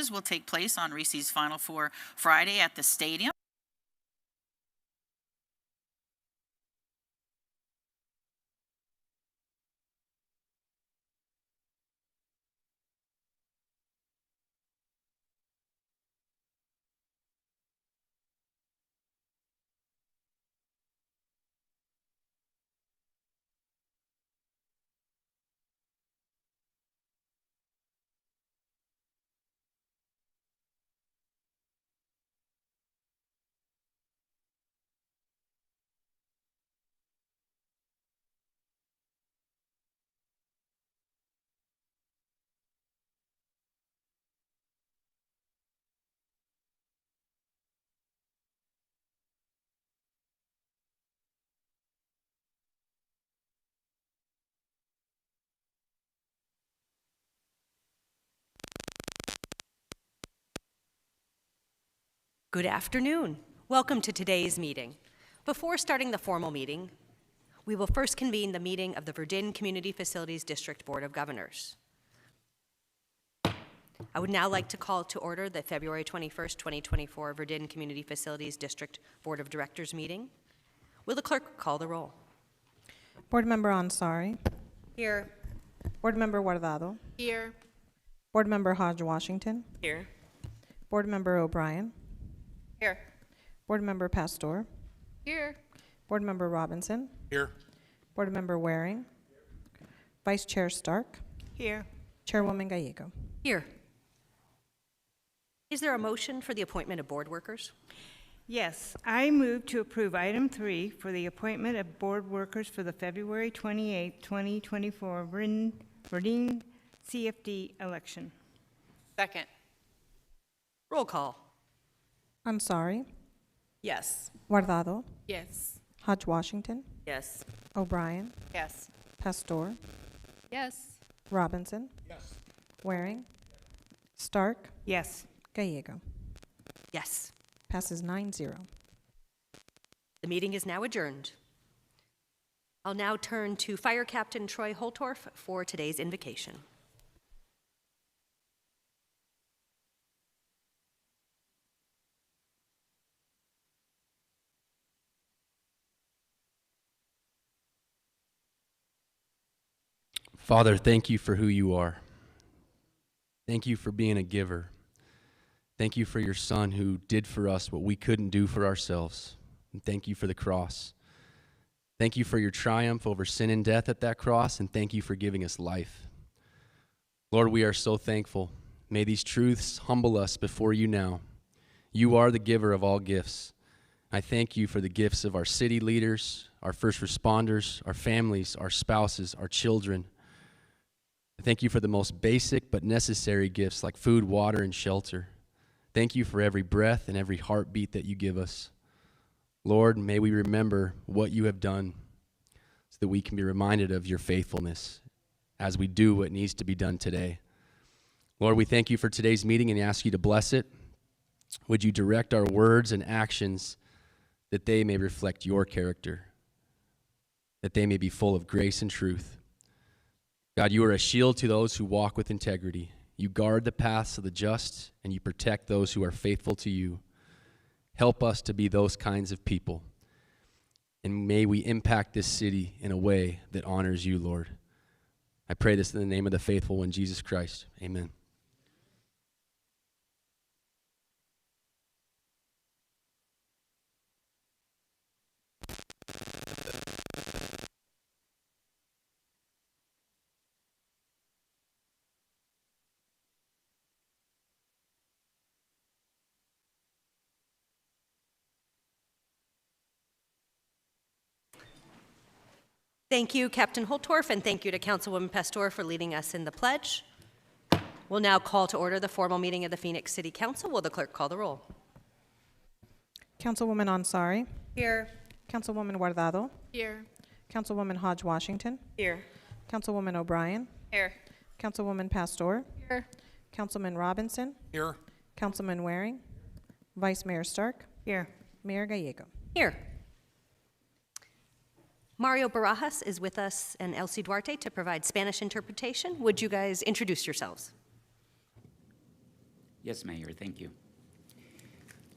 Finals will take place on Reese's Final Four Friday at the stadium. Good afternoon. Welcome to today's meeting. Before starting the formal meeting, we will first convene the meeting of the Verdun Community Facilities District Board of Governors. I would now like to call to order the February 21st, 2024 Verdun Community Facilities District Board of Directors meeting. Will the clerk call the roll? Board Member Ansari. Here. Board Member Guardado. Here. Board Member Hodge-Washington. Here. Board Member O'Brien. Here. Board Member Pastor. Here. Board Member Robinson. Here. Board Member Waring. Vice Chair Stark. Here. Chairwoman Gallego. Here. Is there a motion for the appointment of board workers? Yes, I move to approve item 3 for the appointment of board workers for the February 28, 2024 Verdun CFD election. Second. Roll call. Ansari. Yes. Guardado. Yes. Hodge-Washington. Yes. O'Brien. Yes. Pastor. Yes. Robinson. Yes. Waring. Stark. Yes. Gallego. Yes. Passes 9-0. The meeting is now adjourned. I'll now turn to Fire Captain Troy Holtorf for today's invocation. Father, thank you for who you are. Thank you for being a giver. Thank you for your Son who did for us what we couldn't do for ourselves. And thank you for the cross. Thank you for your triumph over sin and death at that cross, and thank you for giving us life. Lord, we are so thankful. May these truths humble us before you now. You are the giver of all gifts. I thank you for the gifts of our city leaders, our first responders, our families, our spouses, our children. I thank you for the most basic but necessary gifts like food, water, and shelter. Thank you for every breath and every heartbeat that you give us. Lord, may we remember what you have done so that we can be reminded of your faithfulness as we do what needs to be done today. Lord, we thank you for today's meeting and ask you to bless it. Would you direct our words and actions that they may reflect your character, that they may be full of grace and truth. God, you are a shield to those who walk with integrity. You guard the paths of the just, and you protect those who are faithful to you. Help us to be those kinds of people. And may we impact this city in a way that honors you, Lord. I pray this in the name of the faithful one, Jesus Christ. Amen. Thank you, Captain Holtorf, and thank you to Councilwoman Pastor for leading us in the pledge. We'll now call to order the formal meeting of the Phoenix City Council. Will the clerk call the roll? Councilwoman Ansari. Here. Councilwoman Guardado. Here. Councilwoman Hodge-Washington. Here. Councilwoman O'Brien. Here. Councilwoman Pastor. Here. Councilman Robinson. Here. Councilman Waring. Vice Mayor Stark. Here. Mayor Gallego. Here. Mario Barajas is with us and Elsie Duarte to provide Spanish interpretation. Would you guys introduce yourselves? Yes, Mayor, thank you.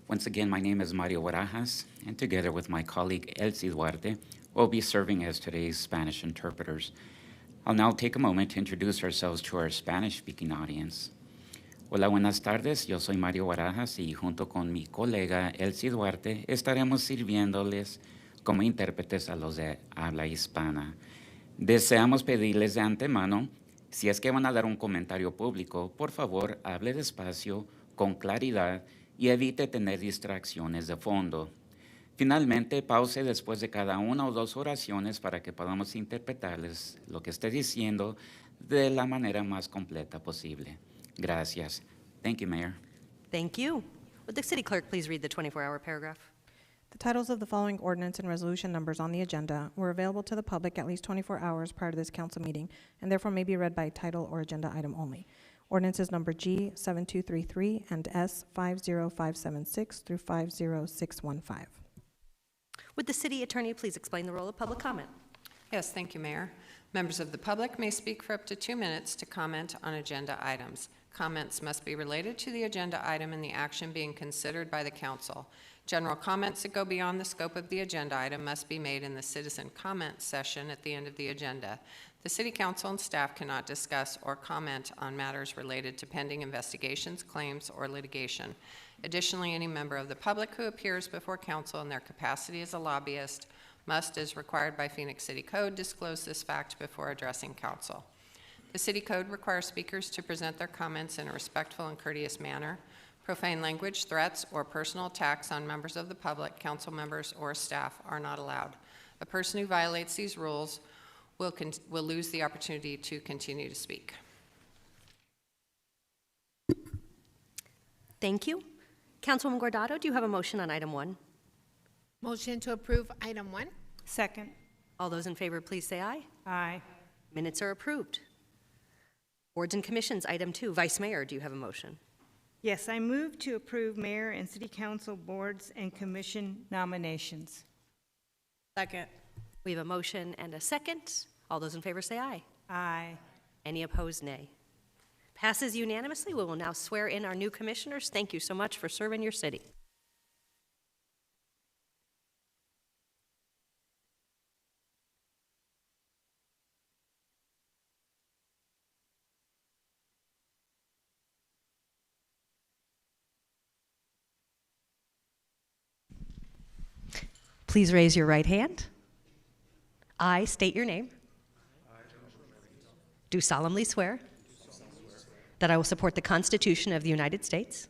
Once again, my name is Mario Barajas, and together with my colleague Elsie Duarte, we'll be serving as today's Spanish interpreters. I'll now take a moment to introduce ourselves to our Spanish-speaking audience. Hola, buenas tardes. Yo soy Mario Barajas y junto con mi colega Elsie Duarte estaremos sirviéndoles como intérpretes a los de habla hispana. Deseamos pedirles de antemano, si es que van a dar un comentario público, por favor, hable despacio, con claridad y evite tener distracciones de fondo. Finalmente, pause después de cada una o dos oraciones para que podamos interpretarles lo que esté diciendo de la manera más completa posible. Gracias. Thank you, Mayor. Thank you. Would the city clerk please read the 24-hour paragraph? The titles of the following ordinance and resolution numbers on the agenda were available to the public at least 24 hours prior to this council meeting and therefore may be read by title or agenda item only. Ordinances number G7233 and S50576 through 50615. Would the city attorney please explain the role of public comment? Yes, thank you, Mayor. Members of the public may speak for up to 2 minutes to comment on agenda items. Comments must be related to the agenda item and the action being considered by the council. General comments that go beyond the scope of the agenda item must be made in the citizen comment session at the end of the agenda. The City Council and staff cannot discuss or comment on matters related to pending investigations, claims, or litigation. Additionally, any member of the public who appears before council in their capacity as a lobbyist must, as required by Phoenix City Code, disclose this fact before addressing council. The City Code requires speakers to present their comments in a respectful and courteous manner. Profane language, threats, or personal attacks on members of the public, council members, or staff are not allowed. A person who violates these rules will lose the opportunity to continue to speak. Thank you. Councilwoman Guardado, do you have a motion on item 1? Motion to approve item 1? Second. All those in favor, please say aye. Aye. Minutes are approved. Boards and commissions, item 2. Vice Mayor, do you have a motion? Yes, I move to approve mayor and city council boards and commission nominations. Second. We have a motion and a second. All those in favor say aye. Aye. Any opposed, nay. Passes unanimously. We will now swear in our new commissioners. Thank you so much for serving your city. Please raise your right hand. I state your name. Do solemnly swear that I will support the Constitution of the United States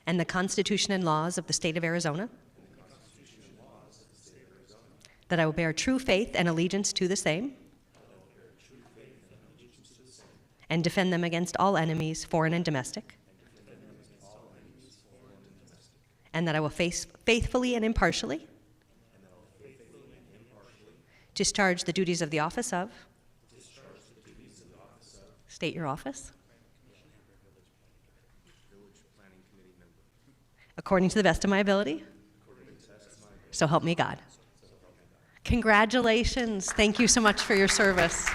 and the Constitution and laws of the state of Arizona, that I will bear true faith and allegiance to the same and defend them against all enemies, foreign and domestic, and that I will faithfully and impartially discharge the duties of the office of. State your office. According to the best of my ability. So help me God. Congratulations. Thank you so much for your service.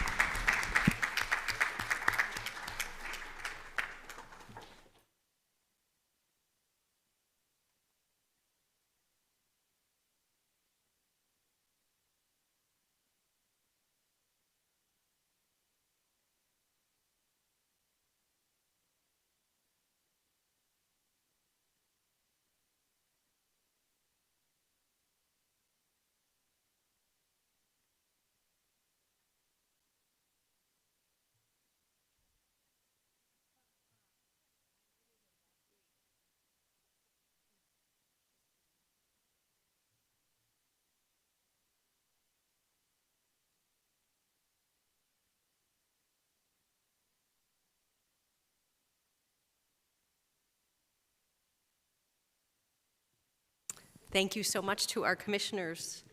Thank you so much to our commissioners.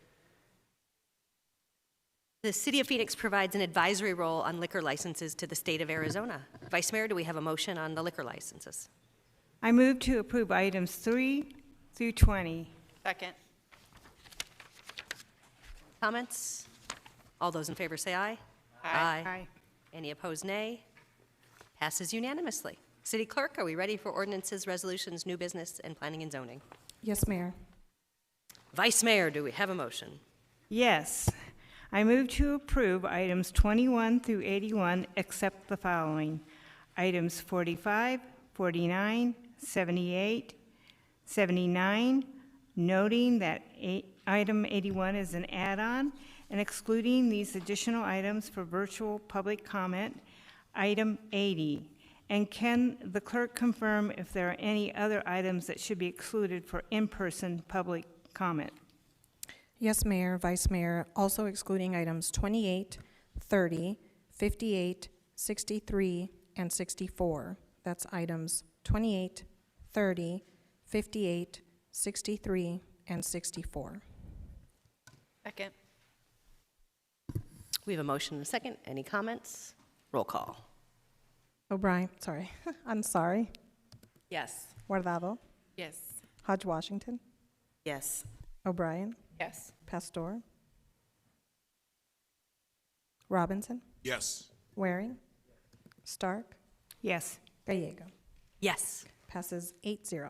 The City of Phoenix provides an advisory role on liquor licenses to the state of Arizona. Vice Mayor, do we have a motion on the liquor licenses? I move to approve items 3 through 20. Second. Comments? All those in favor say aye. Aye. Aye. Any opposed, nay. Passes unanimously. City Clerk, are we ready for ordinances, resolutions, new business, and planning and zoning? Yes, Mayor. Vice Mayor, do we have a motion? Yes. I move to approve items 21 through 81, except the following. Items 45, 49, 78, 79, noting that item 81 is an add-on, and excluding these additional items for virtual public comment, item 80. And can the clerk confirm if there are any other items that should be excluded for in-person public comment? Yes, Mayor, Vice Mayor, also excluding items 28, 30, 58, 63, and 64. That's items 28, 30, 58, 63, and 64. Second. We have a motion and a second. Any comments? Roll call. O'Brien, sorry, I'm sorry. Yes. Guardado, Yes. Hodge Washington, Yes. O'Brien, Yes. Pastor, Robinson, Yes. Waring, Stark, Yes. Gallego. Yes. Passes 8-0.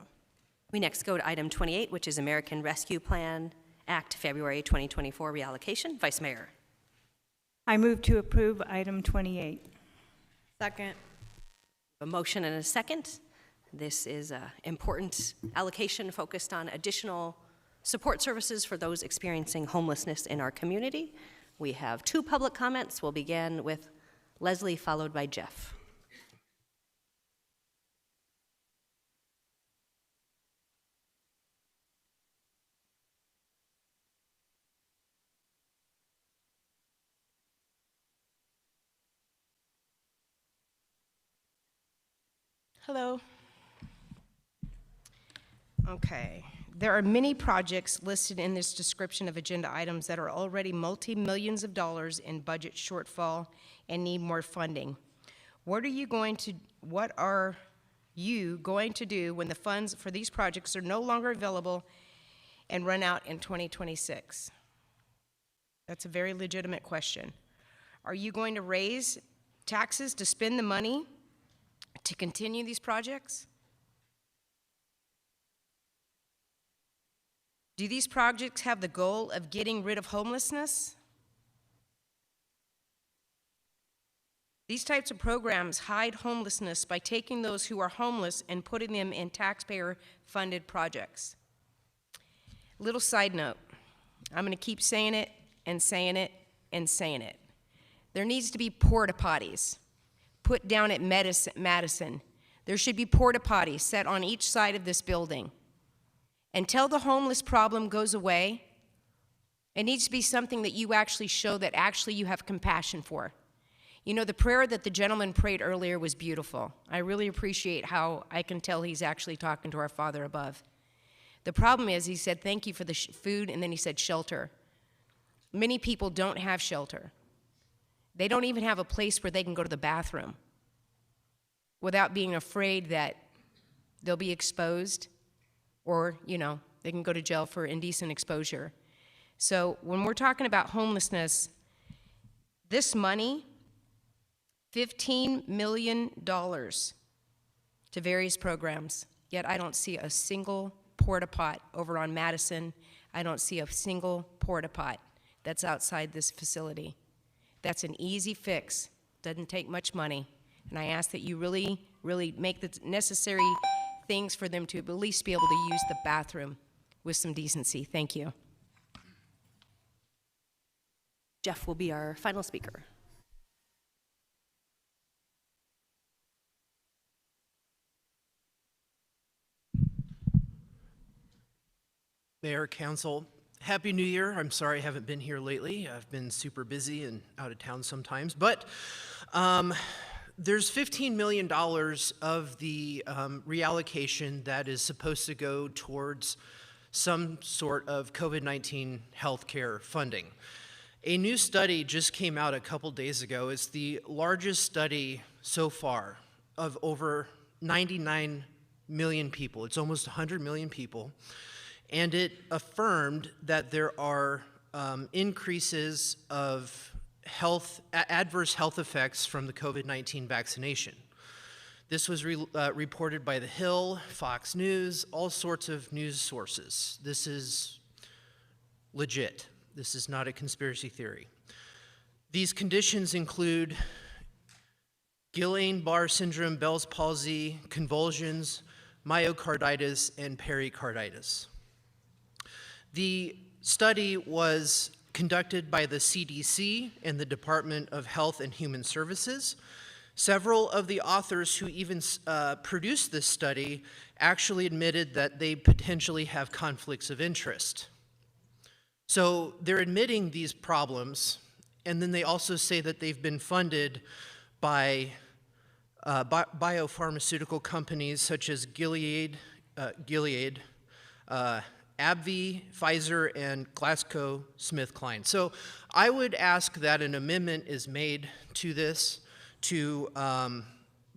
We next go to item 28, which is American Rescue Plan Act February 2024 reallocation. Vice Mayor. I move to approve item 28. Second. A motion and a second. This is an important allocation focused on additional support services for those experiencing homelessness in our community. We have 2 public comments. We'll begin with Leslie, followed by Jeff. Hello. Okay. There are many projects listed in this description of agenda items that are already multi-millions of dollars in budget shortfall and need more funding. What are you going to do when the funds for these projects are no longer available and run out in 2026? That's a very legitimate question. Are you going to raise taxes to spend the money to continue these projects? Do these projects have the goal of getting rid of homelessness? These types of programs hide homelessness by taking those who are homeless and putting them in taxpayer-funded projects. Little side note, I'm going to keep saying it and saying it and saying it. There needs to be porta potties put down at Madison. There should be porta potties set on each side of this building. Until the homeless problem goes away, it needs to be something that you actually show that actually you have compassion for. You know, the prayer that the gentleman prayed earlier was beautiful. I really appreciate how I can tell he's actually talking to our Father above. The problem is, he said, thank you for the food, and then he said shelter. Many people don't have shelter. They don't even have a place where they can go to the bathroom without being afraid that they'll be exposed or, you know, they can go to jail for indecent exposure. So when we're talking about homelessness, this money, $15 million to various programs, yet I don't see a single porta pot over on Madison. I don't see a single porta pot that's outside this facility. That's an easy fix, doesn't take much money, and I ask that you really, really make the necessary things for them to at least be able to use the bathroom with some decency. Thank you. Jeff will be our final speaker. Mayor, Council, Happy New Year. I'm sorry I haven't been here lately. I've been super busy and out of town sometimes. But there's $15 million of the reallocation that is supposed to go towards some sort of COVID-19 healthcare funding. A new study just came out a couple days ago. It's the largest study so far of over 99 million people. It's almost 100 million people. And it affirmed that there are increases of adverse health effects from the COVID-19 vaccination. This was reported by The Hill, Fox News, all sorts of news sources. This is legit. This is not a conspiracy theory. These conditions include Guillain-Barré syndrome, Bell's palsy, convulsions, myocarditis, and pericarditis. The study was conducted by the CDC and the Department of Health and Human Services. Several of the authors who even produced this study actually admitted that they potentially have conflicts of interest. So they're admitting these problems, and then they also say that they've been funded by biopharmaceutical companies such as Gilead, AbbVie, Pfizer, and GlaxoSmithKline. So I would ask that an amendment is made to this to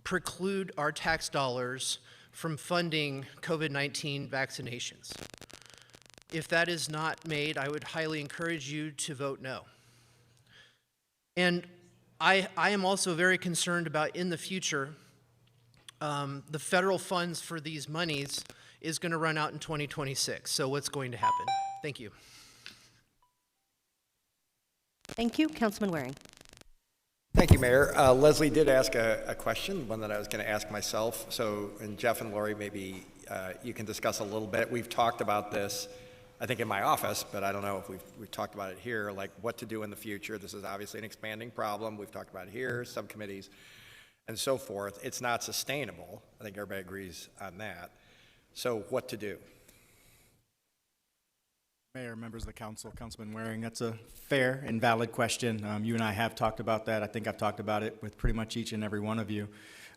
preclude our tax dollars from funding COVID-19 vaccinations. If that is not made, I would highly encourage you to vote no. And I am also very concerned about, in the future, the federal funds for these monies is going to run out in 2026. So what's going to happen? Thank you. Thank you. Councilman Waring. Thank you, Mayor. Leslie did ask a question, one that I was going to ask myself. So, and Jeff and Lori, maybe you can discuss a little bit. We've talked about this, I think, in my office, but I don't know if we've talked about it here, like what to do in the future. This is obviously an expanding problem. We've talked about it here, subcommittees, and so forth. It's not sustainable. I think everybody agrees on that. So what to do? Mayor, members of the council, Councilman Waring, that's a fair and valid question. You and I have talked about that. I think I've talked about it with pretty much each and every one of you.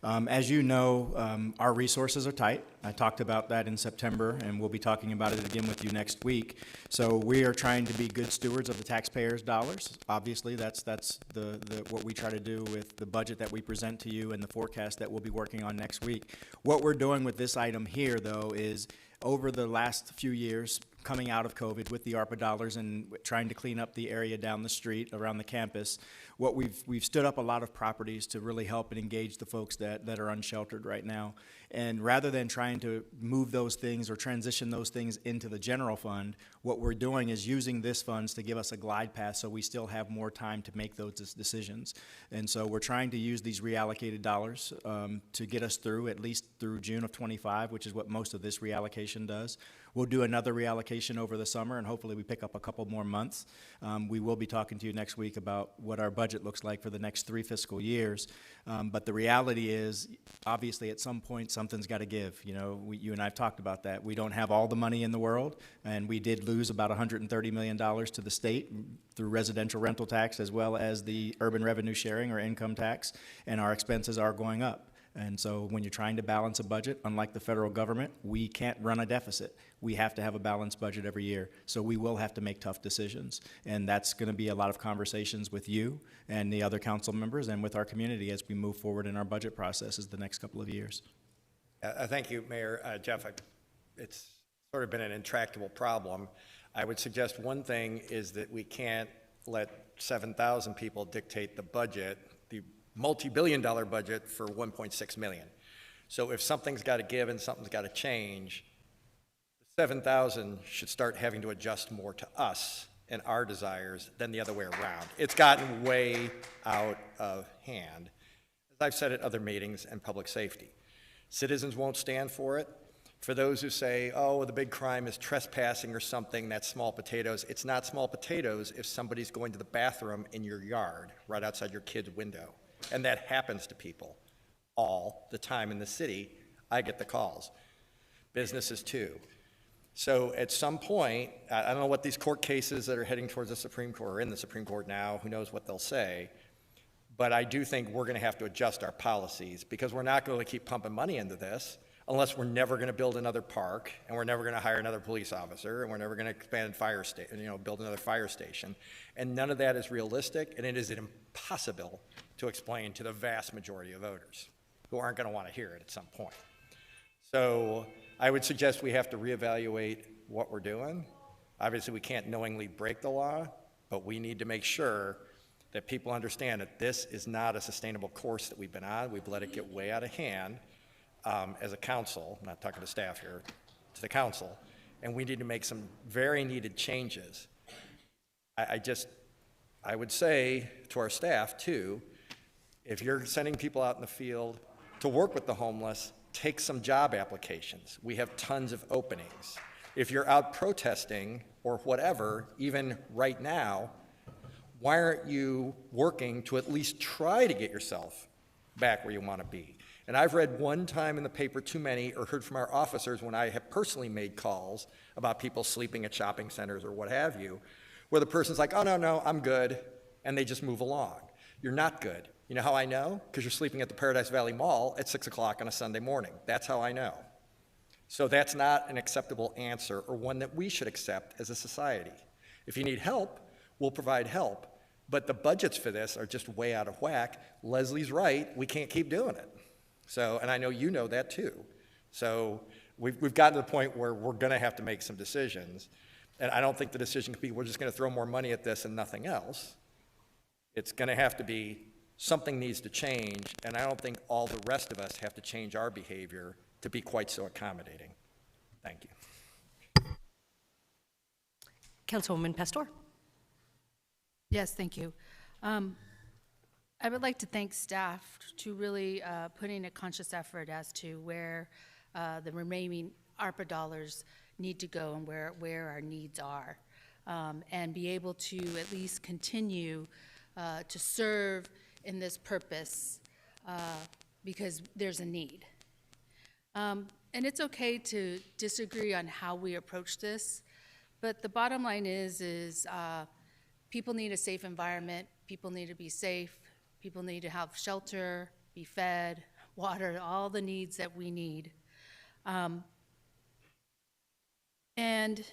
As you know, our resources are tight. I talked about that in September, and we'll be talking about it again with you next week. So we are trying to be good stewards of the taxpayers' dollars. Obviously, that's what we try to do with the budget that we present to you and the forecast that we'll be working on next week. What we're doing with this item here, though, is over the last few years, coming out of COVID with the ARPA dollars and trying to clean up the area down the street around the campus, what we've stood up a lot of properties to really help and engage the folks that are unsheltered right now. And rather than trying to move those things or transition those things into the general fund, what we're doing is using this funds to give us a glide path so we still have more time to make those decisions. And so we're trying to use these reallocated dollars to get us through, at least through June of 25, which is what most of this reallocation does. We'll do another reallocation over the summer, and hopefully we pick up a couple more months. We will be talking to you next week about what our budget looks like for the next 3 fiscal years. But the reality is, obviously, at some point, something's got to give. You know, you and I have talked about that. We don't have all the money in the world, and we did lose about $130 million to the state through residential rental tax as well as the urban revenue sharing or income tax, and our expenses are going up. And so when you're trying to balance a budget, unlike the federal government, we can't run a deficit. We have to have a balanced budget every year. So we will have to make tough decisions. And that's going to be a lot of conversations with you and the other council members and with our community as we move forward in our budget processes the next couple of years. Thank you, Mayor. Jeff, it's sort of been an intractable problem. I would suggest one thing is that we can't let 7,000 people dictate the budget, the multi-billion-dollar budget for 1.6 million. So if something's got to give and something's got to change, 7,000 should start having to adjust more to us and our desires than the other way around. It's gotten way out of hand. As I've said at other meetings and public safety, citizens won't stand for it. For those who say, oh, the big crime is trespassing or something, that's small potatoes. It's not small potatoes if somebody's going to the bathroom in your yard right outside your kid's window. And that happens to people all the time in the city. I get the calls. Businesses too. So at some point, I don't know what these court cases that are heading towards the Supreme Court or in the Supreme Court now, who knows what they'll say, but I do think we're going to have to adjust our policies because we're not going to keep pumping money into this unless we're never going to build another park and we're never going to hire another police officer and we're never going to expand build another fire station. And none of that is realistic, and it is impossible to explain to the vast majority of voters who aren't going to want to hear it at some point. So I would suggest we have to reevaluate what we're doing. Obviously, we can't knowingly break the law, but we need to make sure that people understand that this is not a sustainable course that we've been on. We've let it get way out of hand as a council. I'm not talking to staff here, to the council, and we need to make some very needed changes. I would say to our staff too, if you're sending people out in the field to work with the homeless, take some job applications. We have tons of openings. If you're out protesting or whatever, even right now, why aren't you working to at least try to get yourself back where you want to be? And I've read one time in the paper too many, or heard from our officers when I have personally made calls about people sleeping at shopping centers or what have you, where the person's like, oh, no, I'm good, and they just move along. You're not good. You know how I know? Because you're sleeping at the Paradise Valley Mall at 6 o'clock on a Sunday morning. That's how I know. So that's not an acceptable answer, or one that we should accept as a society. If you need help, we'll provide help, but the budgets for this are just way out of whack. Leslie's right, we can't keep doing it. So, and I know you know that too. So we've gotten to the point where we're gonna have to make some decisions, and I don't think the decision could be we're just gonna throw more money at this and nothing else. It's gonna have to be something needs to change, and I don't think all the rest of us have to change our behavior to be quite so accommodating. Thank you. Councilwoman Pastor. Yes, thank you. I would like to thank staff to really putting a conscious effort as to where the remaining ARPA dollars need to go and where our needs are, and be able to at least continue to serve in this purpose because there's a need. And it's okay to disagree on how we approach this, but the bottom line is people need a safe environment, people need to be safe, people need to have shelter, be fed, water, all the needs that we need. And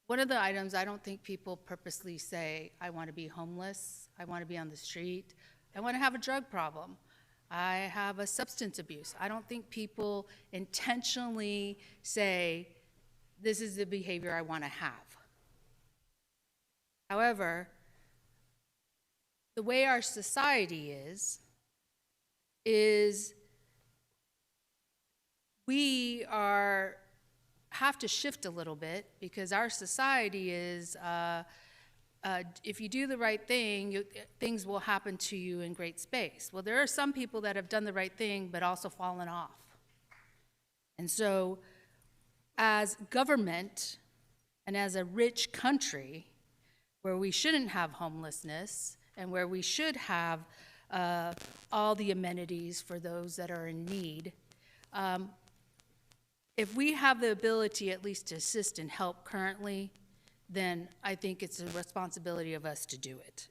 one of the items, I don't think people purposely say, I want to be homeless, I want to be on the street, I want to have a drug problem, I have a substance abuse. I don't think people intentionally say, this is the behavior I want to have. However, the way our society is we have to shift a little bit, because our society is, if you do the right thing, things will happen to you in great space. Well, there are some people that have done the right thing, but also fallen off. And so, as government, and as a rich country, where we shouldn't have homelessness, and where we should have all the amenities for those that are in need, if we have the ability at least to assist and help currently, then I think it's a responsibility of us to do it.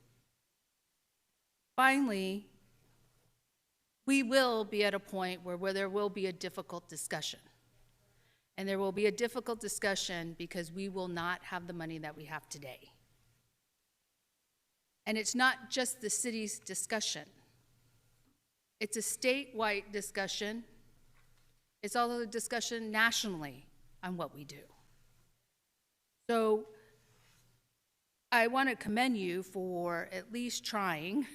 Finally, we will be at a point where there will be a difficult discussion. And there will be a difficult discussion because we will not have the money that we have today. And it's not just the city's discussion. It's a statewide discussion. It's also a discussion nationally on what we do. So I want to commend you for at least trying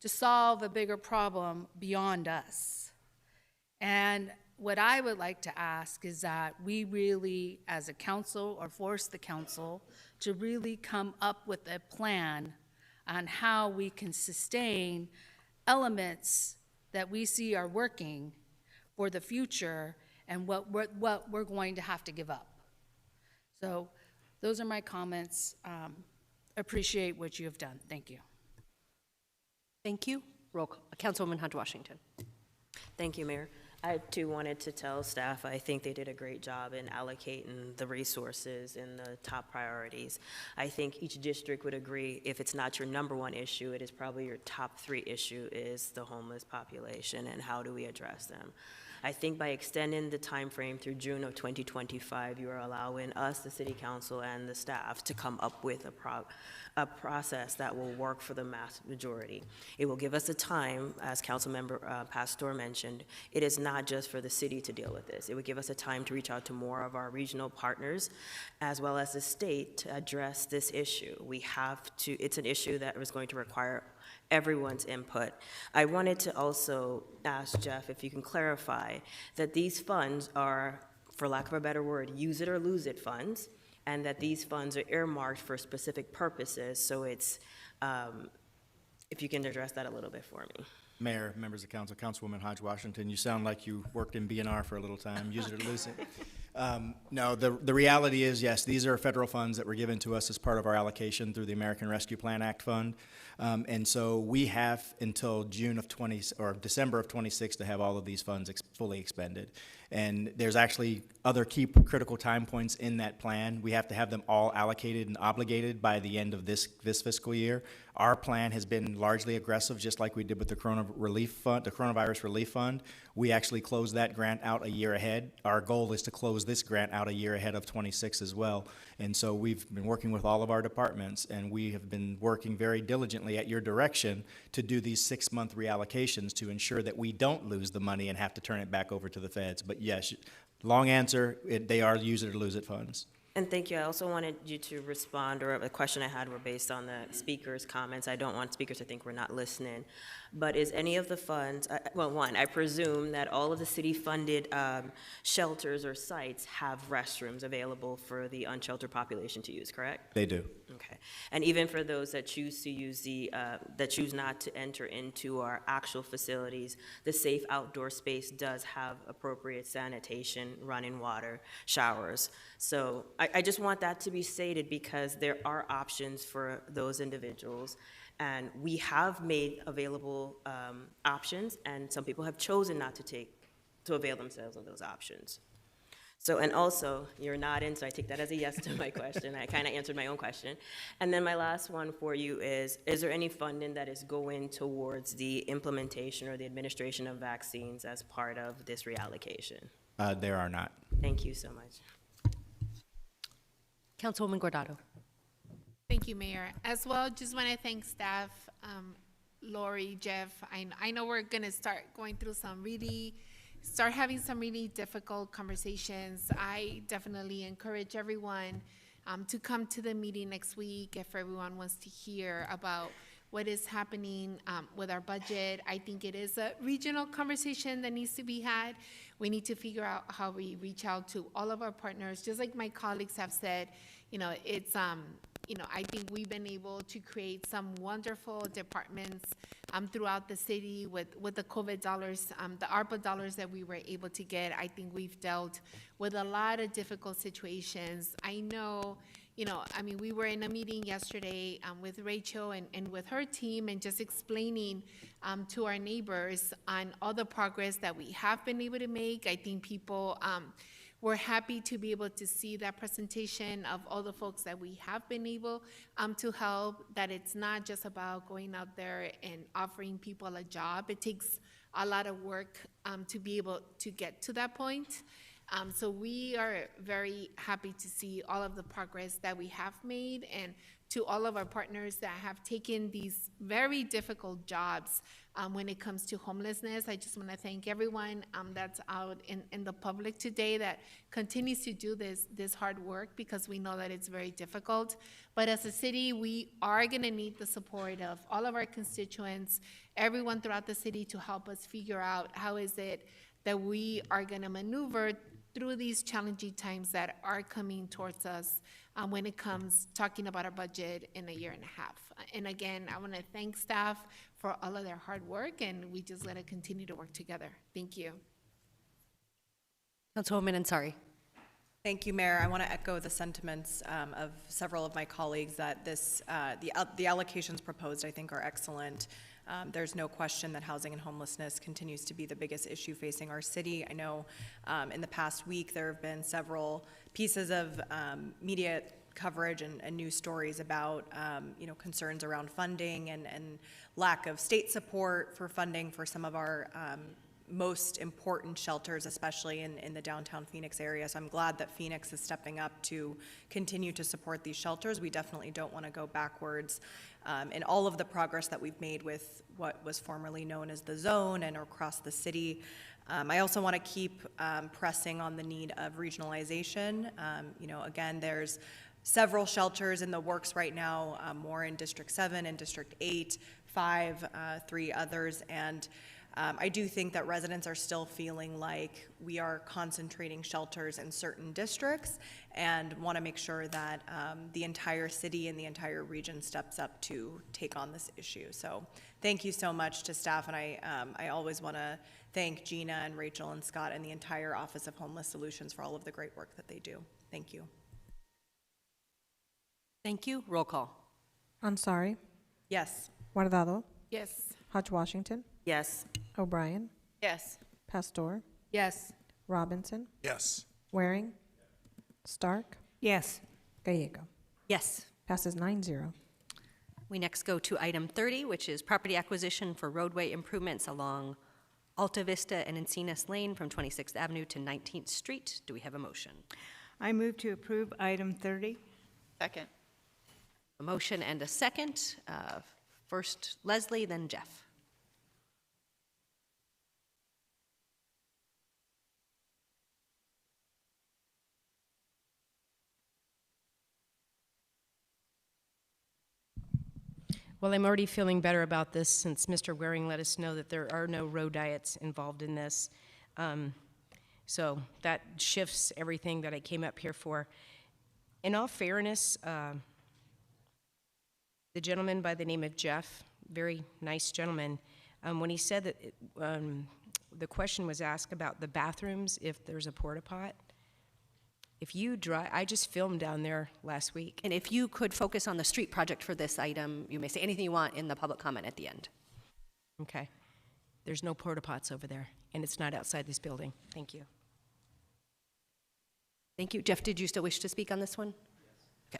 to solve a bigger problem beyond us. And what I would like to ask is that we really, as a council, or force the council to really come up with a plan on how we can sustain elements that we see are working for the future, and what we're going to have to give up. So those are my comments. Appreciate what you have done. Thank you. Thank you. Roll call. Councilwoman Hunt Washington. Thank you, Mayor. I too wanted to tell staff I think they did a great job in allocating the resources and the top priorities. I think each district would agree, if it's not your number one issue, it is probably your top 3 issue is the homeless population and how do we address them. I think by extending the time frame through June of 2025, you are allowing us, the City Council, and the staff to come up with a process that will work for the mass majority. It will give us a time, as Councilmember Pastor mentioned, it is not just for the city to deal with this. It would give us a time to reach out to more of our regional partners as well as the state to address this issue. We have to, it's an issue that is going to require everyone's input. I wanted to also ask Jeff if you can clarify that these funds are, for lack of a better word, use it or lose it funds, and that these funds are earmarked for specific purposes. So it's, if you can address that a little bit for me. Mayor, members of council, Councilwoman Hodge Washington, you sound like you worked in BNR for a little time, use it or lose it. No, the reality is, yes, these are federal funds that were given to us as part of our allocation through the American Rescue Plan Act Fund. And so we have until December of 26 to have all of these funds fully expended. And there's actually other key critical time points in that plan. We have to have them all allocated and obligated by the end of this fiscal year. Our plan has been largely aggressive, just like we did with the coronavirus relief fund. We actually closed that grant out a year ahead. Our goal is to close this grant out a year ahead of 26 as well. And so we've been working with all of our departments, and we have been working very diligently at your direction to do these 6-month reallocations to ensure that we don't lose the money and have to turn it back over to the feds. But yes, long answer, they are use it or lose it funds. And thank you. I also wanted you to respond, or a question I had were based on the speaker's comments. I don't want speakers to think we're not listening. But is any of the funds, well, one, I presume that all of the city-funded shelters or sites have restrooms available for the unsheltered population to use, correct? They do. Okay. And even for those that choose to use that choose not to enter into our actual facilities, the safe outdoor space does have appropriate sanitation, running water, showers. So I just want that to be stated because there are options for those individuals. And we have made available options, and some people have chosen not to avail themselves of those options. So, and also, you're nodding, so I take that as a yes to my question. I kind of answered my own question. And then my last one for you is there any funding that is going towards the implementation or the administration of vaccines as part of this reallocation? There are not. Thank you so much. Councilwoman Guardado. Thank you, Mayor. As well, just want to thank staff, Lori, Jeff. I know we're going to start having some really difficult conversations. I definitely encourage everyone to come to the meeting next week if everyone wants to hear about what is happening with our budget. I think it is a regional conversation that needs to be had. We need to figure out how we reach out to all of our partners. Just like my colleagues have said, it's I think we've been able to create some wonderful departments throughout the city with the COVID dollars, the ARPA dollars that we were able to get. I think we've dealt with a lot of difficult situations. I know, we were in a meeting yesterday with Rachel and with her team, and just explaining to our neighbors on all the progress that we have been able to make. I think people we're happy to be able to see that presentation of all the folks that we have been able to help, that it's not just about going out there and offering people a job. It takes a lot of work to be able to get to that point. So we are very happy to see all of the progress that we have made, and to all of our partners that have taken these very difficult jobs when it comes to homelessness. I just want to thank everyone that's out in the public today that continues to do this hard work, because we know that it's very difficult. But as a city, we are going to need the support of all of our constituents, everyone throughout the city, to help us figure out how is it that we are going to maneuver through these challenging times that are coming towards us when it comes talking about our budget in a year and a half. And again, I want to thank staff for all of their hard work, and we just let it continue to work together. Thank you. Councilwoman Ansari. Thank you, Mayor. I want to echo the sentiments of several of my colleagues that the allocations proposed, I think, are excellent. There's no question that housing and homelessness continues to be the biggest issue facing our city. I know in the past week there have been several pieces of media coverage and news stories about concerns around funding and lack of state support for funding for some of our most important shelters, especially in the downtown Phoenix area. So I'm glad that Phoenix is stepping up to continue to support these shelters. We definitely don't want to go backwards in all of the progress that we've made with what was formerly known as the zone and across the city. I also want to keep pressing on the need of regionalization. Again, there's several shelters in the works right now, more in District 7 and District 8, 5, 3 others, and I do think that residents are still feeling like we are concentrating shelters in certain districts and want to make sure that the entire city and the entire region steps up to take on this issue. So thank you so much to staff, and I always want to thank Gina and Rachel and Scott and the entire Office of Homeless Solutions for all of the great work that they do. Thank you. Thank you. Roll call. Ansari, Yes. Guardado, Yes. Hodge Washington, Yes. O'Brien, Yes. Pastor, Yes. Robinson, Yes. Waring, Stark, Yes. Gallego. Yes. Passes 9-0. We next go to item 30, which is property acquisition for roadway improvements along Alta Vista and Encinas Lane from 26th Avenue to 19th Street. Do we have a motion? I move to approve item 30. Second. A motion and a second. First Leslie, then Jeff. Well, I'm already feeling better about this since Mr. Waring let us know that there are no road diets involved in this. So that shifts everything that I came up here for. In all fairness, the gentleman by the name of Jeff, very nice gentleman, when he said that the question was asked about the bathrooms, if there's a porta pot. If you drive, I just filmed down there last week. And if you could focus on the street project for this item, you may say anything you want in the public comment at the end. Okay. There's no porta pots over there, and it's not outside this building. Thank you. Thank you. Jeff, did you still wish to speak on this one? Yes.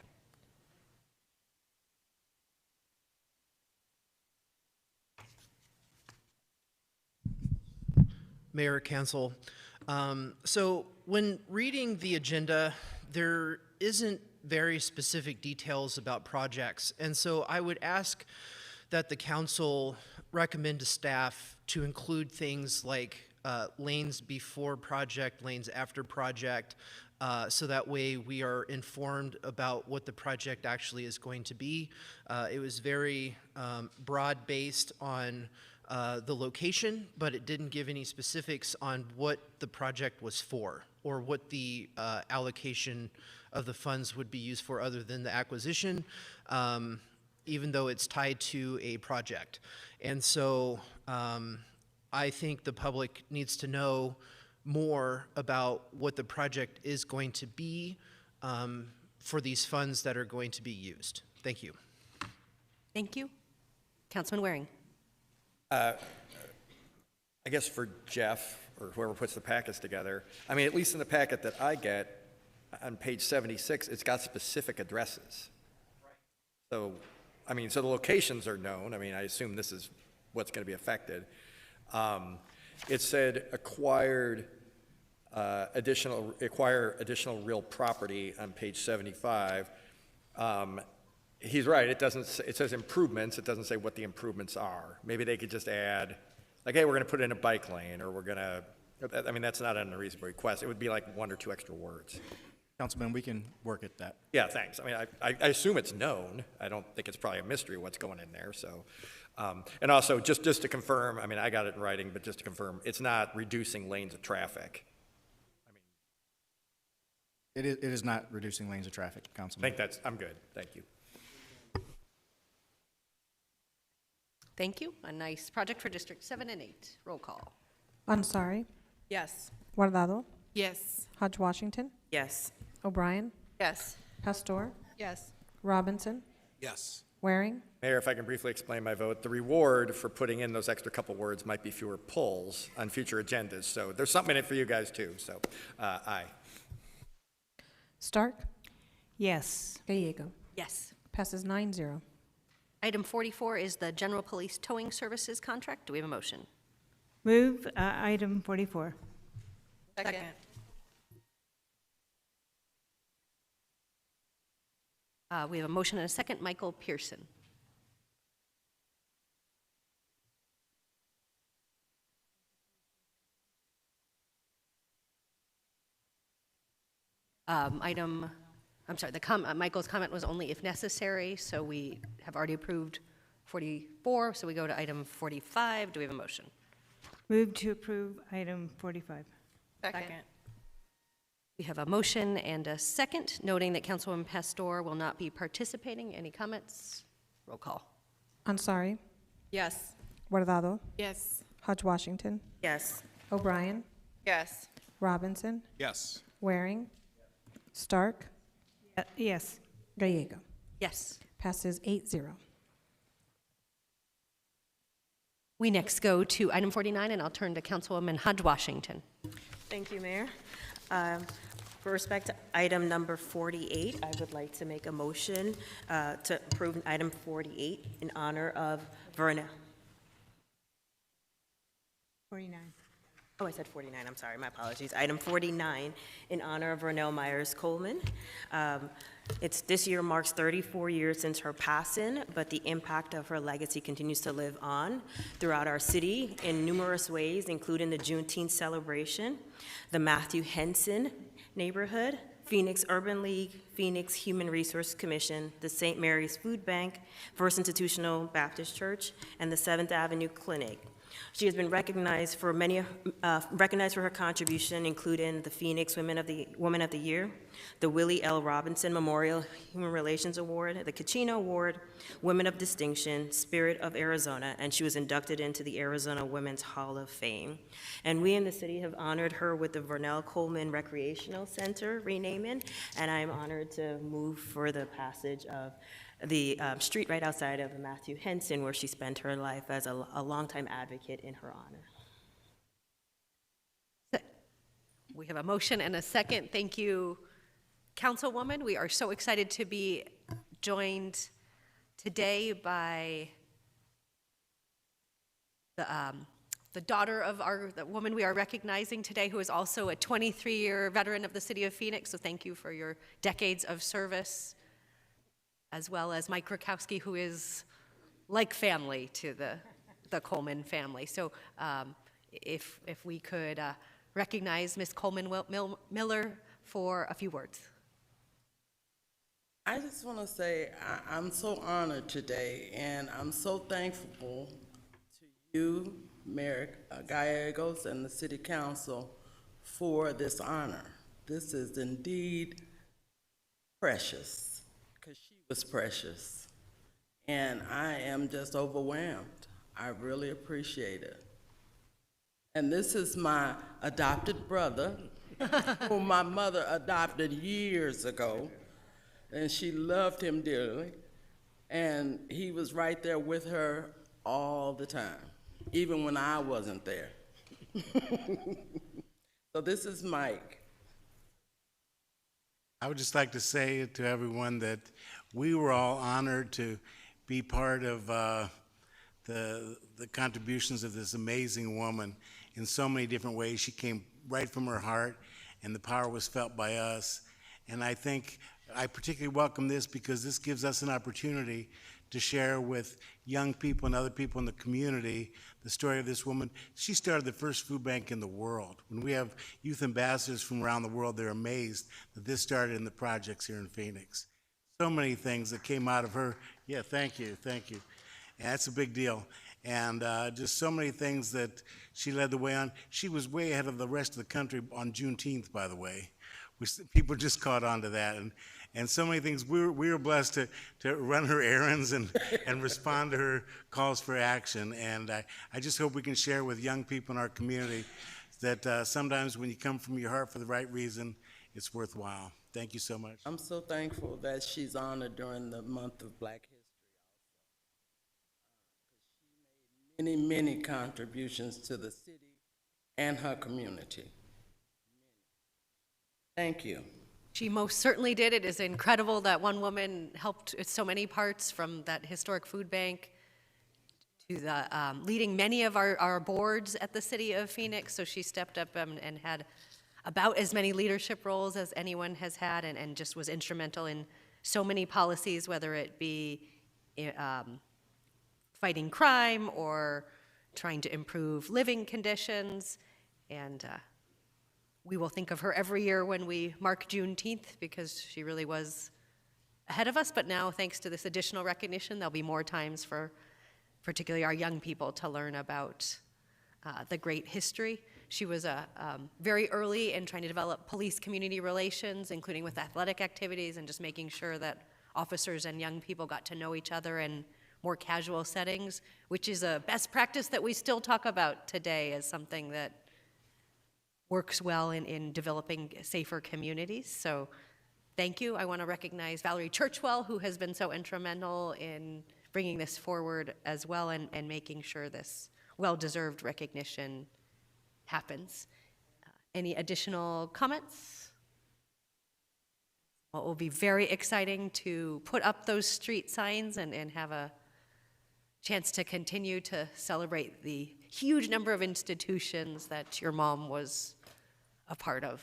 Okay. Mayor, Council. So when reading the agenda, there isn't very specific details about projects. And so I would ask that the council recommend to staff to include things like lanes before project, lanes after project, so that way we are informed about what the project actually is going to be. It was very broad-based on the location, but it didn't give any specifics on what the project was for or what the allocation of the funds would be used for other than the acquisition, even though it's tied to a project. And so I think the public needs to know more about what the project is going to be for these funds that are going to be used. Thank you. Thank you. Councilman Waring. I guess for Jeff, or whoever puts the packets together, I mean, at least in the packet that I get, on page 76, it's got specific addresses. So, I mean, so the locations are known. I mean, I assume this is what's going to be affected. It said acquire additional real property on page 75. He's right. It says improvements. It doesn't say what the improvements are. Maybe they could just add, like, hey, we're going to put in a bike lane, or we're going to. I mean, that's not an unreasonable request. It would be like 1 or 2 extra words. Councilman, we can work at that. Yeah, thanks. I mean, I assume it's known. I don't think it's probably a mystery what's going in there. So, and also just to confirm, I mean, I got it in writing, but just to confirm, it's not reducing lanes of traffic. It is not reducing lanes of traffic, Councilman. I'm good. Thank you. Thank you. A nice project for District 7 and 8. Roll call. Ansari, Yes. Guardado, Yes. Hodge Washington, Yes. O'Brien, Yes. Pastor, Yes. Robinson, Yes. Waring, Mayor, if I can briefly explain my vote, the reward for putting in those extra couple words might be fewer polls on future agendas. So there's something in it for you guys too. So, aye. Stark, Yes. Gallego. Yes. Passes 9-0. Item 44 is the General Police Towing Services contract. Do we have a motion? Move item 44. Second. We have a motion and a second. Michael Pearson. Michael's comment was only if necessary, so we have already approved 44, so we go to item 45. Do we have a motion? Move to approve item 45. Second. We have a motion and a second, noting that Councilwoman Pastor will not be participating. Any comments? Roll call. Ansari, Yes. Guardado, Yes. Hodge Washington, Yes. O'Brien, Yes. Robinson, Yes. Waring, Stark, Yes. Gallego. Yes. Passes 8-0. We next go to item 49, and I'll turn to Councilwoman Hodge Washington. Thank you, Mayor. For respect to item number 48, I would like to make a motion to approve item 48 in honor of Verna. 49. Oh, I said 49, I'm sorry, my apologies. Item 49, in honor of Vernell Myers Coleman. This year marks 34 years since her passing, but the impact of her legacy continues to live on throughout our city in numerous ways, including the Juneteenth celebration, the Matthew Henson neighborhood, Phoenix Urban League, Phoenix Human Resource Commission, the St. Mary's Food Bank, First Institutional Baptist Church, and the 7th Avenue Clinic. She has been recognized for her contribution, including the Phoenix Woman of the Year, the Willie L. Robinson Memorial Human Relations Award, the Kachina Award, Women of Distinction, Spirit of Arizona, and she was inducted into the Arizona Women's Hall of Fame. And we in the city have honored her with the Vernell Coleman Recreational Center renaming, and I'm honored to move for the passage of the street right outside of Matthew Henson, where she spent her life as a longtime advocate in her honor. We have a motion and a second. Thank you, Councilwoman. We are so excited to be joined today by the daughter of the woman we are recognizing today, who is also a 23-year veteran of the city of Phoenix. So thank you for your decades of service, as well as Mike Krakowski, who is like family to the Coleman family. So if we could recognize Ms. Coleman Miller for a few words. I just want to say I'm so honored today, and I'm so thankful to you, Mayor Gallegos, and the City Council for this honor. This is indeed precious, because she was precious, and I am just overwhelmed. I really appreciate it. And this is my adopted brother, whom my mother adopted years ago, and she loved him dearly, and he was right there with her all the time, even when I wasn't there. So this is Mike. I would just like to say to everyone that we were all honored to be part of the contributions of this amazing woman in so many different ways. She came right from her heart, and the power was felt by us. And I think I particularly welcome this because this gives us an opportunity to share with young people and other people in the community the story of this woman. She started the first food bank in the world. When we have youth ambassadors from around the world, they're amazed that this started in the projects here in Phoenix. So many things that came out of her. Yeah, thank you. And that's a big deal. And just so many things that she led the way on. She was way ahead of the rest of the country on Juneteenth, by the way, which people just caught on to that. And so many things. We were blessed to run her errands and respond to her calls for action. And I just hope we can share with young people in our community that sometimes when you come from your heart for the right reason, it's worthwhile. Thank you so much. I'm so thankful that she's honored during the month of Black History also. She made many contributions to the city and her community. Thank you. She most certainly did. It is incredible that one woman helped with so many parts, from that historic food bank to the leading many of our boards at the city of Phoenix. So she stepped up and had about as many leadership roles as anyone has had, and just was instrumental in so many policies, whether it be fighting crime or trying to improve living conditions. And we will think of her every year when we mark Juneteenth, because she really was ahead of us. But now, thanks to this additional recognition, there'll be more times for particularly our young people to learn about the great history. She was very early in trying to develop police-community relations, including with athletic activities and just making sure that officers and young people got to know each other in more casual settings, which is a best practice that we still talk about today as something that works well in developing safer communities. So thank you. I want to recognize Valerie Churchwell, who has been so instrumental in bringing this forward as well, and making sure this well-deserved recognition happens. Any additional comments? Well, it will be very exciting to put up those street signs and have a chance to continue to celebrate the huge number of institutions that your mom was a part of.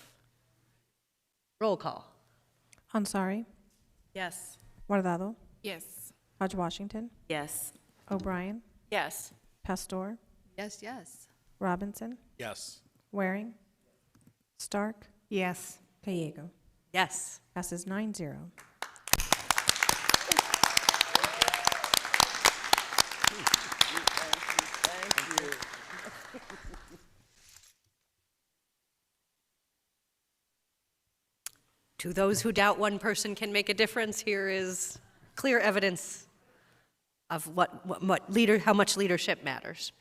Roll call. Ansari, Yes. Guardado, Yes. Hodge Washington, Yes. O'Brien, Yes. Pastor, Yes, yes. Robinson, Yes. Waring, Stark, Yes. Gallego. Yes. Passes 9-0. To those who doubt one person can make a difference, here is clear evidence of how much leadership matters.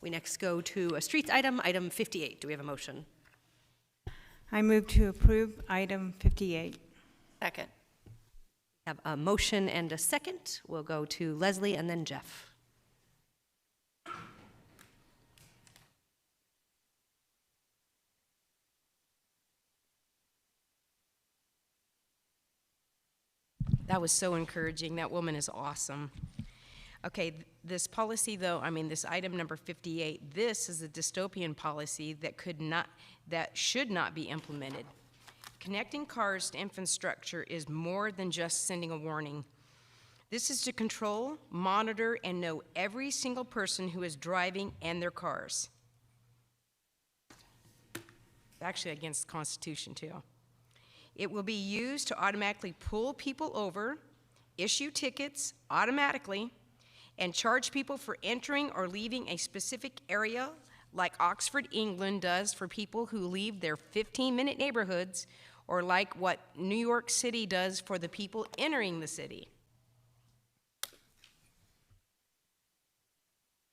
We next go to a streets item, item 58. Do we have a motion? I move to approve item 58. Second. We have a motion and a second. We'll go to Leslie and then Jeff. That was so encouraging. That woman is awesome. Okay, this policy though, this item number 58, this is a dystopian policy that should not be implemented. Connecting cars to infrastructure is more than just sending a warning. This is to control, monitor, and know every single person who is driving and their cars. It's actually against the Constitution too. It will be used to automatically pull people over, issue tickets automatically, and charge people for entering or leaving a specific area, like Oxford, England does for people who leave their 15-minute neighborhoods, or like what New York City does for the people entering the city.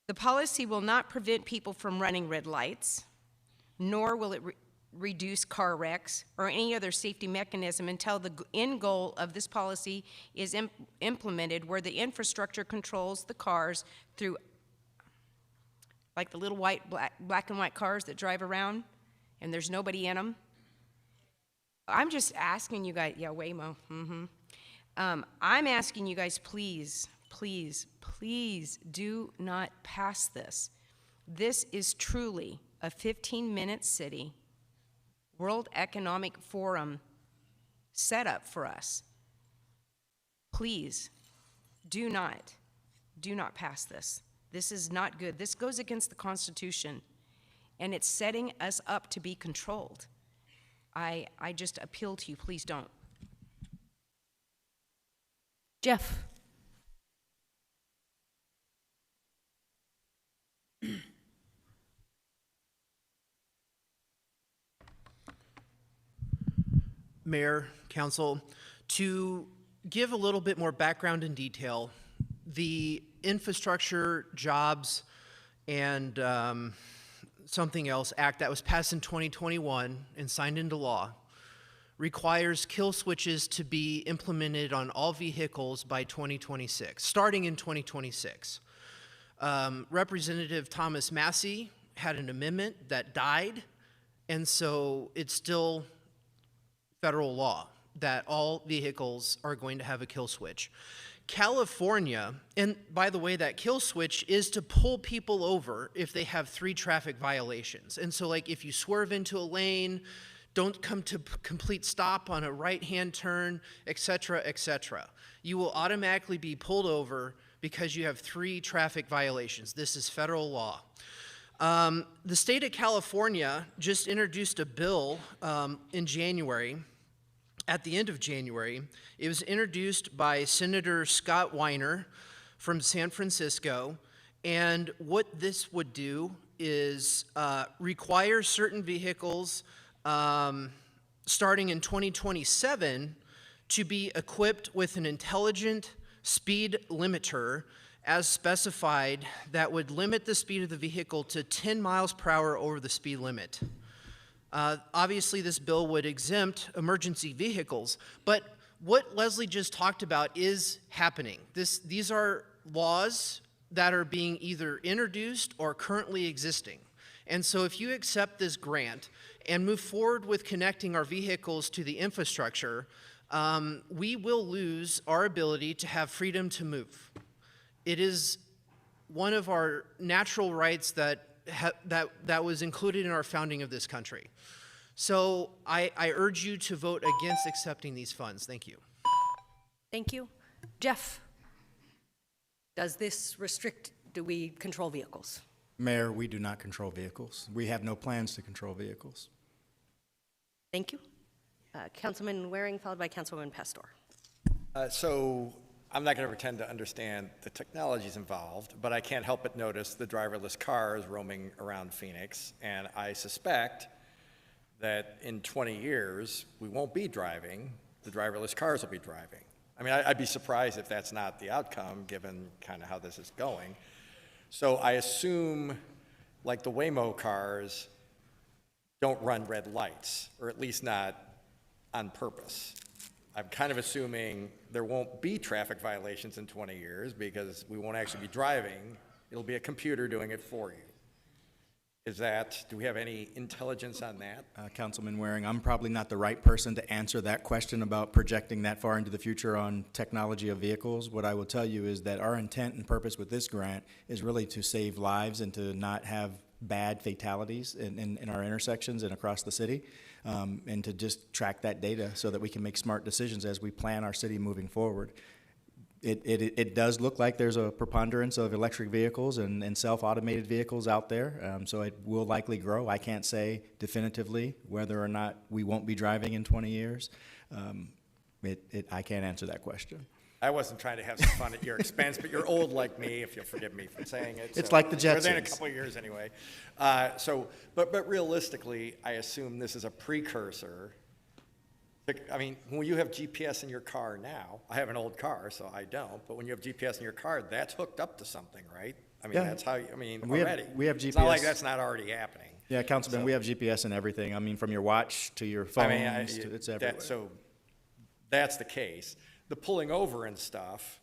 The policy will not prevent people from running red lights, nor will it reduce car wrecks or any other safety mechanism until the end goal of this policy is implemented, where the infrastructure controls the cars through, like the little black and white cars that drive around and there's nobody in them. I'm just asking you guys, yeah, Waymo. I'm asking you guys, please, please, please do not pass this. This is truly a 15-minute city, World Economic Forum setup for us. Please, do not pass this. This is not good. This goes against the Constitution, and it's setting us up to be controlled. I just appeal to you, please don't. Jeff. Mayor, Council, to give a little bit more background and detail, the Infrastructure, Jobs, and something else Act that was passed in 2021 and signed into law requires kill switches to be implemented on all vehicles by 2026, starting in 2026. Representative Thomas Massey had an amendment that died, and so it's still federal law that all vehicles are going to have a kill switch. California, and by the way, that kill switch is to pull people over if they have 3 traffic violations. And so, like, if you swerve into a lane, don't come to complete stop on a right-hand turn, etc., etc., you will automatically be pulled over because you have 3 traffic violations. This is federal law. The state of California just introduced a bill in January. At the end of January, it was introduced by Senator Scott Weiner from San Francisco, and what this would do is require certain vehicles starting in 2027 to be equipped with an intelligent speed limiter as specified that would limit the speed of the vehicle to 10 miles per hour over the speed limit. Obviously, this bill would exempt emergency vehicles, but what Leslie just talked about is happening. These are laws that are being either introduced or currently existing. And so if you accept this grant and move forward with connecting our vehicles to the infrastructure, we will lose our ability to have freedom to move. It is one of our natural rights that was included in our founding of this country. So I urge you to vote against accepting these funds. Thank you. Thank you. Jeff, does this do we control vehicles? Mayor, we do not control vehicles. We have no plans to control vehicles. Thank you. Councilman Waring, followed by Councilwoman Pastor. So I'm not going to pretend to understand the technologies involved, but I can't help but notice the driverless cars roaming around Phoenix, and I suspect that in 20 years, we won't be driving, the driverless cars will be driving. I mean, I'd be surprised if that's not the outcome, given kind of how this is going. So I assume, like the Waymo cars, don't run red lights, or at least not on purpose. I'm kind of assuming there won't be traffic violations in 20 years because we won't actually be driving. It'll be a computer doing it for you. Do we have any intelligence on that? Councilman Waring, I'm probably not the right person to answer that question about projecting that far into the future on technology of vehicles. What I will tell you is that our intent and purpose with this grant is really to save lives and to not have bad fatalities in our intersections and across the city, and to just track that data so that we can make smart decisions as we plan our city moving forward. It does look like there's a preponderance of electric vehicles and self-automated vehicles out there, so it will likely grow. I can't say definitively whether or not we won't be driving in 20 years. I can't answer that question. I wasn't trying to have some fun at your expense, but you're old like me, if you'll forgive me for saying it. It's so like the Jetsons. Within a couple of years anyway. But realistically, I assume this is a precursor. I mean, when you have GPS in your car now, I have an old car, so I don't, but when you have GPS in your car, that's hooked up to something, right? I mean, that's how, already. We have GPS. It's not like that's not already happening. Yeah, Councilman, we have GPS in everything. I mean, from your watch to your phones, it's everywhere. So that's the case. The pulling over and stuff,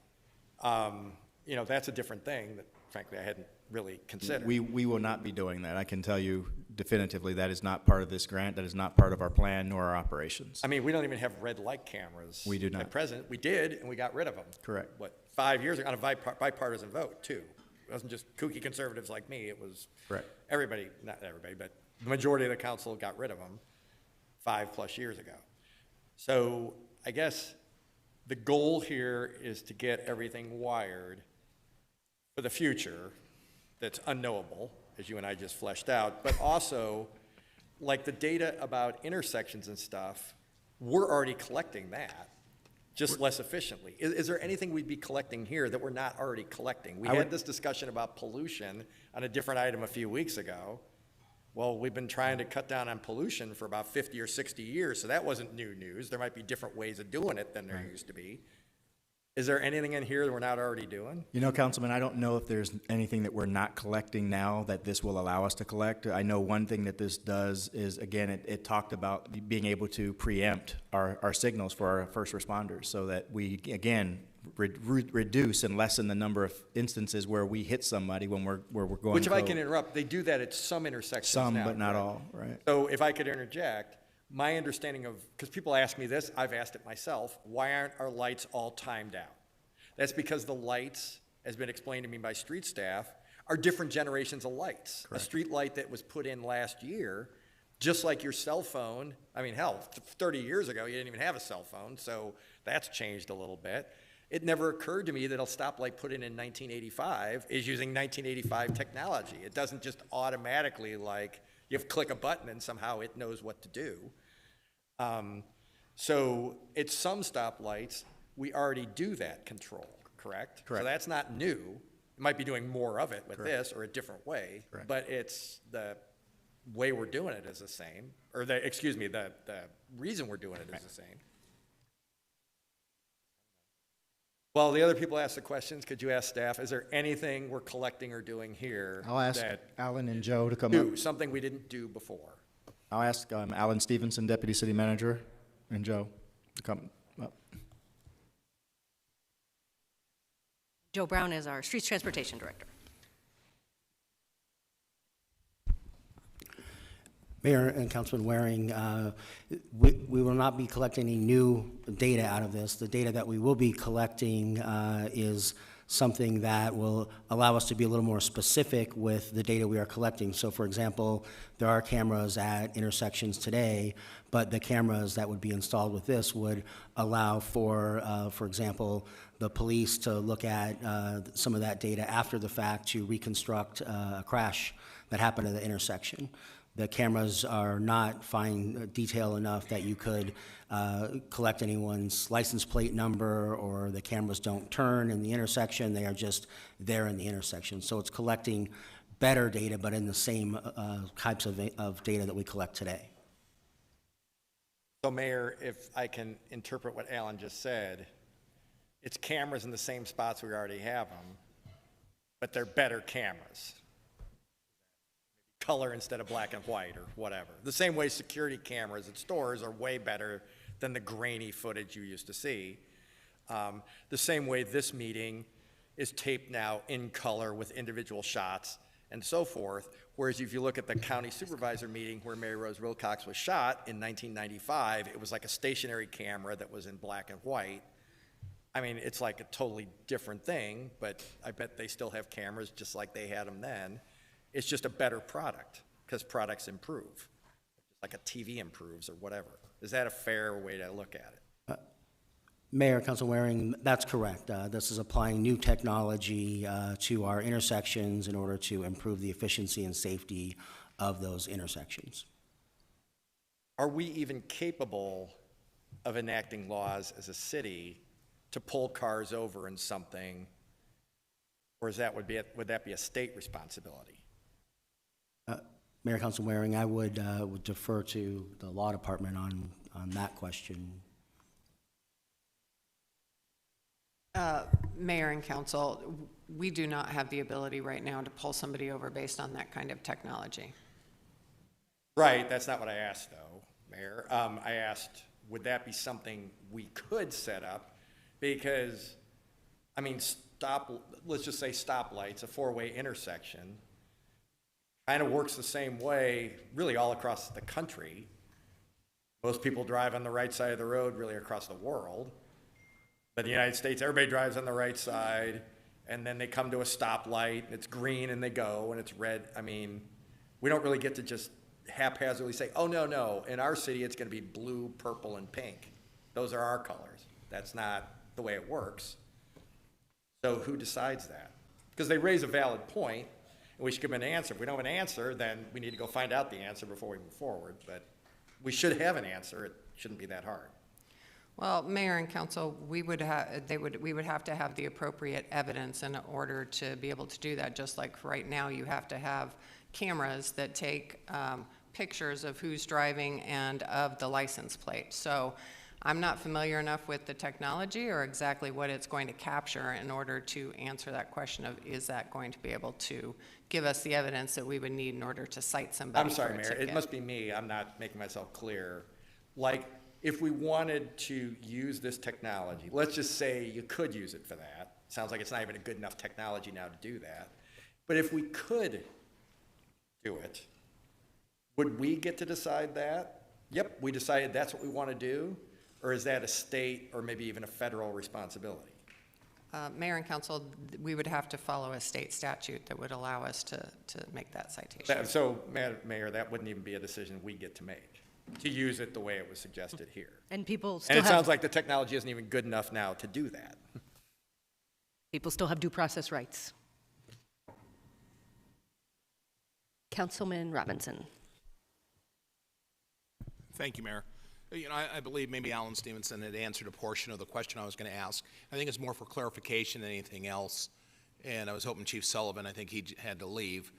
that's a different thing that, frankly, I hadn't really considered. We will not be doing that. I can tell you definitively that is not part of this grant. That is not part of our plan nor our operations. I mean, we don't even have red light cameras. We do not. At present, we did, and we got rid of them. Correct. 5 years ago, on a bipartisan vote, too. It wasn't just kooky conservatives like me. It was correct. Everybody, not everybody, but the majority of the council got rid of them 5+ years ago. So I guess the goal here is to get everything wired for the future that's unknowable, as you and I just fleshed out, but also, like the data about intersections and stuff, we're already collecting that, just less efficiently. Is there anything we'd be collecting here that we're not already collecting? We had this discussion about pollution on a different item a few weeks ago. Well, we've been trying to cut down on pollution for about 50 or 60 years, so that wasn't new news. There might be different ways of doing it than there used to be. Is there anything in here that we're not already doing? Councilman, I don't know if there's anything that we're not collecting now that this will allow us to collect. I know one thing that this does is, again, it talked about being able to preempt our signals for our first responders so that we, again, reduce and lessen the number of instances where we hit somebody when we're going. Which, if I can interrupt, they do that at some intersections now. Some, but not all, right? So if I could interject, my understanding of, because people ask me this, I've asked it myself, why aren't our lights all timed out? That's because the lights, as been explained to me by street staff, are different generations of lights. A street light that was put in last year, just like your cell phone, I mean, hell, 30 years ago, you didn't even have a cell phone, so that's changed a little bit. It never occurred to me that a stoplight put in 1985 is using 1985 technology. It doesn't just automatically, like, you have to click a button and somehow it knows what to do. So at some stoplights, we already do that control, correct? Correct. So that's not new. It might be doing more of it with this or a different way, but it's the way we're doing it is the same, or the reason we're doing it is the same. While the other people ask the questions, could you ask staff, is there anything we're collecting or doing here? I'll ask that Alan and Joe to come do up. something we didn't do before? I'll ask Alan Stevenson, Deputy City Manager, and Joe to come up. Joe Brown is our Streets Transportation Director. Mayor and Councilman Waring, we will not be collecting any new data out of this. The data that we will be collecting is something that will allow us to be a little more specific with the data we are collecting. So for example, there are cameras at intersections today, but the cameras that would be installed with this would allow for example, the police to look at some of that data after the fact to reconstruct a crash that happened at the intersection. The cameras are not fine detail enough that you could collect anyone's license plate number, or the cameras don't turn in the intersection. They are just there in the intersection. So it's collecting better data, but in the same types of data that we collect today. So Mayor, if I can interpret what Alan just said, it's cameras in the same spots we already have them, but they're better cameras. Color instead of black and white or whatever. The same way security cameras at stores are way better than the grainy footage you used to see. The same way this meeting is taped now in color with individual shots and so forth. Whereas if you look at the county supervisor meeting where Mary Rose Wilcox was shot in 1995, it was like a stationary camera that was in black and white. I mean, it's like a totally different thing, but I bet they still have cameras just like they had them then. It's just a better product because products improve, just like a TV improves or whatever. Is that a fair way to look at it? Mayor, Council Waring, that's correct. This is applying new technology to our intersections in order to improve the efficiency and safety of those intersections. Are we even capable of enacting laws as a city to pull cars over in something, or is that would that be a state responsibility? Mayor, Council Waring, I would defer to the law department on that question. Mayor and Council, we do not have the ability right now to pull somebody over based on that kind of technology. Right, that's not what I asked though, Mayor. I asked, would that be something we could set up? Because, I mean, let's just say stoplights, a four-way intersection, kind of works the same way really all across the country. Most people drive on the right side of the road really across the world. But in the United States, everybody drives on the right side, and then they come to a stoplight, and it's green, and they go, and it's red. I mean, we don't really get to just haphazardly say, oh, no, in our city, it's going to be blue, purple, and pink. Those are our colors. That's not the way it works. So who decides that? Because they raise a valid point, and we should give them an answer. If we don't have an answer, then we need to go find out the answer before we move forward. But we should have an answer. It shouldn't be that hard. Well, Mayor and Council, we would have to have the appropriate evidence in order to be able to do that. Just like right now, you have to have cameras that take pictures of who's driving and of the license plate. So I'm not familiar enough with the technology or exactly what it's going to capture in order to answer that question of, is that going to be able to give us the evidence that we would need in order to cite somebody I'm sorry, for a Mayor, ticket? it must be me. I'm not making myself clear. Like, if we wanted to use this technology, let's just say you could use it for that. Sounds like it's not even a good enough technology now to do that. But if we could do it, would we get to decide that? Yep, we decided that's what we want to do. Or is that a state or maybe even a federal responsibility? Mayor and council, we would have to follow a state statute that would allow us to make that citation. So, Mayor, that wouldn't even be a decision we get to make, to use it the way it was suggested here. And people And still it have, sounds like the technology isn't even good enough now to do that. people still have due process rights. Councilman Robinson. Thank you, Mayor. You know, I believe maybe Alan Stevenson had answered a portion of the question I was going to ask. I think it's more for clarification than anything else. And I was hoping Chief Sullivan, I think he had to leave.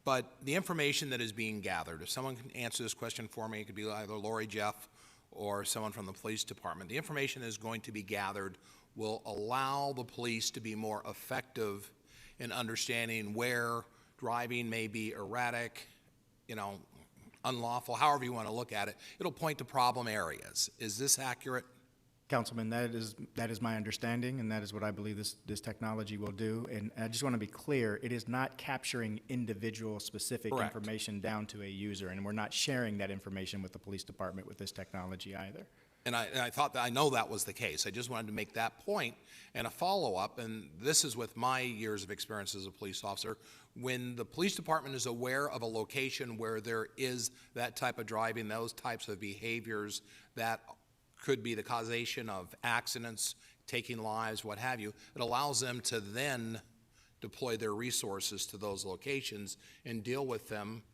But the information that is being gathered, if someone can answer this question for me, it could be either Lori, Jeff, or someone from the police department. The information that is going to be gathered will allow the police to be more effective in understanding where driving may be erratic, you know, unlawful, however you want to look at it. It'll point to problem areas. Is this accurate? Councilman, that is my understanding, and that is what I believe this technology will do. And I just want to be clear, it is not capturing individual specific Correct. information down to a user, and we're not sharing that information with the police department with this technology either. And I thought that I know that was the case. I just wanted to make that point and a follow-up, and this is with my years of experience as a police officer. When the police department is aware of a location where there is that type of driving, those types of behaviors that could be the causation of accidents, taking lives, what have you, it allows them to then deploy their resources to those locations and deal with them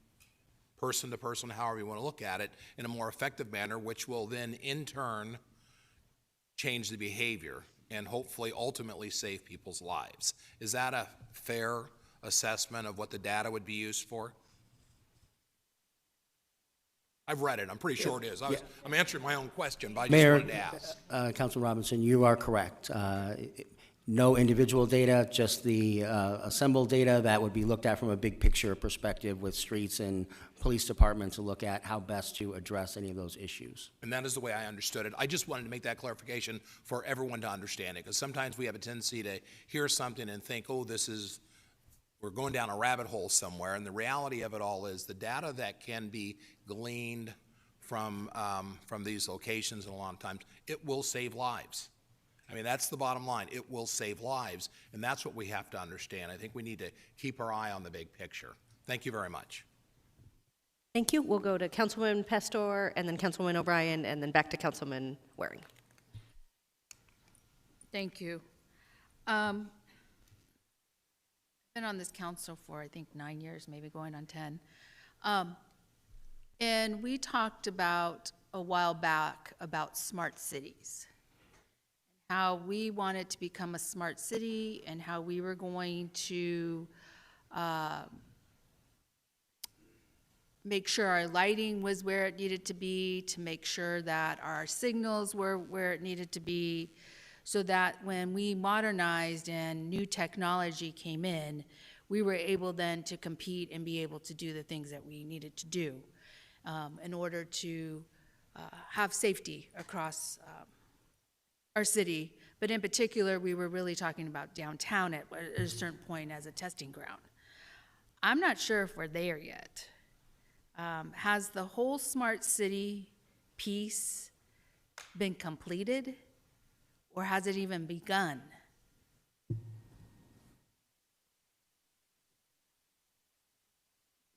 person to person, however you want to look at it, in a more effective manner, which will then in turn change the behavior and hopefully ultimately save people's lives. Is that a fair assessment of what the data would be used for? I've read it. I'm pretty sure it is. I'm answering my own question, but I just wanted to ask. Councilman Robinson, you are correct. No individual data, just the assembled data that would be looked at from a big picture perspective with streets and police departments to look at how best to address any of those issues. And that is the way I understood it. I just wanted to make that clarification for everyone to understand it, because sometimes we have a tendency to hear something and think, oh, we're going down a rabbit hole somewhere. And the reality of it all is the data that can be gleaned from these locations, and a lot of times, it will save lives. I mean, that's the bottom line. It will save lives, and that's what we have to understand. I think we need to keep our eye on the big picture. Thank you very much. Thank you. We'll go to Councilwoman Pastor, and then Councilwoman O'Brien, and then back to Councilman Waring. Thank you. I've been on this council for, I think, 9 years, maybe going on 10. And we talked about a while back about smart cities, how we wanted to become a smart city and how we were going to make sure our lighting was where it needed to be, to make sure that our signals were where it needed to be, so that when we modernized and new technology came in, we were able then to compete and be able to do the things that we needed to do in order to have safety across our city. But in particular, we were really talking about downtown at a certain point as a testing ground. I'm not sure if we're there yet. Has the whole smart city piece been completed, or has it even begun?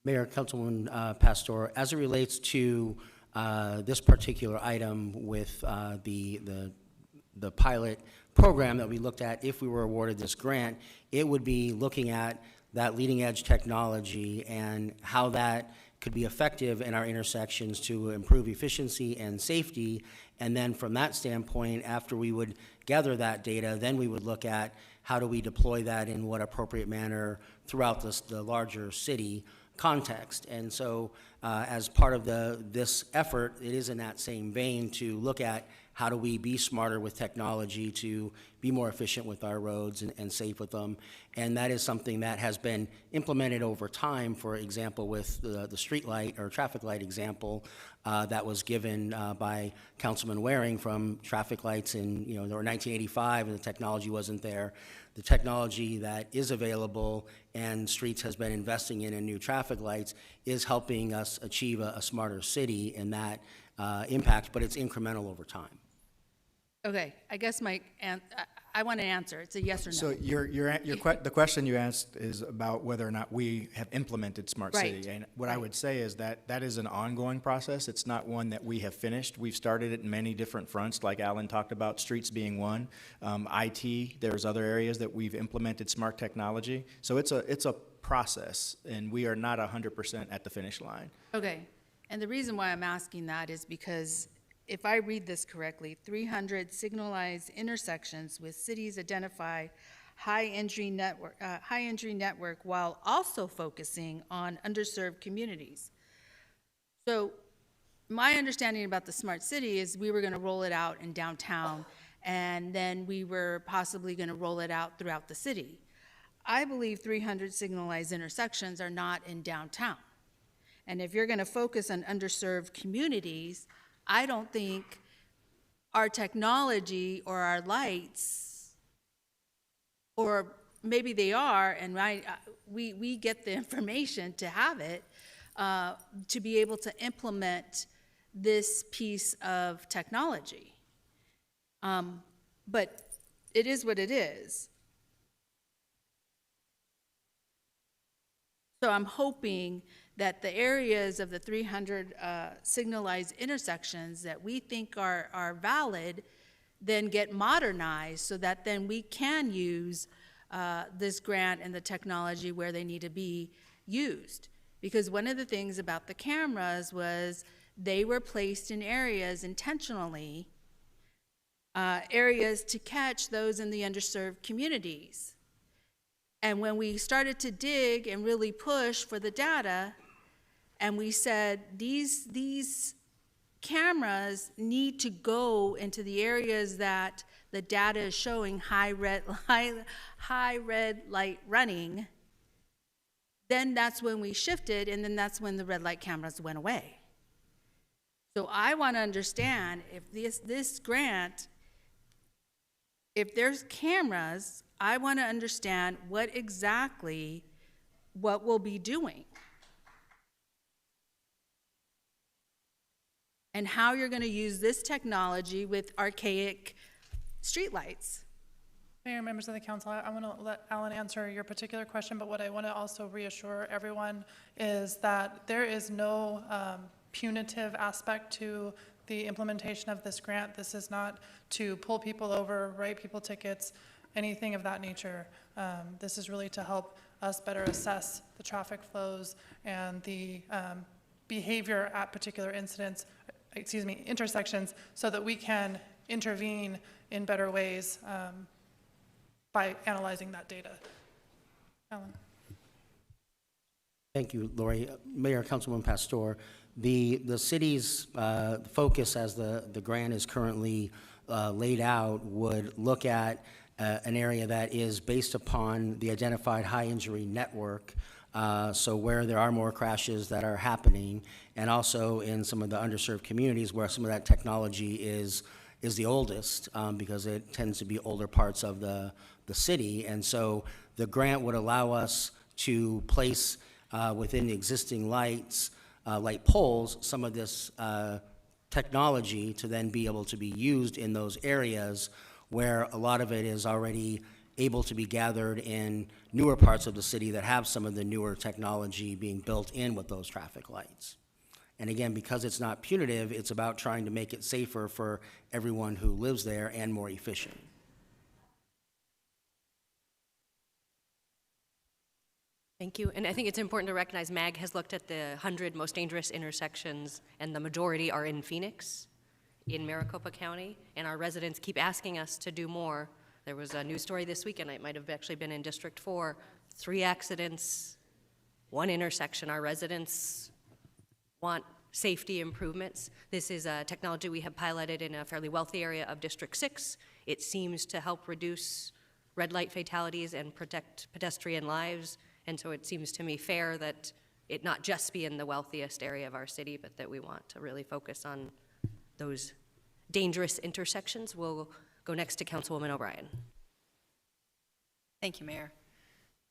Mayor, Councilwoman Pastor, as it relates to this particular item with the pilot program that we looked at, if we were awarded this grant, it would be looking at that leading edge technology and how that could be effective in our intersections to improve efficiency and safety. And then from that standpoint, after we would gather that data, then we would look at how do we deploy that in what appropriate manner throughout the larger city context. And so as part of this effort, it is in that same vein to look at how do we be smarter with technology to be more efficient with our roads and safe with them. And that is something that has been implemented over time, for example, with the street light or traffic light example that was given by Councilman Waring from traffic lights in, there were 1985 and the technology wasn't there. The technology that is available and Streets has been investing in new traffic lights is helping us achieve a smarter city in that impact, but it's incremental over time. Okay, I guess I want an answer. It's a yes or no. So the question you asked is about whether or not we have implemented Smart Right. City. And what I would say is that that is an ongoing process. It's not one that we have finished. We've started it in many different fronts, like Alan talked about, streets being one. IT, there's other areas that we've implemented smart technology. So it's a process, and we are not 100% at the finish line. Okay, and the reason why I'm asking that is because if I read this correctly, 300 signalized intersections with cities identify high injury network while also focusing on underserved communities. So my understanding about the smart city is we were going to roll it out in downtown, and then we were possibly going to roll it out throughout the city. I believe 300 signalized intersections are not in downtown. And if you're going to focus on underserved communities, I don't think our technology or our lights, or maybe they are, and we get the information to have it, to be able to implement this piece of technology. But it is what it is. So I'm hoping that the areas of the 300 signalized intersections that we think are valid then get modernized so that then we can use this grant and the technology where they need to be used. Because one of the things about the cameras was they were placed in areas intentionally, areas to catch those in the underserved communities. And when we started to dig and really push for the data, and we said these cameras need to go into the areas that the data is showing high red light running, then that's when we shifted, and then that's when the red light cameras went away. So I want to understand if this grant, if there's cameras, I want to understand what we'll be doing. And how you're going to use this technology with archaic streetlights. Mayor, members of the council, I want to let Alan answer your particular question, but what I want to also reassure everyone is that there is no punitive aspect to the implementation of this grant. This is not to pull people over, write people tickets, anything of that nature. This is really to help us better assess the traffic flows and the behavior at particular intersections, so that we can intervene in better ways by analyzing that data. Alan. Thank you, Lori. Mayor, Councilwoman Pastor, the city's focus as the grant is currently laid out would look at an area that is based upon the identified high injury network, so where there are more crashes that are happening, and also in some of the underserved communities where some of that technology is the oldest, because it tends to be older parts of the city. And so the grant would allow us to place within the existing light poles some of this technology to then be able to be used in those areas where a lot of it is already able to be gathered in newer parts of the city that have some of the newer technology being built in with those traffic lights. And again, because it's not punitive, it's about trying to make it safer for everyone who lives there and more efficient. Thank you. And I think it's important to recognize MAG has looked at the 100 most dangerous intersections, and the majority are in Phoenix, in Maricopa County, and our residents keep asking us to do more. There was a news story this weekend, it might have actually been in District 4, 3 accidents, 1 intersection. Our residents want safety improvements. This is a technology we have piloted in a fairly wealthy area of District 6. It seems to help reduce red light fatalities and protect pedestrian lives. And so it seems to me fair that it not just be in the wealthiest area of our city, but that we want to really focus on those dangerous intersections. We'll go next to Councilwoman O'Brien. Thank you, Mayor.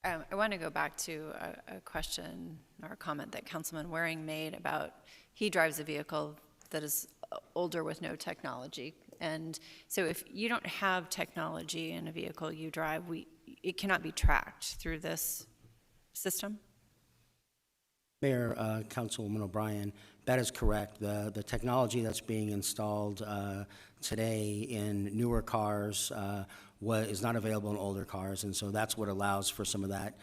I want to go back to a question or a comment that Councilman Waring made about he drives a vehicle that is older with no technology. And so if you don't have technology in a vehicle you drive, it cannot be tracked through this system? Mayor, Councilwoman O'Brien, that is correct. The technology that's being installed today in newer cars is not available in older cars, and so that's what allows for some of that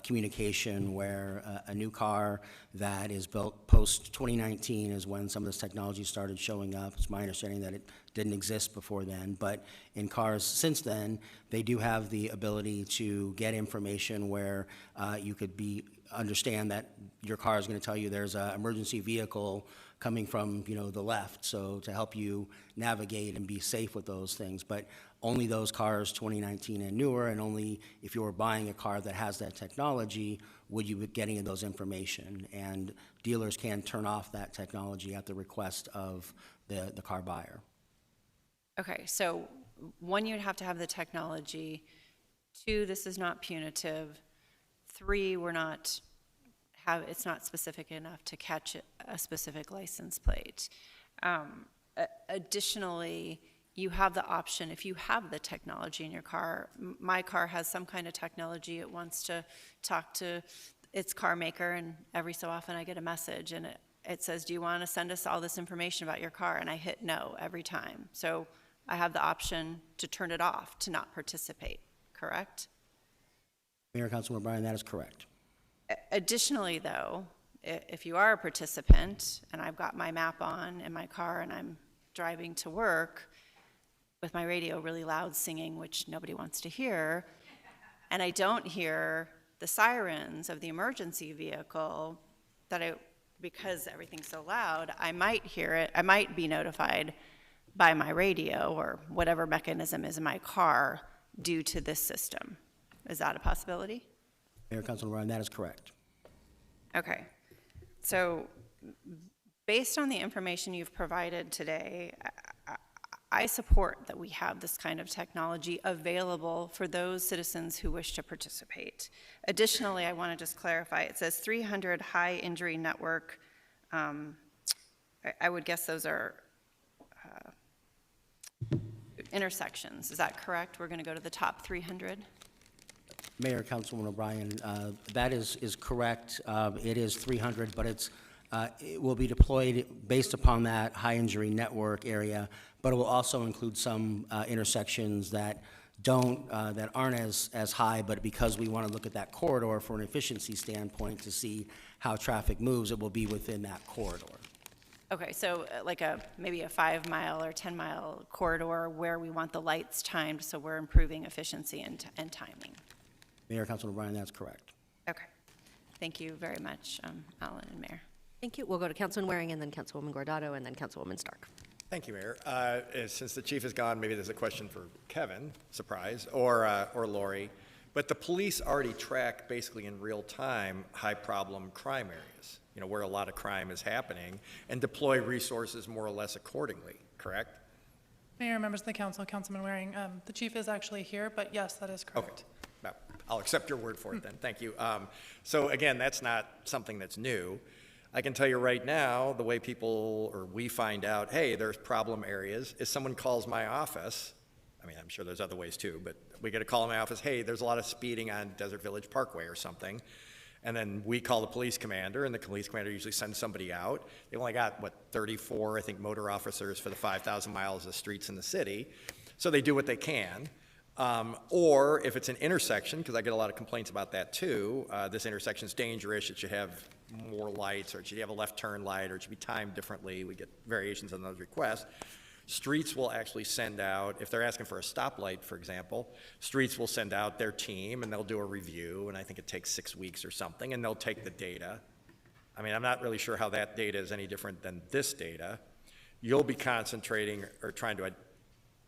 communication where a new car that is built post-2019 is when some of this technology started showing up. It's my understanding that it didn't exist before then, but in cars since then, they do have the ability to get information where you could understand that your car is going to tell you there's an emergency vehicle coming from, the left, so to help you navigate and be safe with those things. But only those cars 2019 and newer, and only if you were buying a car that has that technology would you be getting those information. And dealers can turn off that technology at the request of the car buyer. Okay, so one, you'd have to have the technology. Two, this is not punitive. Three, it's not specific enough to catch a specific license plate. Additionally, you have the option, if you have the technology in your car, my car has some kind of technology, it wants to talk to its car maker, and every so often I get a message and it says, do you want to send us all this information about your car? And I hit no every time. So I have the option to turn it off, to not participate, correct? Mayor, Councilman O'Brien, that is correct. Additionally, though, if you are a participant and I've got my map on in my car and I'm driving to work with my radio really loud singing, which nobody wants to hear, and I don't hear the sirens of the emergency vehicle, because everything's so loud, I might hear it, I might be notified by my radio or whatever mechanism is in my car due to this system. Is that a possibility? Mayor, Councilman O'Brien, that is correct. Okay. So based on the information you've provided today, I support that we have this kind of technology available for those citizens who wish to participate. Additionally, I want to just clarify, it says 300 high injury network. I would guess those are intersections. Is that correct? We're going to go to the top 300? Mayor, Councilwoman O'Brien, that is correct. It is 300, but it will be deployed based upon that high injury network area, but it will also include some intersections that aren't as high, but because we want to look at that corridor for an efficiency standpoint to see how traffic moves, it will be within that corridor. Okay, so like maybe a 5-mile or 10-mile corridor where we want the lights timed, so we're improving efficiency and timing. Mayor, Councilman O'Brien, that's correct. Okay. Thank you very much, Alan and Mayor. Thank you. We'll go to Councilman Waring, and then Councilwoman Guardado, and then Councilwoman Stark. Thank you, Mayor. Since the chief is gone, maybe there's a question for Kevin, surprise, or Lori. But the police already track basically in real time high problem crime areas, where a lot of crime is happening, and deploy resources more or less accordingly, correct? Mayor, members of the council, Councilman Waring, the chief is actually here, but yes, that is correct. Okay. I'll accept your word for it then. Thank you. So again, that's not something that's new. I can tell you right now, the way we find out, hey, there's problem areas, is someone calls my office. I mean, I'm sure there's other ways too, but we get a call in my office, hey, there's a lot of speeding on Desert Village Parkway or something. And then we call the police commander, and the police commander usually sends somebody out. They've only got, 34, I think, motor officers for the 5,000 miles of streets in the city. So they do what they can. Or if it's an intersection, because I get a lot of complaints about that too, this intersection's dangerous, it should have more lights, or it should have a left turn light, or it should be timed differently. We get variations on those requests. Streets will actually send out, if they're asking for a stoplight, for example, Streets will send out their team and they'll do a review, and I think it takes 6 weeks or something, and they'll take the data. I mean, I'm not really sure how that data is any different than this data. You'll be concentrating or trying to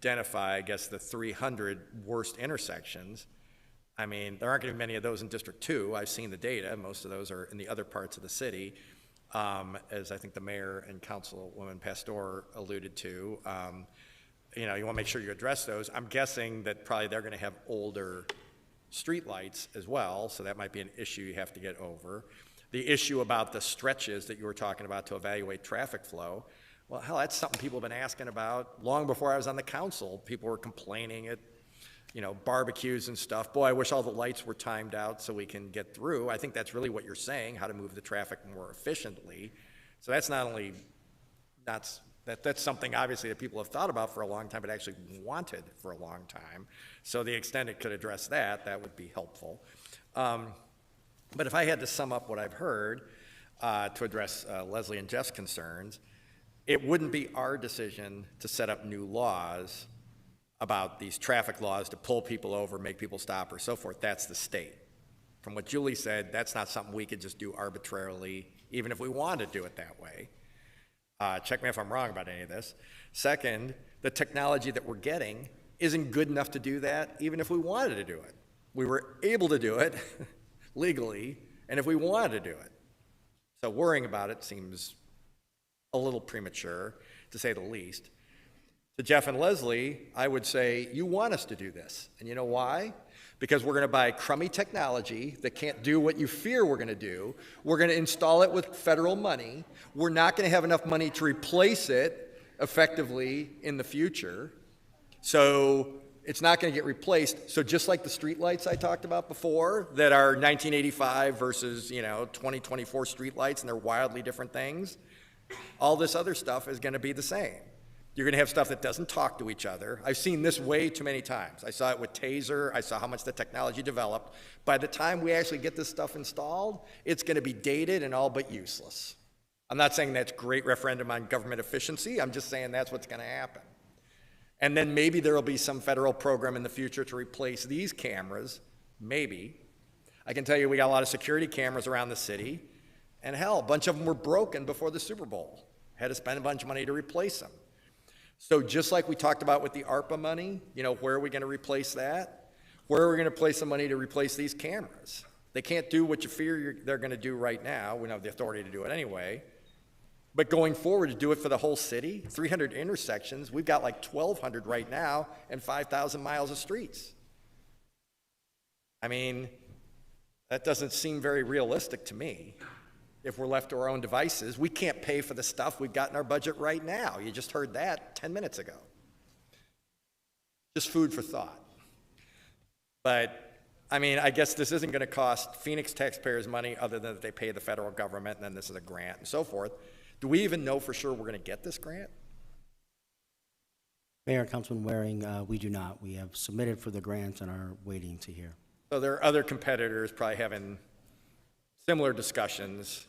identify, I guess, the 300 worst intersections. I mean, there aren't going to be many of those in District 2. I've seen the data. Most of those are in the other parts of the city, as I think the mayor and Councilwoman Pastor alluded to. You want to make sure you address those. I'm guessing that probably they're going to have older streetlights as well, so that might be an issue you have to get over. The issue about the stretches that you were talking about to evaluate traffic flow, Well, hell, that's something people have been asking about long before I was on the council. People were complaining at, barbecues and stuff. Boy, I wish all the lights were timed out so we can get through. I think that's really what you're saying, how to move the traffic more efficiently. So that's not only, that's something obviously that people have thought about for a long time, but actually wanted for a long time. So the extent it could address that, that would be helpful. But if I had to sum up what I've heard to address Leslie and Jeff's concerns, it wouldn't be our decision to set up new laws about these traffic laws to pull people over, make people stop, or so forth. That's the state. From what Julie said, that's not something we could just do arbitrarily, even if we wanted to do it that way. Check me if I'm wrong about any of this. Second, the technology that we're getting isn't good enough to do that, even if we wanted to do it. We were able to do it legally, and if we wanted to do it. So worrying about it seems a little premature, to say the least. To Jeff and Leslie, I would say, you want us to do this. And you know why? Because we're going to buy crummy technology that can't do what you fear we're going to do. We're going to install it with federal money. We're not going to have enough money to replace it effectively in the future. So it's not going to get replaced. So just like the streetlights I talked about before that are 1985 versus, 2024 streetlights, and they're wildly different things, all this other stuff is going to be the same. You're going to have stuff that doesn't talk to each other. I've seen this way too many times. I saw it with Taser. I saw how much the technology developed. By the time we actually get this stuff installed, it's going to be dated and all but useless. I'm not saying that's great referendum on government efficiency. I'm just saying that's what's going to happen. And then maybe there will be some federal program in the future to replace these cameras. Maybe. I can tell you we got a lot of security cameras around the city. And hell, a bunch of them were broken before the Super Bowl. Had to spend a bunch of money to replace them. So just like we talked about with the ARPA money, where are we going to replace that? Where are we going to place the money to replace these cameras? They can't do what you fear they're going to do right now. We don't have the authority to do it anyway. But going forward, to do it for the whole city, 300 intersections, we've got like 1,200 right now and 5,000 miles of streets. I mean, that doesn't seem very realistic to me. If we're left to our own devices, we can't pay for the stuff we've got in our budget right now. You just heard that 10 minutes ago. Just food for thought. But, I mean, I guess this isn't going to cost Phoenix taxpayers money other than that they pay the federal government, and then this is a grant and so forth. Do we even know for sure we're going to get this grant? Mayor, Councilman Waring, we do not. We have submitted for the grant and are waiting to hear. So there are other competitors probably having similar discussions.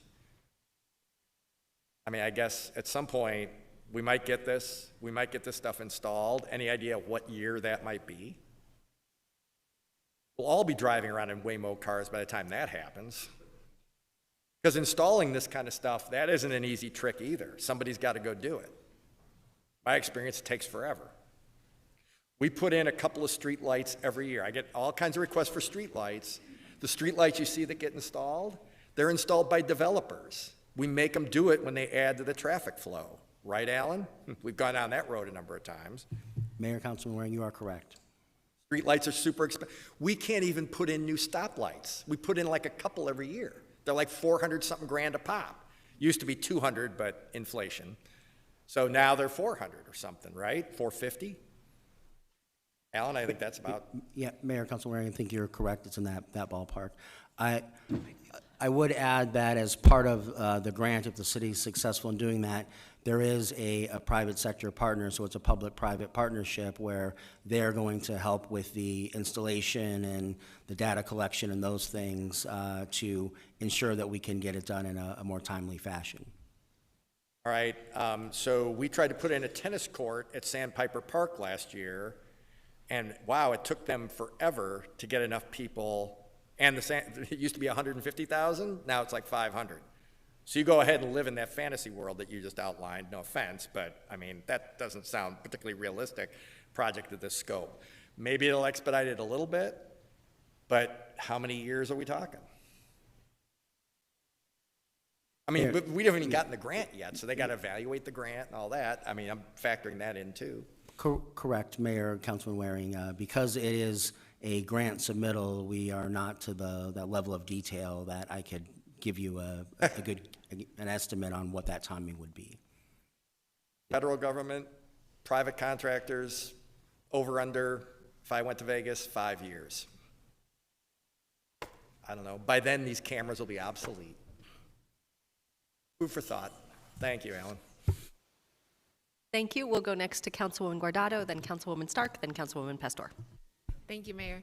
I mean, I guess at some point we might get this stuff installed. Any idea what year that might be? We'll all be driving around in Waymo cars by the time that happens. Because installing this kind of stuff, that isn't an easy trick either. Somebody's got to go do it. My experience, it takes forever. We put in a couple of street lights every year. I get all kinds of requests for street lights. The street lights you see that get installed, they're installed by developers. We make them do it when they add to the traffic flow. Right, Alan? We've gone down that road a number of times. Mayor, Councilman Waring, you are correct. Street lights are super expensive. We can't even put in new stoplights. We put in like a couple every year. They're like 400-something grand a pop. Used to be 200, but inflation. So now they're 400 or something, right? 450? Alan, I think that's about... Yeah, Mayor, Councilman Waring, I think you're correct. It's in that ballpark. I would add that as part of the grant, if the city is successful in doing that, there is a private sector partner, so it's a public-private partnership where they're going to help with the installation and the data collection and those things to ensure that we can get it done in a more timely fashion. All right, so we tried to put in a tennis court at Sandpiper Park last year, and wow, it took them forever to get enough people. And it used to be 150,000, now it's like 500. So you go ahead and live in that fantasy world that you just outlined, no offense, but I mean, that doesn't sound particularly realistic, project of this scope. Maybe it'll expedite it a little bit, but how many years are we talking? I mean, we haven't even gotten the grant yet, so they got to evaluate the grant and all that. I mean, I'm factoring that in too. Correct, Mayor, Councilman Waring. Because it is a grant submittal, we are not to that level of detail that I could give you an estimate on what that timing would be. federal government, private contractors, over under, if I went to Vegas, 5 years. I don't know. By then, these cameras will be obsolete. Food for thought. Thank you, Alan. Thank you. We'll go next to Councilwoman Guardado, then Councilwoman Stark, then Councilwoman Pastor. Thank you, Mayor.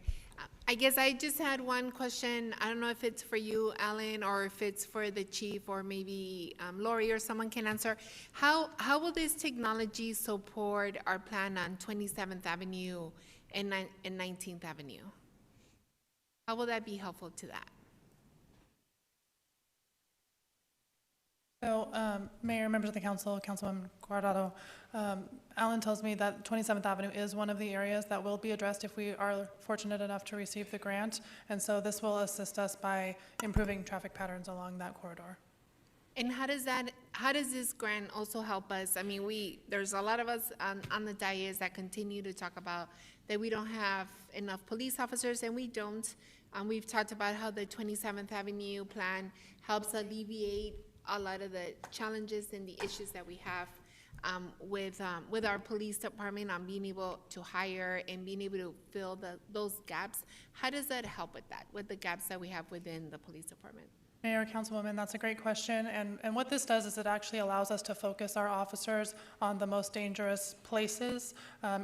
I guess I just had one question. I don't know if it's for you, Alan, or if it's for the chief, or maybe Lori or someone can answer. How will this technology support our plan on 27th Avenue and 19th Avenue? How will that be helpful to that? So, Mayor, members of the council, Councilwoman Guardado, Alan tells me that 27th Avenue is one of the areas that will be addressed if we are fortunate enough to receive the grant. And so this will assist us by improving traffic patterns along that corridor. And how does this grant also help us? I mean, there's a lot of us on the dais that continue to talk about that we don't have enough police officers, and we don't. We've talked about how the 27th Avenue plan helps alleviate a lot of the challenges and the issues that we have with our police department on being able to hire and being able to fill those gaps. How does that help with the gaps that we have within the police department? Mayor, Councilwoman, that's a great question. And what this does is it actually allows us to focus our officers on the most dangerous places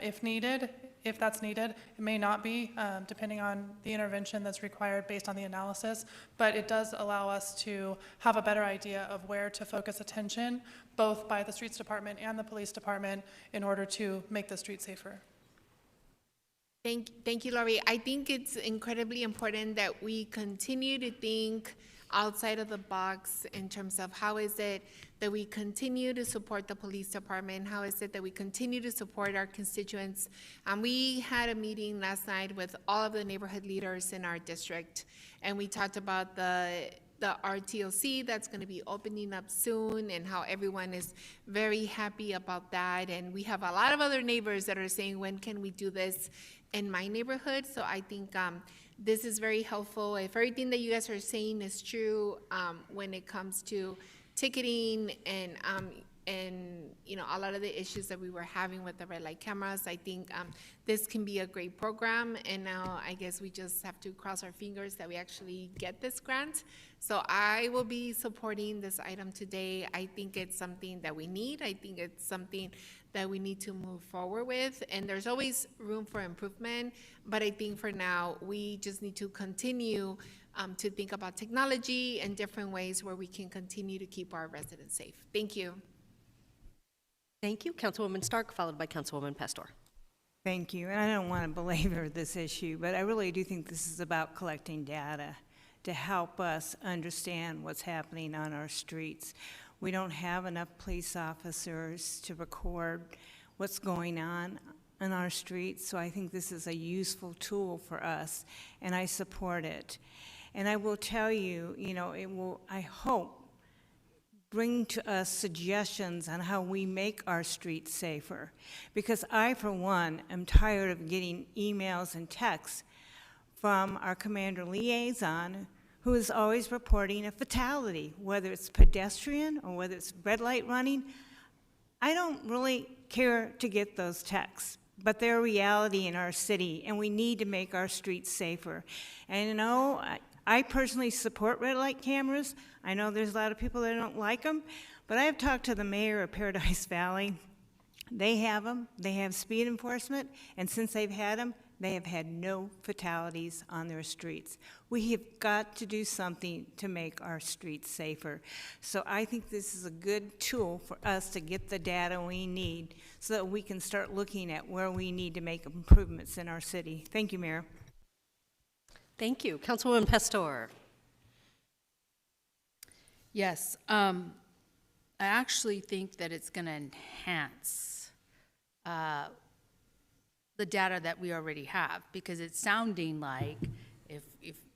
if needed. If that's needed, it may not be, depending on the intervention that's required based on the analysis, but it does allow us to have a better idea of where to focus attention, both by the streets department and the police department, in order to make the street safer. Thank you, Lori. I think it's incredibly important that we continue to think outside of the box in terms of how is it that we continue to support the police department, how is it that we continue to support our constituents. We had a meeting last night with all of the neighborhood leaders in our district, and we talked about the RTOC that's going to be opening up soon and how everyone is very happy about that. And we have a lot of other neighbors that are saying, when can we do this in my neighborhood? So I think this is very helpful. If everything that you guys are saying is true when it comes to ticketing and a lot of the issues that we were having with the red light cameras, I think this can be a great program. And now I guess we just have to cross our fingers that we actually get this grant. So I will be supporting this item today. I think it's something that we need. I think it's something that we need to move forward with, and there's always room for improvement, but I think for now, we just need to continue to think about technology and different ways where we can continue to keep our residents safe. Thank you. Thank you. Councilwoman Stark, followed by Councilwoman Pastor. Thank you. And I don't want to belabor this issue, but I really do think this is about collecting data to help us understand what's happening on our streets. We don't have enough police officers to record what's going on our streets, so I think this is a useful tool for us, and I support it. And I will tell you, it will, I hope, bring to us suggestions on how we make our streets safer. Because I, for one, am tired of getting emails and texts from our commander liaison, who is always reporting a fatality, whether it's pedestrian or whether it's red light running. I don't really care to get those texts, but they're a reality in our city, and we need to make our streets safer. And I personally support red light cameras. I know there's a lot of people that don't like them, but I have talked to the mayor of Paradise Valley. They have them. They have speed enforcement, and since they've had them, they have had no fatalities on their streets. We have got to do something to make our streets safer. So I think this is a good tool for us to get the data we need so that we can start looking at where we need to make improvements in our city. Thank you, Mayor. Thank you. Councilwoman Pastor. Yes, I actually think that it's going to enhance the data that we already have, because it's sounding like,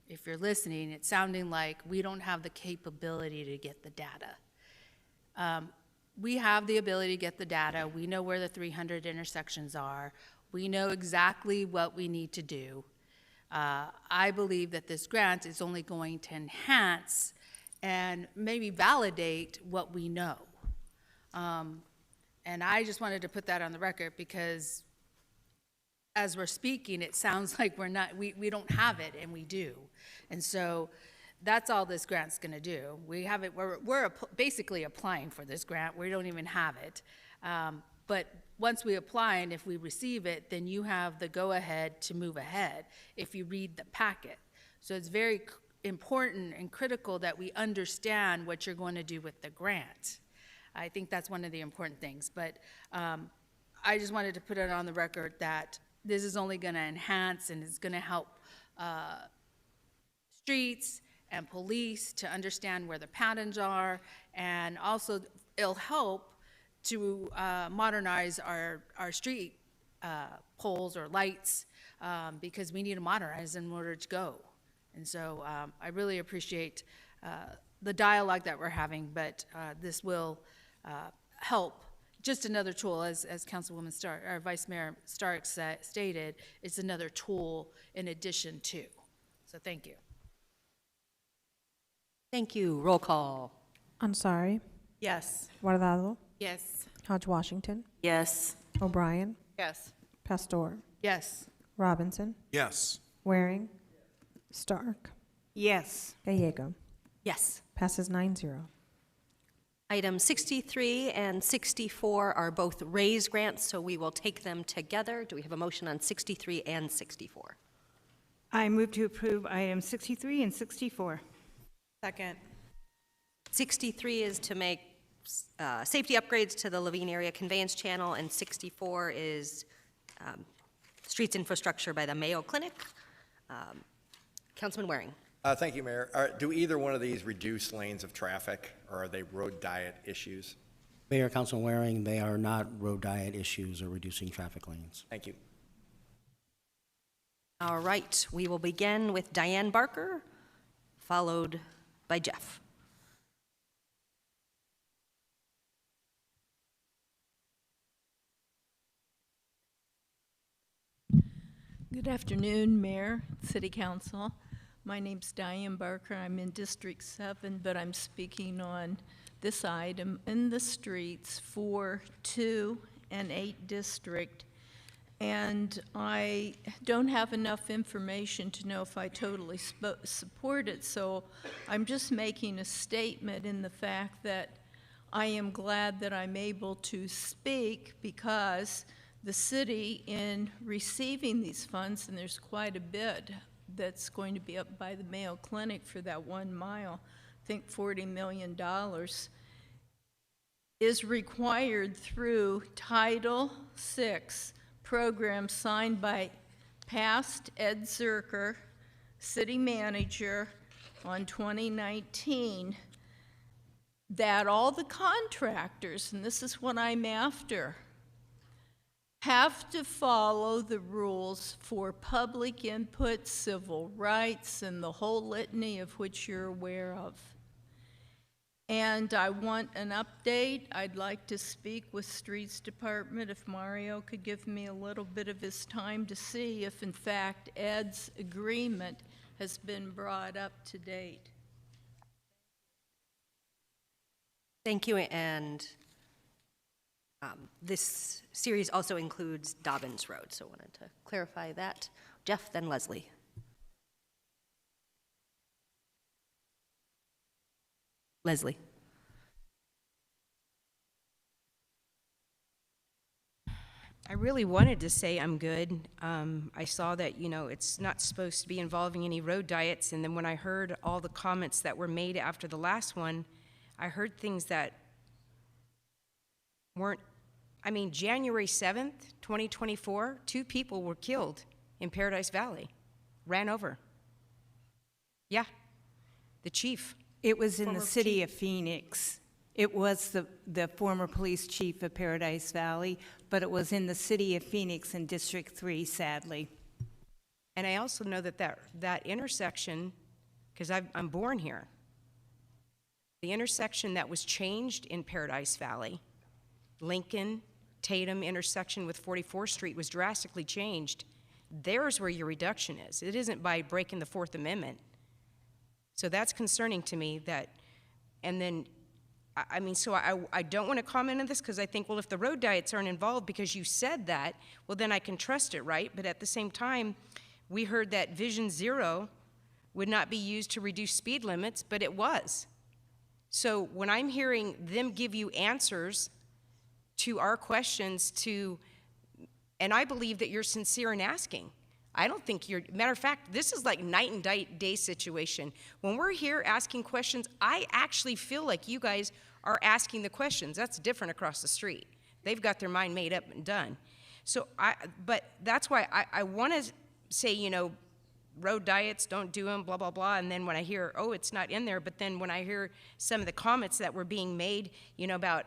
if you're listening, it's sounding like we don't have the capability to get the data. We have the ability to get the data. We know where the 300 intersections are. We know exactly what we need to do. I believe that this grant is only going to enhance and maybe validate what we know. And I just wanted to put that on the record because as we're speaking, it sounds like we don't have it, and we do. And so that's all this grant's gonna do. We have it, we're basically applying for this grant. We don't even have it. But once we apply and if we receive it, then you have the go-ahead to move ahead if you read the packet. So it's very important and critical that we understand what you're going to do with the grant. I think that's one of the important things. But I just wanted to put it on the record that this is only going to enhance and is going to help streets and police to understand where the patterns are, and also it'll help to modernize our street poles or lights because we need to modernize in order to go. And so I really appreciate the dialogue that we're having, but this will help. Just another tool, as Councilwoman Stark, or Vice Mayor Stark stated, it's another tool in addition to. So thank you. Thank you. Roll call. Ansari. Yes. Guardado. Yes. Hodge Washington. Yes. O'Brien. Yes. Pastor. Yes. Robinson. Yes. Waring. Stark. Yes. Gallego. Yes. Passes 9-0. Item 63 and 64 are both raise grants, so we will take them together. Do we have a motion on 63 and 64? I move to approve items 63 and 64. Second. 63 is to make safety upgrades to the Levine Area Conveyance Channel, and 64 is streets infrastructure by the Mayo Clinic. Councilman Waring. Thank you, Mayor. Do either one of these reduce lanes of traffic, or are they road diet issues? Mayor, Councilman Waring, they are not road diet issues or reducing traffic lanes. Thank you. All right, we will begin with Diane Barker, followed by Jeff. Good afternoon, Mayor, City Council. My name's Diane Barker. I'm in District 7, but I'm speaking on this item in the streets for 2 and 8 district. And I don't have enough information to know if I totally support it, so I'm just making a statement in the fact that I am glad that I'm able to speak because the city, in receiving these funds, and there's quite a bit that's going to be up by the Mayo Clinic for that 1 mile, I think $40 million, is required through Title VI program signed by past Ed Zerker, city manager, on 2019, that all the contractors, and this is what I'm after, have to follow the rules for public input, civil rights, and the whole litany of which you're aware of. And I want an update. I'd like to speak with Streets Department if Mario could give me a little bit of his time to see if in fact Ed's agreement has been brought up to date. Thank you, and this series also includes Dobbins Road, so I wanted to clarify that. Jeff, then Leslie. Leslie. I really wanted to say I'm good. I saw that, you know, it's not supposed to be involving any road diets, and then when I heard all the comments that were made after the last one, I heard things that weren't, I mean, January 7th, 2024, 2 people were killed in Paradise Valley, ran over. Yeah, the chief. It was in the Former city chief. of Phoenix. It was the former police chief of Paradise Valley, but it was in the city of Phoenix in District 3, sadly. And I also know that that intersection, because I'm born here, the intersection that was changed in Paradise Valley, Lincoln, Tatum intersection with 44th Street was drastically changed. There's where your reduction is. It isn't by breaking the Fourth Amendment. So that's concerning to me that, and then I don't want to comment on this because I think, well, if the road diets aren't involved because you said that, well, then I can trust it, right? But at the same time, we heard that Vision Zero would not be used to reduce speed limits, but it was. So when I'm hearing them give you answers to our questions and I believe that you're sincere in asking. I don't think matter of fact, this is like night and day situation. When we're here asking questions, I actually feel like you guys are asking the questions. That's different across the street. They've got their mind made up and done. But that's why I want to say, road diets, don't do them, blah, blah, blah. And then when I hear, oh, it's not in there, but then when I hear some of the comments that were being made, about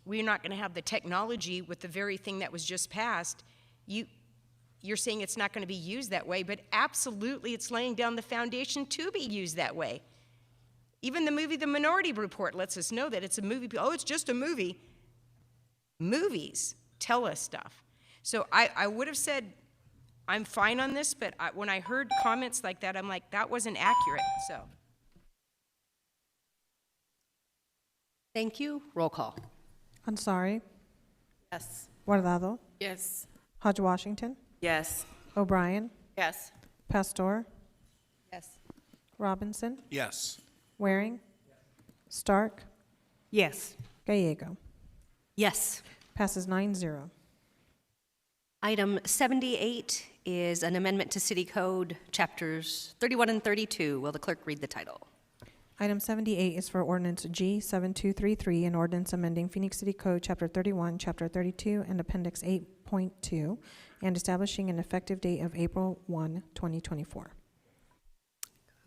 we're not going to have the technology with the very thing that was just passed, you're saying it's not going to be used that way, but absolutely it's laying down the foundation to be used that way. Even the movie The Minority Report lets us know that it's a movie. Oh, it's just a movie. Movies tell us stuff. So I would have said, I'm fine on this, but when I heard comments like that, I'm like, that wasn't accurate, so. Thank you. Roll call. Ansari. Yes. Guardado. Yes. Hodge Washington. Yes. O'Brien. Yes. Pastor. Yes. Robinson. Yes. Waring. Stark. Yes. Gallego. Yes. Passes 9-0. Item 78 is an amendment to City Code, Chapters 31 and 32. Will the clerk read the title? Item 78 is for ordinance G 7233, an ordinance amending Phoenix City Code, Chapter 31, Chapter 32, and Appendix 8.2, and establishing an effective date of April 1, 2024.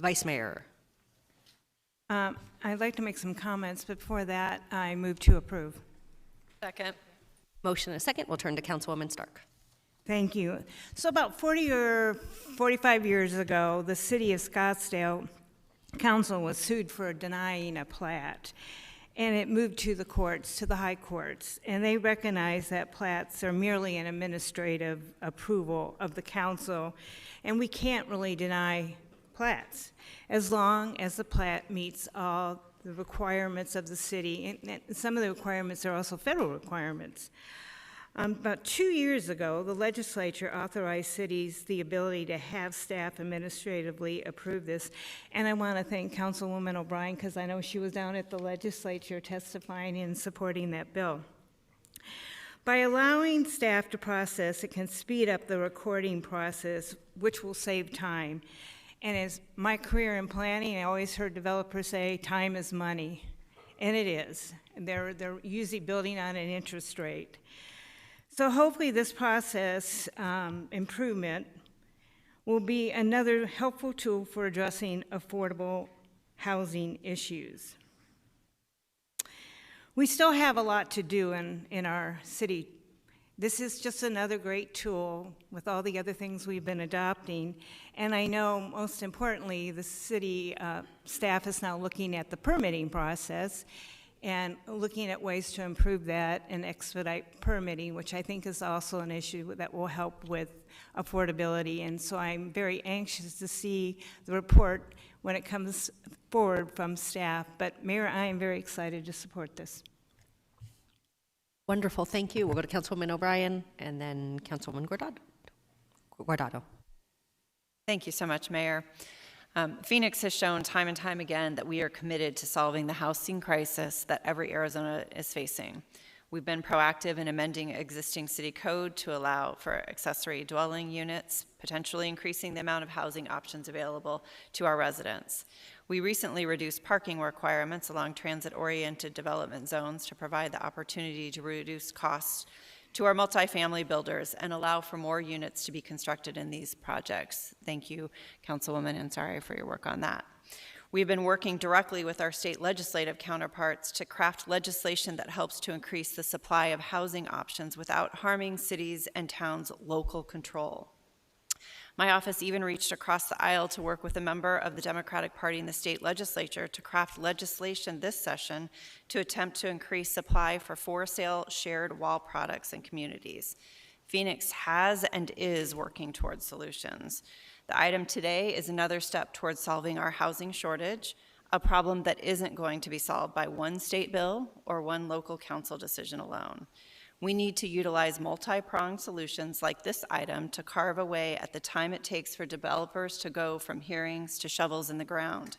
Vice Mayor. I'd like to make some comments, but before that, I move to approve. Second. Motion and a second. We'll turn to Councilwoman Stark. Thank you. So about 40 or 45 years ago, the city of Scottsdale Council was sued for denying a plat, and it moved to the courts, to the high courts, and they recognize that plats are merely an administrative approval of the council, and we can't really deny plats as long as the plat meets all the requirements of the city, and some of the requirements are also federal requirements. About 2 years ago, the legislature authorized cities the ability to have staff administratively approve this. And I want to thank Councilwoman O'Brien, because I know she was down at the legislature testifying and supporting that bill. By allowing staff to process, it can speed up the recording process, which will save time. And as my career in planning, I always heard developers say, time is money. And it is. They're usually building on an interest rate. So hopefully this process improvement will be another helpful tool for addressing affordable housing issues. We still have a lot to do in our city. This is just another great tool with all the other things we've been adopting. And I know, most importantly, the city staff is now looking at the permitting process and looking at ways to improve that and expedite permitting, which I think is also an issue that will help with affordability. And so I'm very anxious to see the report when it comes forward from staff. But Mayor, I am very excited to support this. Wonderful, thank you. We'll go to Councilwoman O'Brien and then Councilwoman Guardado. Thank you so much, Mayor. Phoenix has shown time and time again that we are committed to solving the housing crisis that every Arizona is facing. We've been proactive in amending existing city code to allow for accessory dwelling units, potentially increasing the amount of housing options available to our residents. We recently reduced parking requirements along transit-oriented development zones to provide the opportunity to reduce costs to our multifamily builders and allow for more units to be constructed in these projects. Thank you, Councilwoman Ansari, for your work on that. We've been working directly with our state legislative counterparts to craft legislation that helps to increase the supply of housing options without harming cities' and towns' local control. My office even reached across the aisle to work with a member of the Democratic Party in the state legislature to craft legislation this session to attempt to increase supply for for-sale shared wall products in communities. Phoenix has and is working towards solutions. The item today is another step towards solving our housing shortage. a problem that isn't going to be solved by one state bill or one local council decision alone. We need to utilize multi-pronged solutions like this item to carve away at the time it takes for developers to go from hearings to shovels in the ground.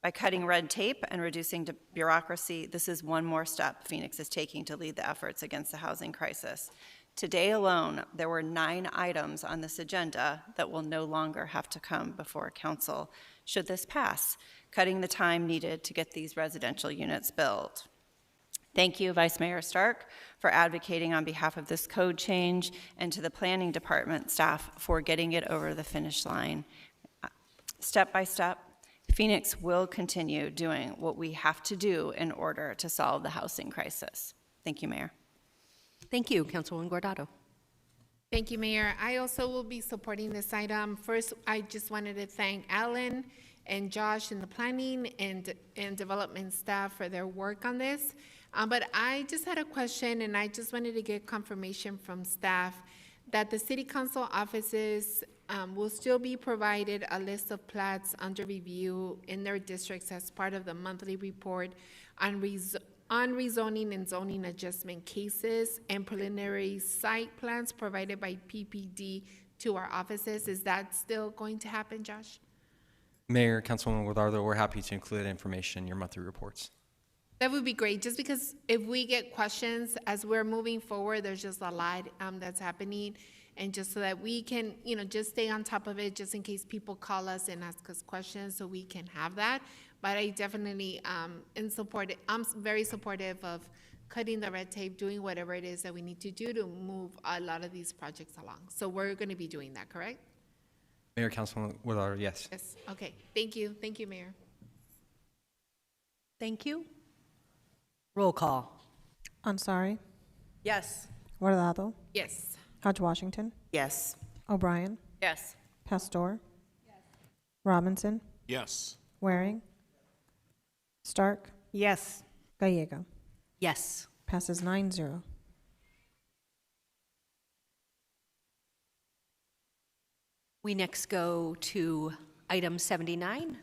By cutting red tape and reducing bureaucracy, this is one more step Phoenix is taking to lead the efforts against the housing crisis. Today alone, there were 9 items on this agenda that will no longer have to come before council should this pass, cutting the time needed to get these residential units built. Thank you, Vice Mayor Stark, for advocating on behalf of this code change, and to the planning department staff for getting it over the finish line. Step by step, Phoenix will continue doing what we have to do in order to solve the housing crisis. Thank you, Mayor. Thank you, Councilwoman Guardado. Thank you, Mayor. I also will be supporting this item. First, I just wanted to thank Alan and Josh in the planning and development staff for their work on this. But I just had a question, and I just wanted to get confirmation from staff that the city council offices will still be provided a list of plats under review in their districts as part of the monthly report on rezoning and zoning adjustment cases and preliminary site plans provided by PPD to our offices. Is that still going to happen, Josh? Mayor, Councilwoman Guardado, we're happy to include that information in your monthly reports. That would be great, just because if we get questions as we're moving forward, there's just a lot that's happening, and just so that we can, just stay on top of it, just in case people call us and ask us questions, so we can have that. But I definitely I'm very supportive of cutting the red tape, doing whatever it is that we need to do to move a lot of these projects along. So we're going to be doing that, correct? Mayor, Councilwoman Guardado, yes. Yes. Okay. Thank you. Thank you, Mayor. Thank you. Roll call. Ansari, Yes. Guardado, Yes. Hodge Washington, Yes. O'Brien, Yes. Pastor, Robinson, Yes. Waring, Stark, Yes. Gallego. Yes. Passes 9-0. We next go to item 79,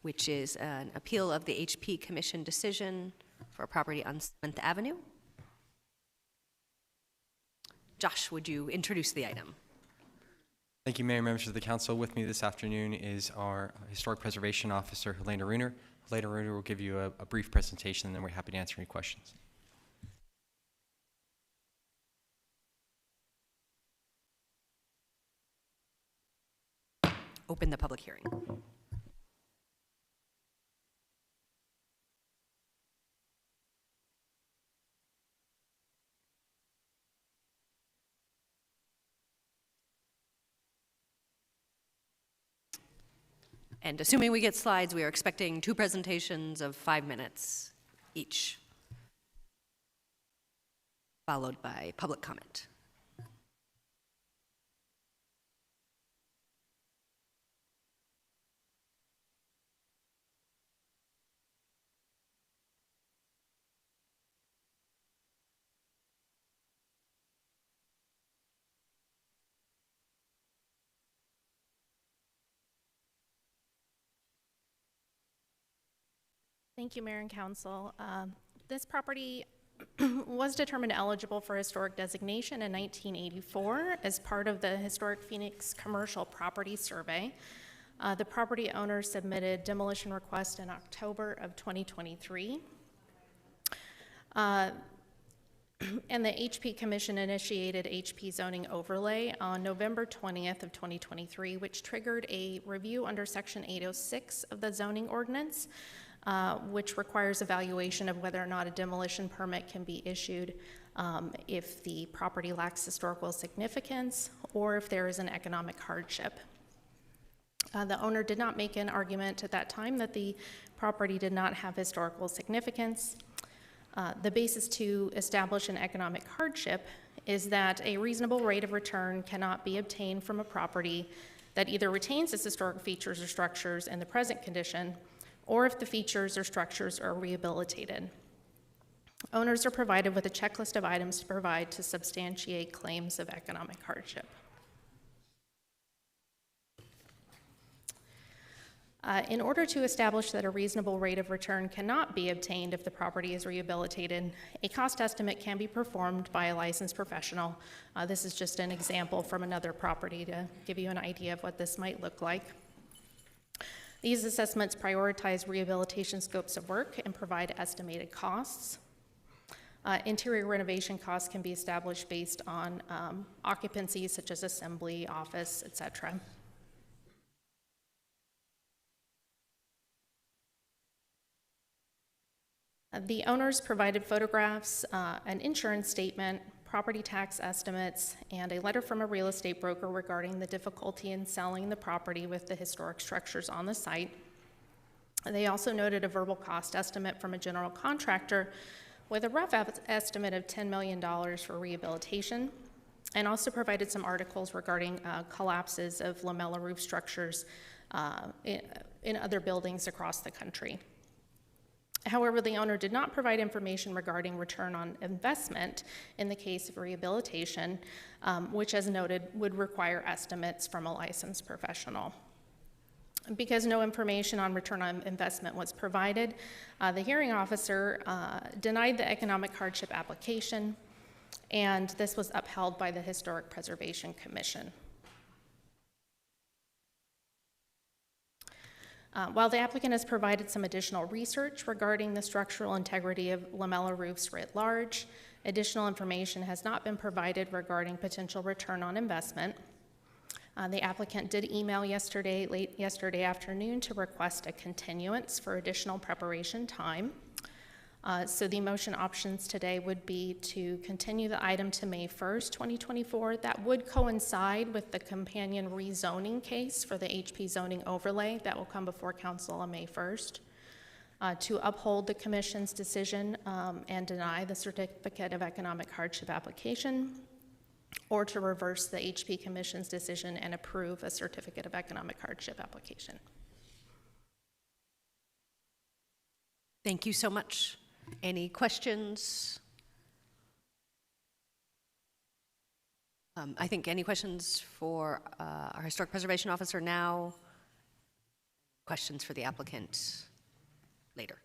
which is an appeal of the HP Commission decision for a property on 7th Avenue. Josh, would you introduce the item? Thank you, Mayor, members of the council. With me this afternoon is our Historic Preservation Officer, Helena Runer. Helena Runer will give you a brief presentation, and then we're happy to answer any questions. Open the public hearing. And assuming we get slides, we are expecting 2 presentations of 5 minutes each, followed by public comment. Thank you, Mayor and Council. This property was determined eligible for historic designation in 1984 as part of the Historic Phoenix Commercial Property Survey. The property owner submitted demolition request in October of 2023. And the HP Commission initiated HP zoning overlay on November 20th of 2023, which triggered a review under Section 806 of the zoning ordinance, which requires evaluation of whether or not a demolition permit can be issued if the property lacks historical significance or if there is an economic hardship. The owner did not make an argument at that time that the property did not have historical significance. The basis to establish an economic hardship is that a reasonable rate of return cannot be obtained from a property that either retains its historic features or structures in the present condition, or if the features or structures are rehabilitated. Owners are provided with a checklist of items to provide to substantiate claims of economic hardship. In order to establish that a reasonable rate of return cannot be obtained if the property is rehabilitated, a cost estimate can be performed by a licensed professional. This is just an example from another property to give you an idea of what this might look like. These assessments prioritize rehabilitation scopes of work and provide estimated costs. Interior renovation costs can be established based on occupancies such as assembly, office, etc. The owners provided photographs, an insurance statement, property tax estimates, and a letter from a real estate broker regarding the difficulty in selling the property with the historic structures on the site. They also noted a verbal cost estimate from a general contractor with a rough estimate of $10 million for rehabilitation, and also provided some articles regarding collapses of lamella roof structures in other buildings across the country. However, the owner did not provide information regarding return on investment in the case of rehabilitation, which, as noted, would require estimates from a licensed professional. Because no information on return on investment was provided, the hearing officer denied the economic hardship application, and this was upheld by the Historic Preservation Commission. While the applicant has provided some additional research regarding the structural integrity of lamella roofs writ large, additional information has not been provided regarding potential return on investment. The applicant did email late yesterday afternoon to request a continuance for additional preparation time. So the motion options today would be to continue the item to May 1st, 2024. That would coincide with the companion rezoning case for the HP zoning overlay that will come before council on May 1st. To uphold the commission's decision and deny the certificate of economic hardship application, or to reverse the HP Commission's decision and approve a certificate of economic hardship application. Thank you so much. Any questions? I think any questions for our Historic Preservation Officer now? Questions for the applicant later?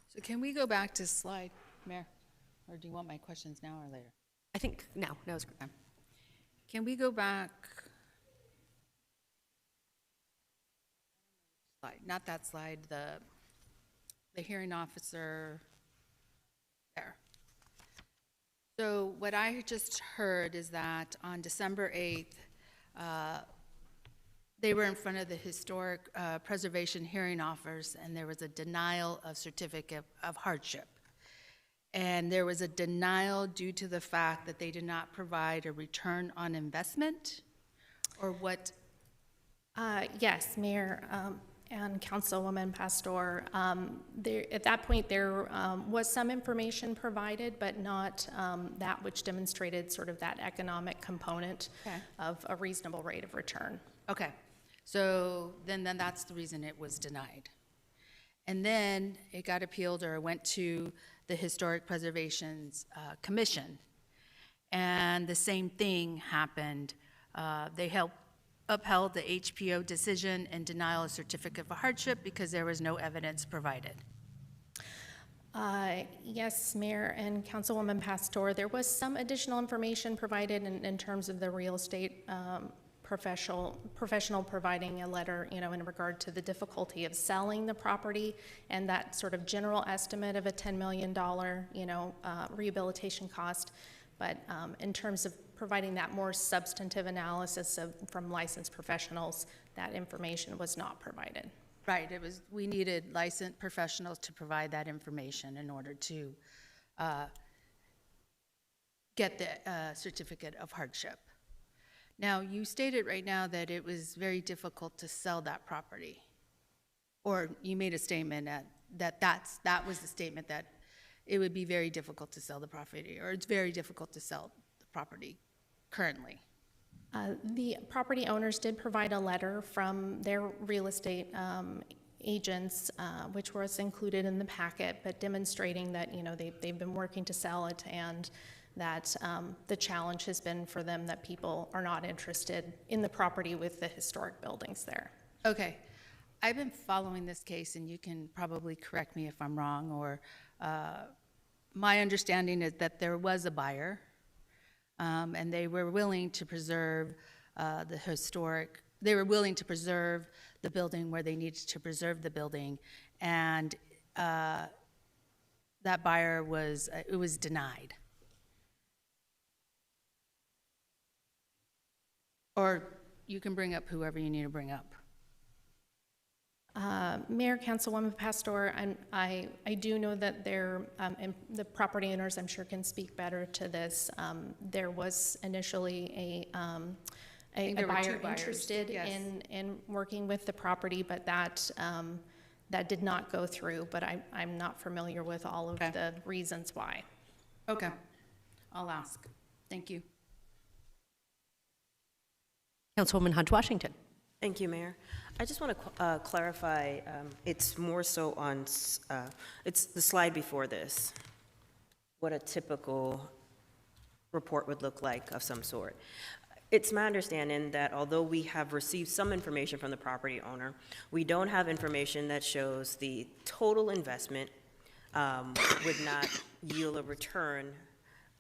So can we go back to slide, Mayor? Or do you want my questions now or later? I think now is a good time. Can we go back? Slide, not that slide, the hearing officer there. So what I just heard is that on December 8th, they were in front of the Historic Preservation hearing officers, and there was a denial of certificate of hardship. And there was a denial due to the fact that they did not provide a return on investment, or what? Yes, Mayor and Councilwoman Pastor. At that point, there was some information provided, but not that which demonstrated sort of that economic component of a reasonable rate of return. Okay, so then that's the reason it was denied. And then it got appealed or went to the Historic Preservation's Commission. And the same thing happened. They upheld the HPO decision and denial of certificate of hardship because there was no evidence provided. Yes, Mayor and Councilwoman Pastor, there was some additional information provided in terms of the real estate professional providing a letter, in regard to the difficulty of selling the property and that sort of general estimate of a $10 million, rehabilitation cost. But in terms of providing that more substantive analysis from licensed professionals, that information was not provided. Right, we needed licensed professionals to provide that information in order to get the certificate of hardship. Now, you stated right now that it was very difficult to sell that property, or you made a statement that was the statement, that it would be very difficult to sell the property, or it's very difficult to sell the property currently. The property owners did provide a letter from their real estate agents, which was included in the packet, but demonstrating that they've been working to sell it, and that the challenge has been for them that people are not interested in the property with the historic buildings there. Okay. I've been following this case, and you can probably correct me if I'm wrong, or my understanding is that there was a buyer, and they were willing to preserve they were willing to preserve the building where they needed to preserve the building, and that buyer was denied. Or you can bring up whoever you need to bring up. Mayor, Councilwoman Pastor, I do know that and the property owners, I'm sure, can speak better to this. There was initially a buyer interested in working with the property, but that did not go through. But I'm not familiar with all of the reasons why. Okay, I'll ask. Thank you. Councilwoman Hodge-Washington. Thank you, Mayor. I just want to clarify, it's more so on, it's the slide before this, what a typical report would look like of some sort. It's my understanding that although we have received some information from the property owner, we don't have information that shows the total investment would not yield a return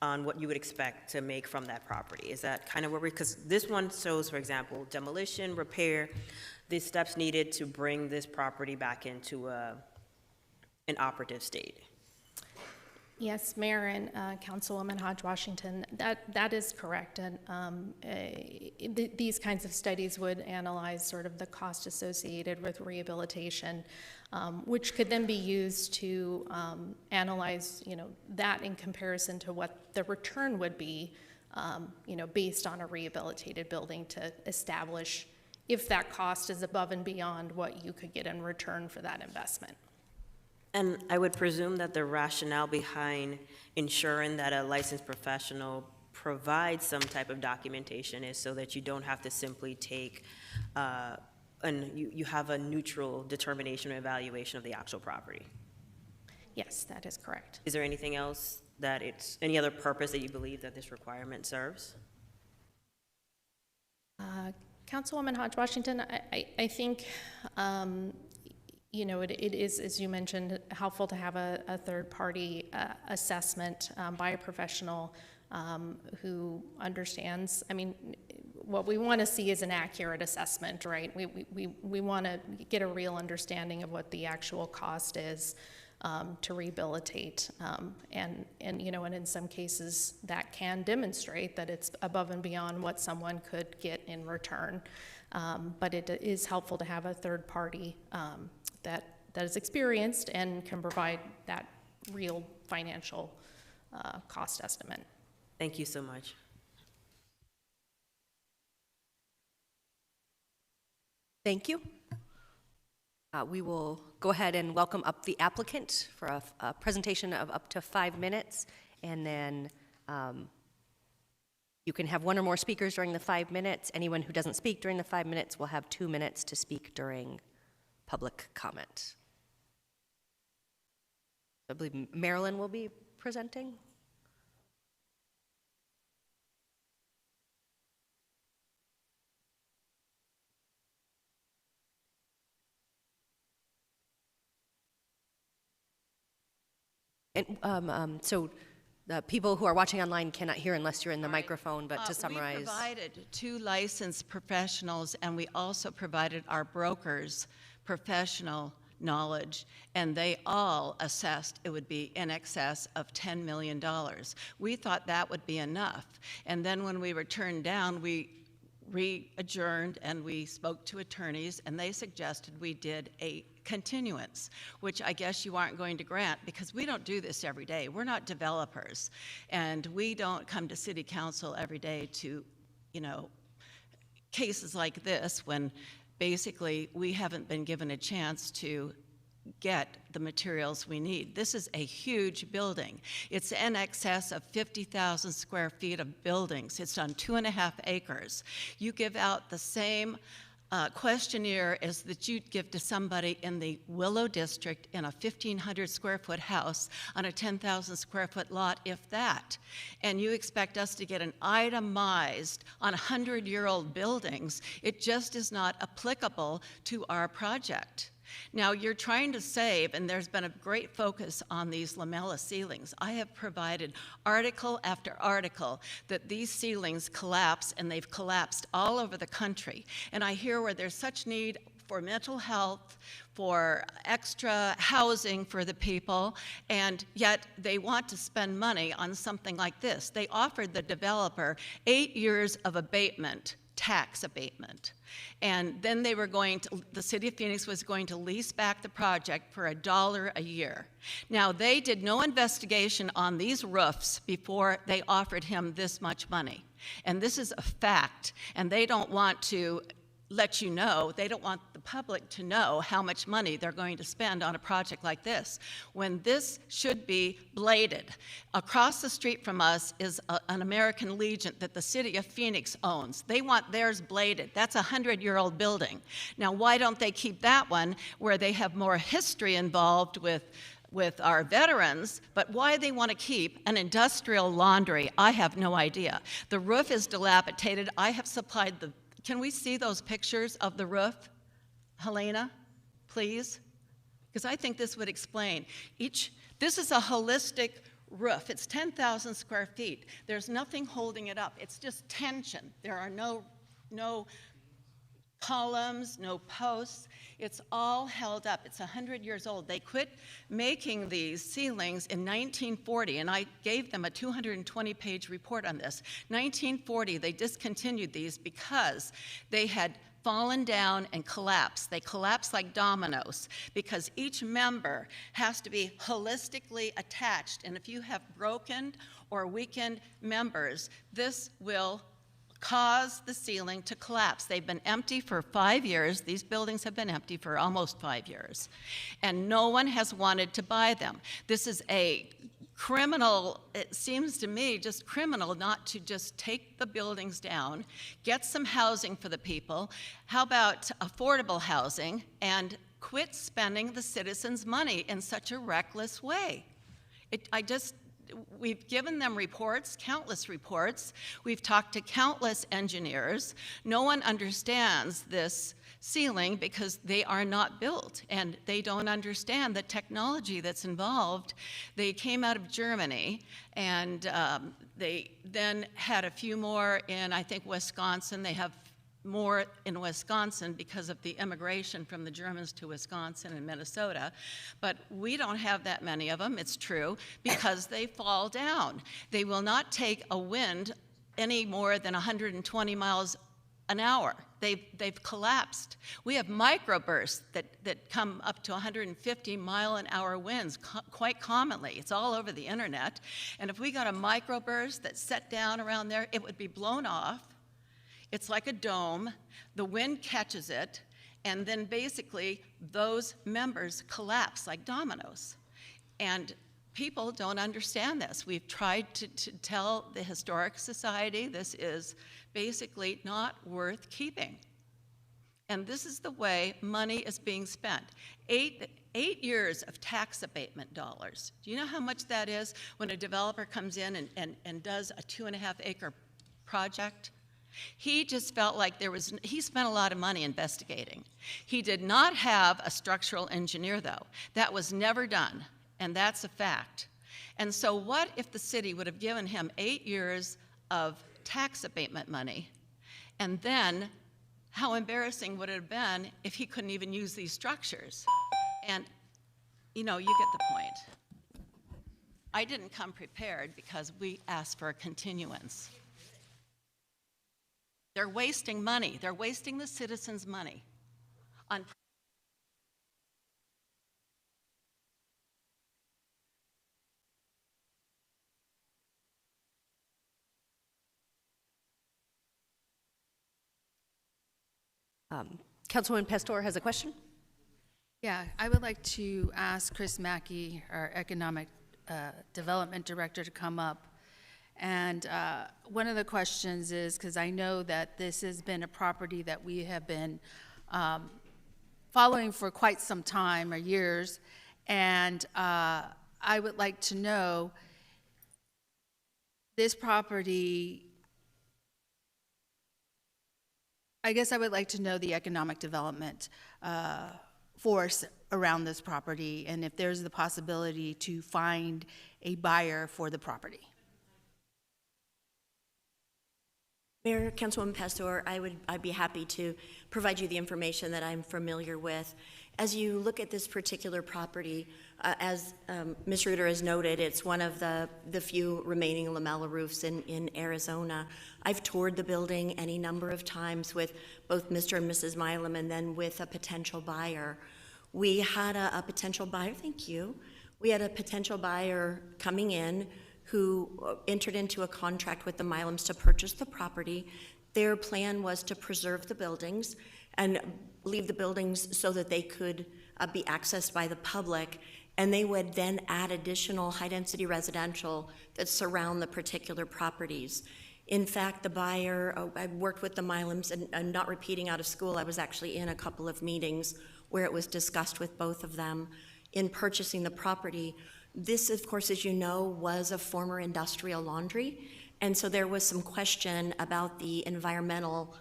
on what you would expect to make from that property. Is that kind of where because this one shows, for example, demolition, repair, the steps needed to bring this property back into an operative state. Yes, Mayor and Councilwoman Hodge-Washington, that is correct. And these kinds of studies would analyze sort of the cost associated with rehabilitation, which could then be used to analyze, that in comparison to what the return would be, based on a rehabilitated building to establish if that cost is above and beyond what you could get in return for that investment. And I would presume that the rationale behind ensuring that a licensed professional provides some type of documentation is so that you don't have to simply take, and you have a neutral determination or evaluation of the actual property. Yes, that is correct. Is there anything else any other purpose that you believe that this requirement serves? Councilwoman Hodge-Washington, I think, it is, as you mentioned, helpful to have a third-party assessment by a professional who understands. I mean, what we want to see is an accurate assessment, right? We want to get a real understanding of what the actual cost is to rehabilitate, and in some cases that can demonstrate that it's above and beyond what someone could get in return. But it is helpful to have a third party that is experienced and can provide that real financial cost estimate. Thank you so much. Thank you. We will go ahead and welcome up the applicant for a presentation of up to 5 minutes, and then you can have one or more speakers during the 5 minutes. Anyone who doesn't speak during the 5 minutes will have 2 minutes to speak during public comment. I believe Marilyn will be presenting. And so the people who are watching online cannot hear unless you're in the microphone, but to summarize. We provided 2 licensed professionals, and we also provided our brokers professional knowledge, and they all assessed it would be in excess of $10 million. We thought that would be enough. And then when we were turned down, we re-adjourned and we spoke to attorneys, and they suggested we did a continuance, which I guess you aren't going to grant because we don't do this every day. We're not developers, and we don't come to city council every day to, cases like this when basically we haven't been given a chance to get the materials we need. This is a huge building. It's in excess of 50,000 square feet of buildings. It's on 2.5 acres. You give out the same questionnaire is that you'd give to somebody in the Willow District in a 1,500 square foot house on a 10,000 square foot lot, if that. And you expect us to get an itemized on 100-year-old buildings. It just is not applicable to our project. Now, you're trying to save, and there's been a great focus on these lamella ceilings. I have provided article after article that these ceilings collapse, and they've collapsed all over the country. And I hear where there's such need for mental health, for extra housing for the people, and yet they want to spend money on something like this. They offered the developer 8 years of abatement, tax abatement. And then they were going to, the city of Phoenix was going to lease back the project for $1 a year. Now, they did no investigation on these roofs before they offered him this much money. And this is a fact, and they don't want to let you know, they don't want the public to know how much money they're going to spend on a project like this, when this should be bladed. Across the street from us is an American Legion that the city of Phoenix owns. They want theirs bladed. That's a 100-year-old building. Now, why don't they keep that one where they have more history involved with our veterans, but why they want to keep an industrial laundry, I have no idea. The roof is dilapidated. I have supplied the Can we see those pictures of the roof? Helena, please? Because I think this would explain. This is a holistic roof. It's 10,000 square feet. There's nothing holding it up. It's just tension. There are no columns, no posts. It's all held up. It's 100 years old. They quit making these ceilings in 1940, and I gave them a 220-page report on this. 1940, they discontinued these because they had fallen down and collapsed. They collapsed like dominoes because each member has to be holistically attached, and if you have broken or weakened members, this will cause the ceiling to collapse. They've been empty for 5 years. These buildings have been empty for almost 5 years, and no one has wanted to buy them. This is a criminal, it seems to me, just criminal not to just take the buildings down, get some housing for the people. How about affordable housing, and quit spending the citizens' money in such a reckless way? We've given them reports, countless reports. We've talked to countless engineers. No one understands this ceiling because they are not built, and they don't understand the technology that's involved. They came out of Germany, and they then had a few more in, I think, Wisconsin. They have more in Wisconsin because of the immigration from the Germans to Wisconsin and Minnesota. But we don't have that many of them, it's true, because they fall down. They will not take a wind any more than 120 miles an hour. They've collapsed. We have microbursts that come up to 150 mile-an-hour winds quite commonly. It's all over the internet. And if we got a microburst that set down around there, it would be blown off. It's like a dome. The wind catches it, and then basically those members collapse like dominoes. And people don't understand this. We've tried to tell the Historic Society this is basically not worth keeping. And this is the way money is being spent. 8 years of tax abatement dollars. Do you know how much that is when a developer comes in and does a 2.5-acre project? He just felt like he spent a lot of money investigating. He did not have a structural engineer, though. That was never done, and that's a fact. And so what if the city would have given him 8 years of tax abatement money, and then how embarrassing would it have been if he couldn't even use these structures? And, you know, you get the point. I didn't come prepared because we asked for a continuance. They're wasting money. They're wasting the citizens' money on. Councilwoman Pastor has a question. Yeah, I would like to ask Chris Mackey, our Economic Development Director, to come up And one of the questions is, because I know that this has been a property that we have been following for quite some time, or years, and I would like to know, this property, I guess I would like to know the economic development force around this property, and if there's the possibility to find a buyer for the property. Mayor, Councilwoman Pastor, I'd be happy to provide you the information that I'm familiar with. As you look at this particular property, as Ms. Reuter has noted, it's one of the few remaining lamella roofs in Arizona. I've toured the building any number of times with both Mr. and Mrs. Milam, and then with a potential buyer. We had a potential buyer, thank you. We had a potential buyer coming in who entered into a contract with the Milams to purchase the property. Their plan was to preserve the buildings and leave the buildings so that they could be accessed by the public, and they would then add additional high-density residential that surround the particular properties. In fact, the buyer, I worked with the Milams, and I'm not repeating out of school, I was actually in a couple of meetings where it was discussed with both of them in purchasing the property. This, of course, as you know, was a former industrial laundry, and so there was some question about the environmental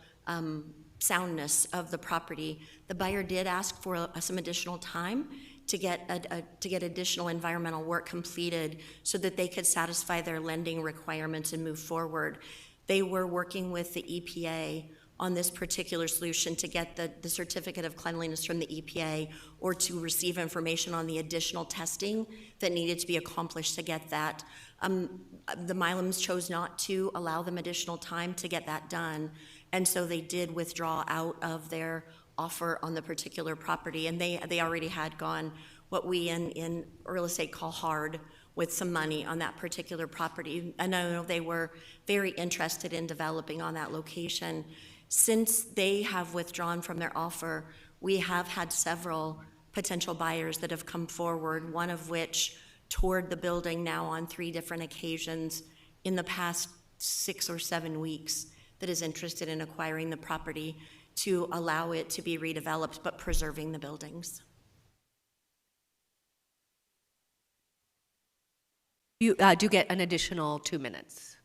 soundness of the property. The buyer did ask for some additional time to get additional environmental work completed so that they could satisfy their lending requirements and move forward. They were working with the EPA on this particular solution to get the certificate of cleanliness from the EPA, or to receive information on the additional testing that needed to be accomplished to get that. The Milams chose not to allow them additional time to get that done, and so they did withdraw out of their offer on the particular property, and they already had gone what we in real estate call hard with some money on that particular property. And I know they were very interested in developing on that location. Since they have withdrawn from their offer, we have had several potential buyers that have come forward, one of which toured the building now on 3 different occasions in the past 6 or 7 weeks, that is interested in acquiring the property to allow it to be redeveloped, but preserving the buildings. You do get an additional 2 minutes.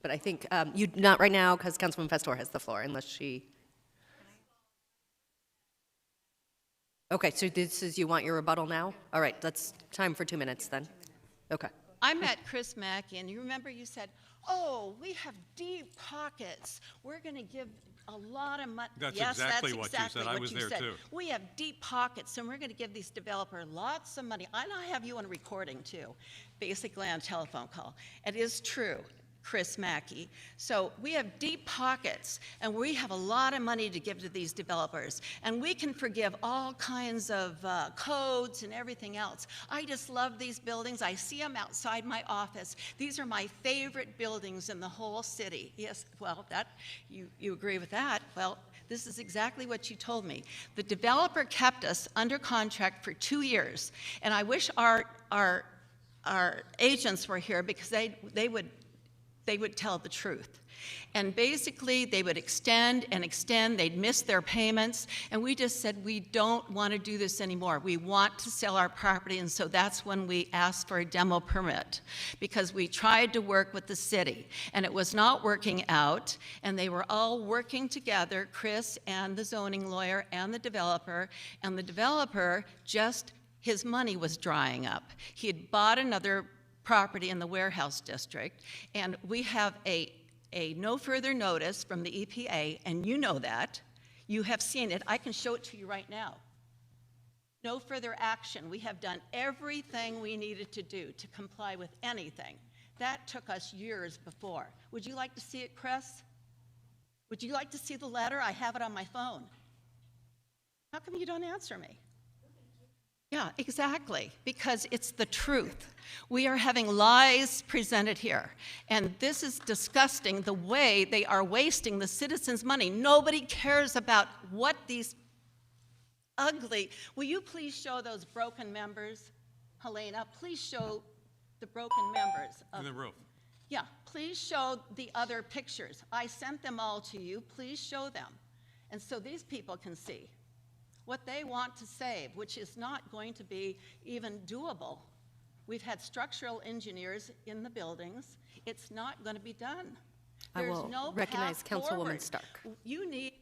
But I think you not right now, because Councilwoman Pastor has the floor, unless she. Okay, so this is, you want your rebuttal now? All right, that's time for 2 minutes then. Okay. I met Chris Mackey, and you remember you said, "Oh, we have deep pockets. We're going to give a lot of money." That's yes, exactly that's what exactly you said. I what was you there said. too. We have deep pockets, and we're going to give these developers lots of money. I have you on recording too, basically on a telephone call. It is true. Chris Mackey. So we have deep pockets, and we have a lot of money to give to these developers, and we can forgive all kinds of codes and everything else. I just love these buildings. I see them outside my office. These are my favorite buildings in the whole city. Yes, well, that you agree with that. Well, this is exactly what you told me. The developer kept us under contract for 2 years, and I wish our agents were here, because they would tell the truth. And basically, they would extend and extend. They'd miss their payments. And we just said, we don't want to do this anymore. We want to sell our property. And so that's when we asked for a demo permit, because we tried to work with the city. And it was not working out. And they were all working together, Chris and the zoning lawyer and the developer. And the developer just, his money was drying up. He had bought another property in the warehouse district, and we have a no further notice from the EPA, and you know that. You have seen it. I can show it to you right now. No further action. We have done everything we needed to do to comply with anything. That took us years before. Would you like to see it, Chris? Would you like to see the letter? I have it on my phone. How come you don't answer me? Yeah, exactly, because it's the truth. We are having lies presented here, and this is disgusting, the way they are wasting the citizens' money. Nobody cares about what these ugly, will you please show those broken members? Helena, please show the broken members of In the roof. Yeah, please show the other pictures. I sent them all to you. Please show them. And so these people can see what they want to save, which is not going to be even doable. We've had structural engineers in the buildings. It's not going to be done. I There's will no recognize path Councilwoman forward. Stark. You need.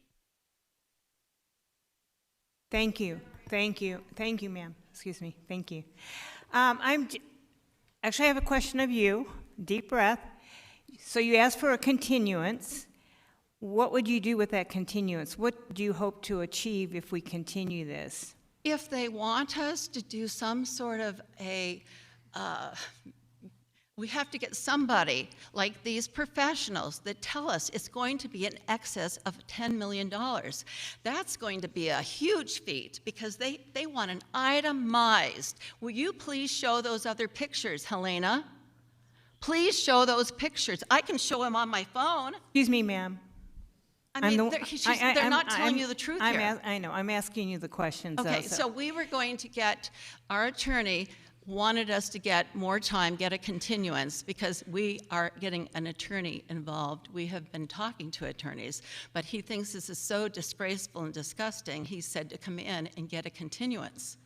Thank you, ma'am. Excuse me, thank you. Actually, I have a question of you. Deep breath. So you asked for a continuance. What would you do with that continuance? What do you hope to achieve if we continue this? If they want us to do some sort of we have to get somebody like these professionals that tell us it's going to be in excess of $10 million. That's going to be a huge feat because they want an itemized. Will you please show those other pictures, Helena? Please show those pictures. I can show them on my phone. Excuse me, ma'am. I mean, they're not telling you the truth here. I know, I'm asking you the questions. Okay, so we were going to get, our attorney wanted us to get more time, get a continuance, because we are getting an attorney involved. We have been talking to attorneys, but he thinks this is so disgraceful and disgusting, he said to come in and get a continuance.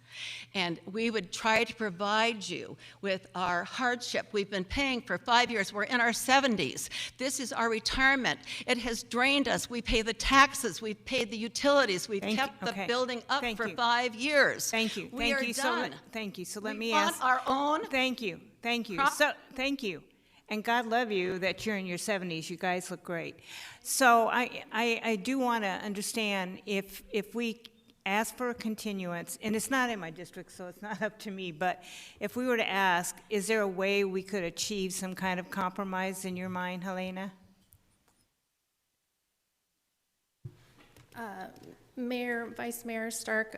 And we would try to provide you with our hardship. We've been paying for 5 years. We're in our 70s. This is our retirement. It has drained us. We pay the taxes. We've paid the utilities. We've kept the building up for 5 years. Thank you. We are done. Thank you. So let me We ask. want our own. Thank you. Thank you. And God love you that you're in your 70s. You guys look great. So I do want to understand if we ask for a continuance, and it's not in my district, so it's not up to me, but if we were to ask, is there a way we could achieve some kind of compromise in your mind, Helena? Mayor, Vice Mayor Stark,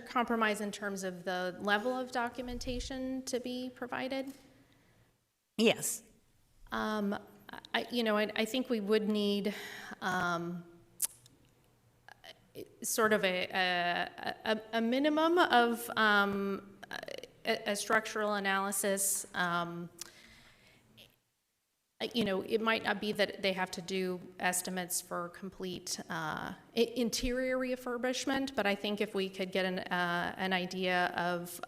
compromise in terms of the level of documentation to be provided? Yes. I think we would need sort of a minimum of a structural analysis. It might not be that they have to do estimates for complete interior refurbishment, but I think if we could get an idea of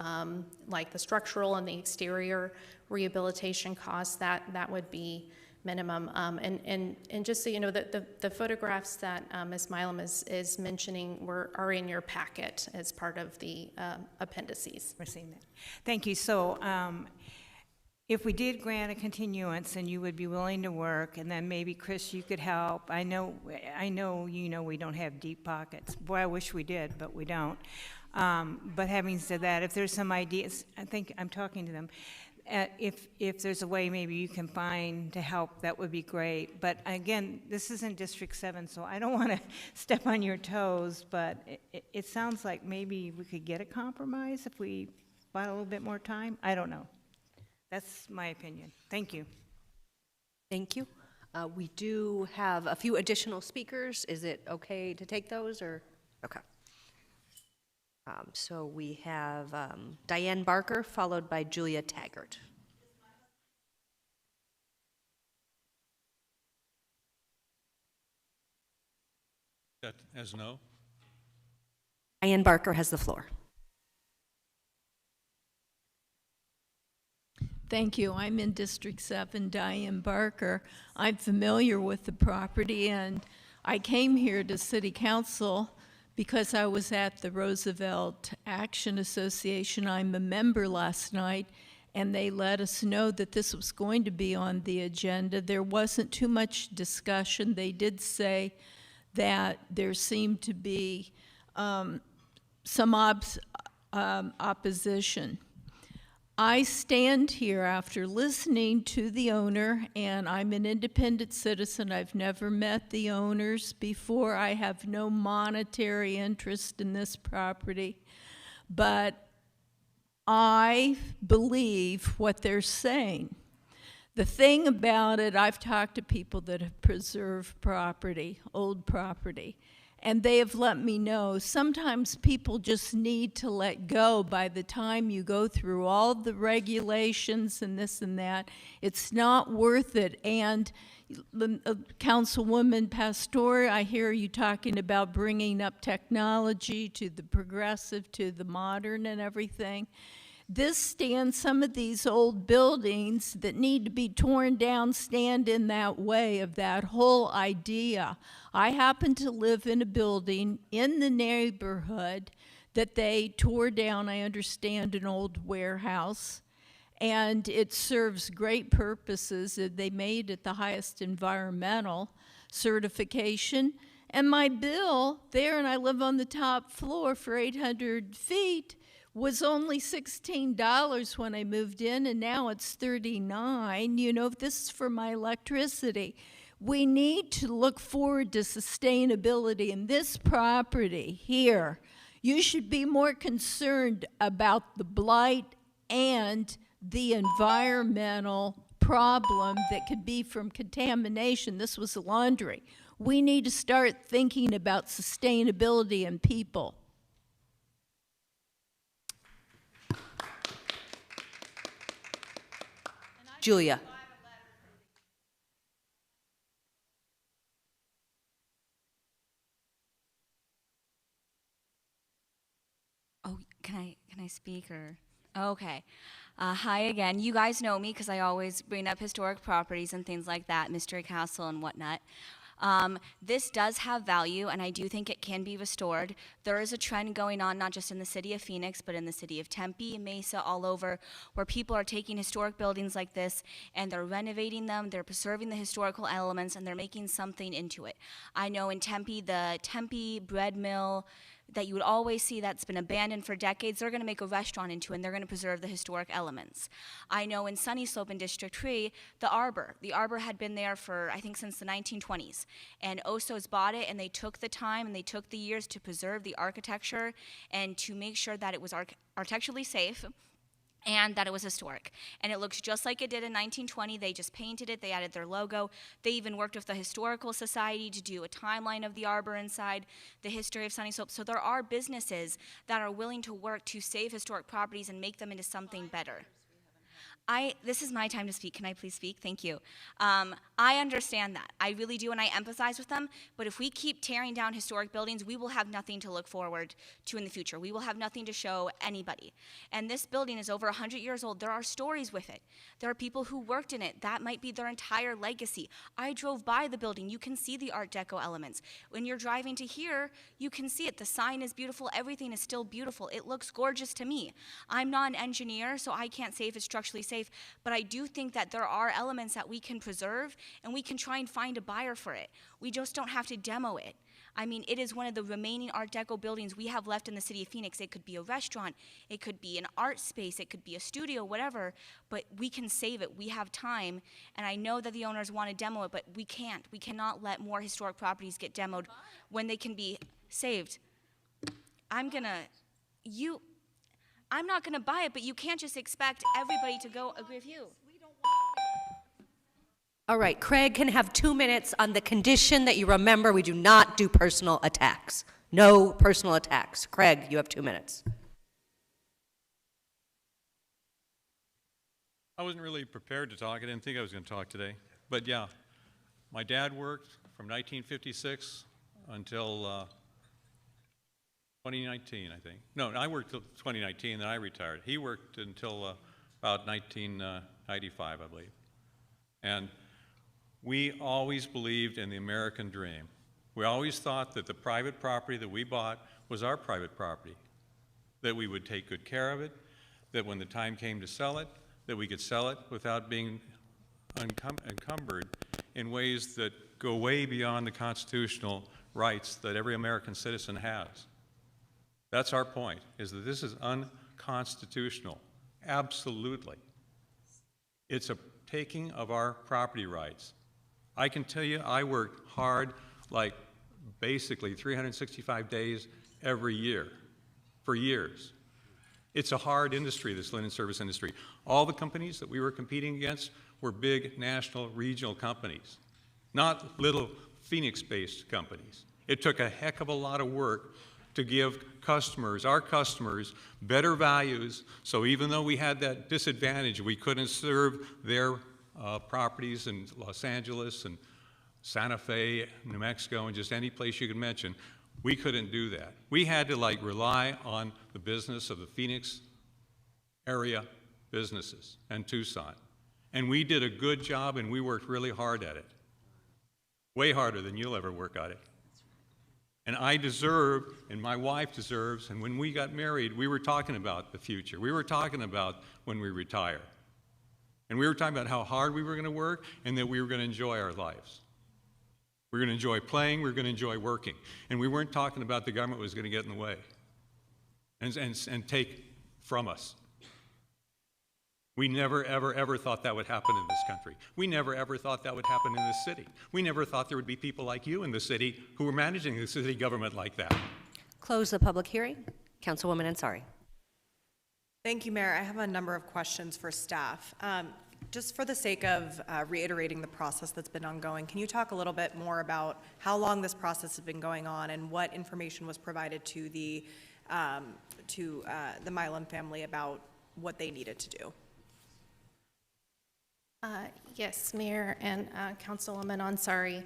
like the structural and the exterior rehabilitation costs, that would be minimum. And just so you know, the photographs that Ms. Milam is mentioning are in your packet as part of the appendices. We're seeing that. Thank you. So if we did grant a continuance and you would be willing to work, and then maybe Chris, you could help. I know we don't have deep pockets. Boy, I wish we did, but we don't. But having said that, if there's some ideas, I think I'm talking to them. If there's a way maybe you can find to help, that would be great. But again, this isn't District 7, so I don't want to step on your toes, but it sounds like maybe we could get a compromise if we bought a little bit more time. I don't know. That's my opinion. Thank you. Thank you. We do have a few additional speakers. Is it okay to take those, or? Okay. So we have Diane Barker, followed by Julia Taggart. That as no? Diane Barker has the floor. Thank you. I'm in District 7, Diane Barker. I'm familiar with the property, and I came here to City Council because I was at the Roosevelt Action Association. I'm a member last night, and they let us know that this was going to be on the agenda. There wasn't too much discussion. They did say that there seemed to be some opposition. I stand here after listening to the owner, and I'm an independent citizen. I've never met the owners before. I have no monetary interest in this property, but I believe what they're saying. The thing about it, I've talked to people that have preserved property, old property, And they have let me know sometimes people just need to let go by the time you go through all the regulations and this and that. It's not worth it. And Councilwoman Pastor, I hear you talking about bringing up technology to the progressive, to the modern and everything. Some of these old buildings that need to be torn down stand in that way of that whole idea. I happen to live in a building in the neighborhood that they tore down, I understand, an old warehouse, and it serves great purposes. They made it the highest environmental certification. And my bill there, and I live on the top floor for 800 feet, was only $16 when I moved in, and now it's $39. You know, this is for my electricity. We need to look forward to sustainability in this property here. You should be more concerned about the blight and the environmental problem that could be from contamination. This was laundry. We need to start thinking about sustainability and people. Julia. Oh, can I speak or? Okay. Hi again. You guys know me because I always bring up historic properties and things like that, Mystery Castle and whatnot. This does have value, and I do think it can be restored. There is a trend going on, not just in the city of Phoenix, but in the city of Tempe, Mesa, all over, where people are taking historic buildings like this, and they're renovating them, they're preserving the historical elements, and they're making something into it. I know in Tempe, the Tempe bread mill that you would always see that's been abandoned for decades, they're going to make a restaurant into it, and they're going to preserve the historic elements. I know in Sunny Slope in District 3, the Arbor had been there for, I think, since the 1920s, and Osos bought it, and they took the time and they took the years to preserve the architecture and to make sure that it was architecturally safe and that it was historic. And it looks just like it did in 1920. They just painted it, they added their logo. They even worked with the Historical Society to do a timeline of the Arbor inside, the history of Sunny Slope. So there are businesses that are willing to work to save historic properties and make them into something better. This is my time to speak. Can I please speak? Thank you. I understand that. I really do, and I empathize with them. But if we keep tearing down historic buildings, we will have nothing to look forward to in the future. We will have nothing to show anybody. And this building is over 100 years old. There are stories with it. There are people who worked in it. That might be their entire legacy. I drove by the building. You can see the Art Deco elements. When you're driving to here, you can see it. The sign is beautiful. Everything is still beautiful. It looks gorgeous to me. I'm not an engineer, so I can't say if it's structurally safe. But I do think that there are elements that we can preserve, and we can try and find a buyer for it. We just don't have to demo it. I mean, it is one of the remaining Art Deco buildings we have left in the city of Phoenix. It could be a restaurant, it could be an art space, it could be a studio, whatever, but we can save it. We have time, and I know that the owners want to demo it, but we can't. We cannot let more historic properties get demoed when they can be saved. I'm not going to buy it, but you can't just expect everybody to go agree with you. All right, Craig can have 2 minutes on the condition that you remember we do not do personal attacks. No personal attacks. Craig, you have 2 minutes. I wasn't really prepared to talk. I didn't think I was going to talk today. But yeah, my dad worked from 1956 until 2019, I think. No, I worked till 2019, then I retired. He worked until about 1995, I believe. And we always believed in the American dream. We always thought that the private property that we bought was our private property, that we would take good care of it, that when the time came to sell it, that we could sell it without being encumbered in ways that go way beyond the constitutional rights that every American citizen has. That's our point, is that this is unconstitutional, absolutely. It's a taking of our property rights. I can tell you I worked hard, like basically 365 days every year, for years. It's a hard industry, this linen service industry. All the companies that we were competing against were big national, regional companies, not little Phoenix-based companies. It took a heck of a lot of work to give customers, our customers, better values, so even though we had that disadvantage, we couldn't serve their properties in Los Angeles and Santa Fe, New Mexico, and just any place you could mention, we couldn't do that. We had to rely on the business of the Phoenix area businesses and Tucson. And we did a good job, and we worked really hard at it. Way harder than you'll ever work at it. And I deserve, and my wife deserves, and when we got married, we were talking about the future. We were talking about when we retire. And we were talking about how hard we were going to work and that we were going to enjoy our lives. We were going to enjoy playing, we were going to enjoy working. And we weren't talking about the government was going to get in the way and take from us. We never, ever, ever thought that would happen in this country. We never, ever thought that would happen in this city. We never thought there would be people like you in the city who were managing the city government like that. Close the public hearing. Councilwoman Ansari. Thank you, Mayor. I have a number of questions for staff. Just for the sake of reiterating the process that's been ongoing, can you talk a little bit more about how long this process has been going on and what information was provided to the Milam family about what they needed to do? Yes, Mayor and Councilwoman Ansari.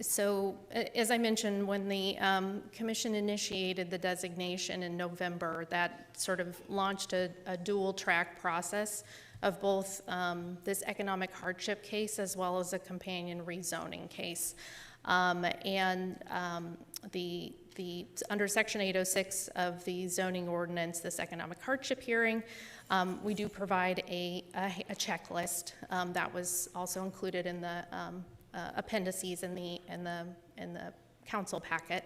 So as I mentioned, when the commission initiated the designation in November, that sort of launched a dual track process of both this economic hardship case as well as a companion rezoning case. Under Section 806 of the zoning ordinance, this economic hardship hearing, we do provide a checklist that was also included in the appendices in the council packet.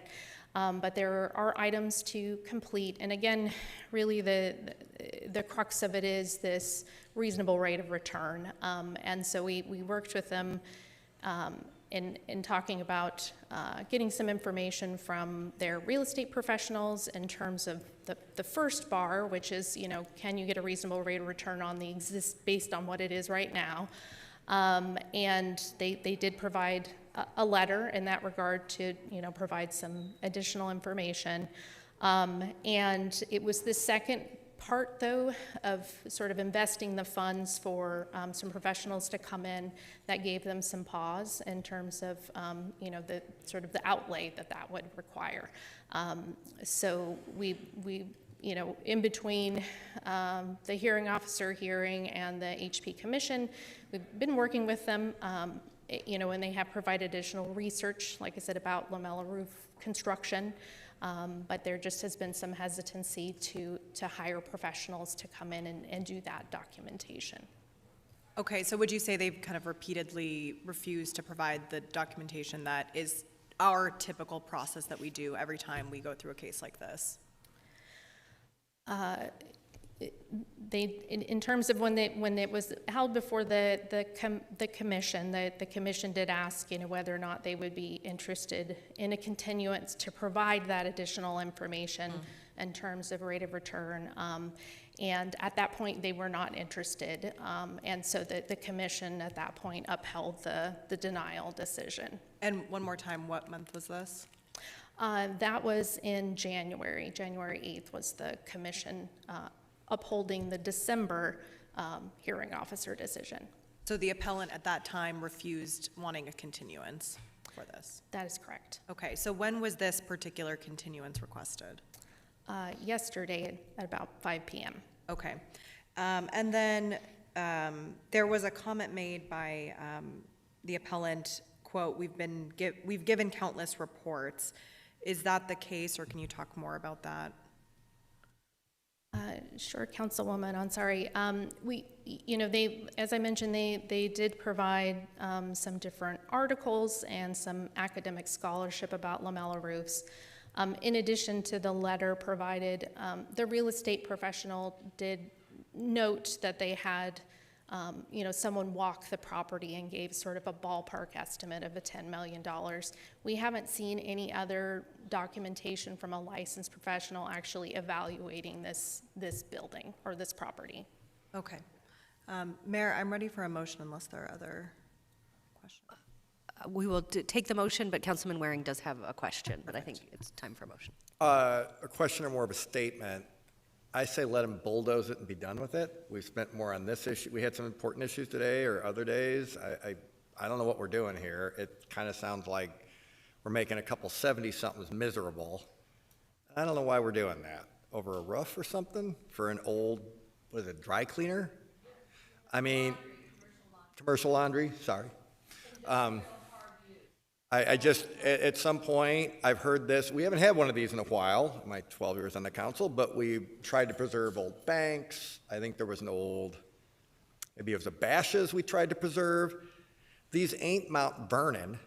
But there are items to complete, and again, really the crux of it is this reasonable rate of return. And so we worked with them in talking about getting some information from their real estate professionals in terms of the first bar, which is, can you get a reasonable rate of return on the based on what it is right now? And they did provide a letter in that regard to, provide some additional information. And it was the second part, though, of sort of investing the funds for some professionals to come in that gave them some pause in terms of, the sort of the outlay that would require. So we in between the hearing officer hearing and the HP Commission, we've been working with them, and they have provided additional research, like I said, about lamella roof construction. But there just has been some hesitancy to hire professionals to come in and do that documentation. Okay, so would you say they've kind of repeatedly refused to provide the documentation that is our typical process that we do every time we go through a case like this? In terms of when it was held before the commission, the commission did ask, whether or not they would be interested in a continuance to provide that additional information in terms of rate of return. And at that point, they were not interested. And so the commission at that point upheld the denial decision. And one more time, what month was this? That was in January. January 8th was the commission upholding the December hearing officer decision. So the appellant at that time refused wanting a continuance for this? That is correct. Okay, so when was this particular continuance requested? Yesterday at about 5 p.m. Okay. And then there was a comment made by the appellant, quote, we've given countless reports. Is that the case, or can you talk more about that? Sure, Councilwoman Ansari. As I mentioned, they did provide some different articles and some academic scholarship about lamella roofs. In addition to the letter provided, the real estate professional did note that they had, someone walk the property and gave sort of a ballpark estimate of $10 million. We haven't seen any other documentation from a licensed professional actually evaluating this building or this property. Okay. Mayor, I'm ready for a motion unless there are other questions. We will take the motion, but Councilman Waring does have a question, but I think it's time for a motion. A question or more of a statement. I say let them bulldoze it and be done with it. We've spent more on this issue. We had some important issues today or other days. I don't know what we're doing here. It kind of sounds like we're making a couple 70-somethings miserable. I don't know why we're doing that. Over a roof or something? For an old, what is it, dry cleaner? I mean, commercial laundry, sorry. I just, at some point, I've heard this. We haven't had one of these in a while, my 12 years on the council, but we tried to preserve old banks. I think there was an old, maybe it was a Bashas we tried to preserve. These ain't Mount Vernon.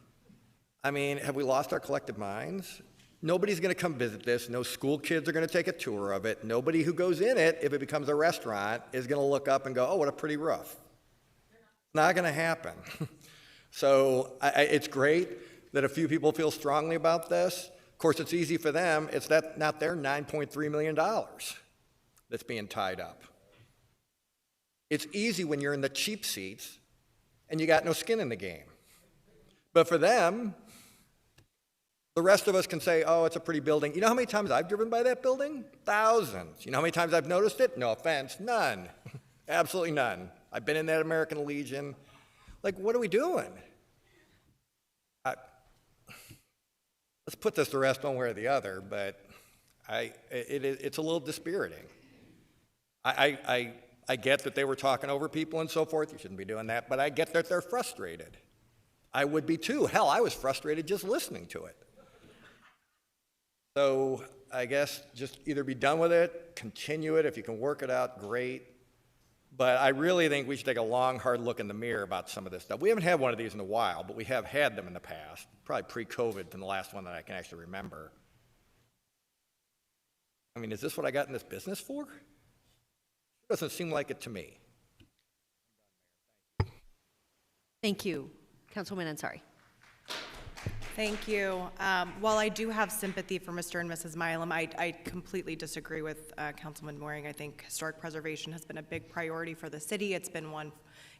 I mean, have we lost our collective minds? Nobody's going to come visit this. No school kids are going to take a tour of it. Nobody who goes in it, if it becomes a restaurant, is going to look up and go, oh, what a pretty roof. Not going to happen. So it's great that a few people feel strongly about this. Of course, it's easy for them. It's not their $9.3 million that's being tied up. It's easy when you're in the cheap seats and you got no skin in the game. But for them, the rest of us can say, oh, it's a pretty building. You know how many times I've driven by that building? Thousands. You know how many times I've noticed it? No offense, none. Absolutely none. I've been in that American Legion. Like, what are we doing? Let's put this to rest one way or the other, but it's a little dispiriting. I get that they were talking over people and so forth. You shouldn't be doing that, but I get that they're frustrated. I would be too. Hell, I was frustrated just listening to it. So I guess just either be done with it, continue it. If you can work it out, great. But I really think we should take a long, hard look in the mirror about some of this stuff. We haven't had one of these in a while, but we have had them in the past, probably pre-COVID than the last one that I can actually remember. I mean, is this what I got in this business for? It doesn't seem like it to me. Thank you. Councilwoman Ansari. Thank you. While I do have sympathy for Mr. and Mrs. Milam, I completely disagree with Councilman Waring. I think historic preservation has been a big priority for the city. It's been one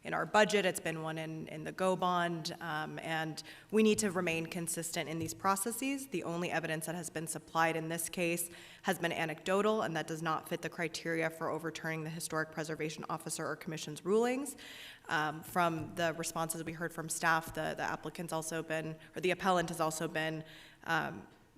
in our budget. It's been one in the GO bond. And we need to remain consistent in these processes. The only evidence that has been supplied in this case has been anecdotal, and that does not fit the criteria for overturning the historic preservation officer or commission's rulings. From the responses we heard from staff, the applicant's also been, or the appellant has also been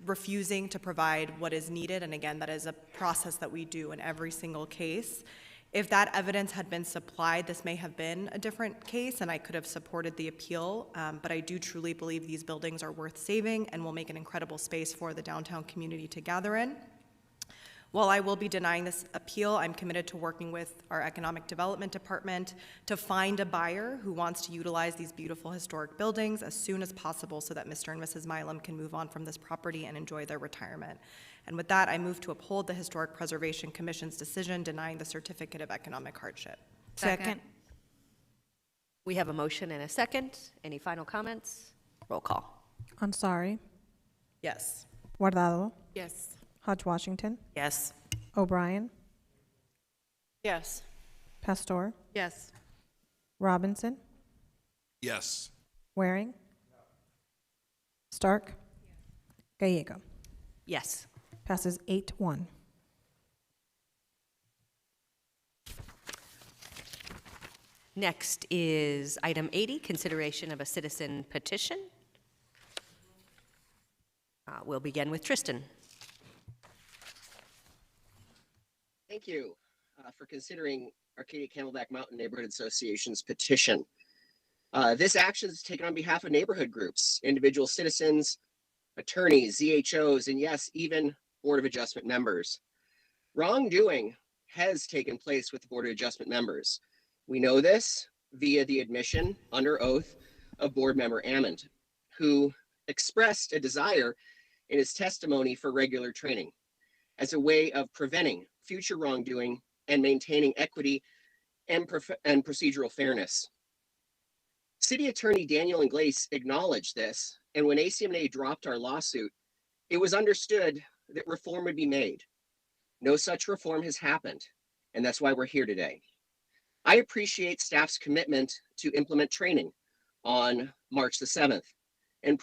refusing to provide what is needed. And again, that is a process that we do in every single case. If that evidence had been supplied, this may have been a different case and I could have supported the appeal, but I do truly believe these buildings are worth saving and will make an incredible space for the downtown community to gather in. While I will be denying this appeal, I'm committed to working with our Economic Development Department to find a buyer who wants to utilize these beautiful historic buildings as soon as possible so that Mr. and Mrs. Milam can move on from this property and enjoy their retirement. And with that, I move to uphold the Historic Preservation Commission's decision denying the certificate of economic hardship. Second. We have a motion and a second. Any final comments? Roll call. Ansari, Yes. Guardado, Yes. Hodge Washington, Yes. O'Brien, Yes. Pastor, Yes. Robinson, Yes. Waring, Stark, Gallego. Yes. Passes 8-1. Next is item 80, consideration of a citizen petition. We'll begin with Tristan. Thank you for considering Arcadia Camelback Mountain Neighborhood Association's petition. This action is taken on behalf of neighborhood groups, individual citizens, attorneys, ZHOs, and yes, even Board of Adjustment members. Wrongdoing has taken place with the Board of Adjustment members. We know this via the admission under oath of Board Member Ammond, who expressed a desire in his testimony for regular training as a way of preventing future wrongdoing and maintaining equity and procedural fairness. City Attorney Daniel Inglace acknowledged this, and when ACMA dropped our lawsuit, it was understood that reform would be made. No such reform has happened, and that's why we're here today. I appreciate staff's commitment to implement training on March the 7th. and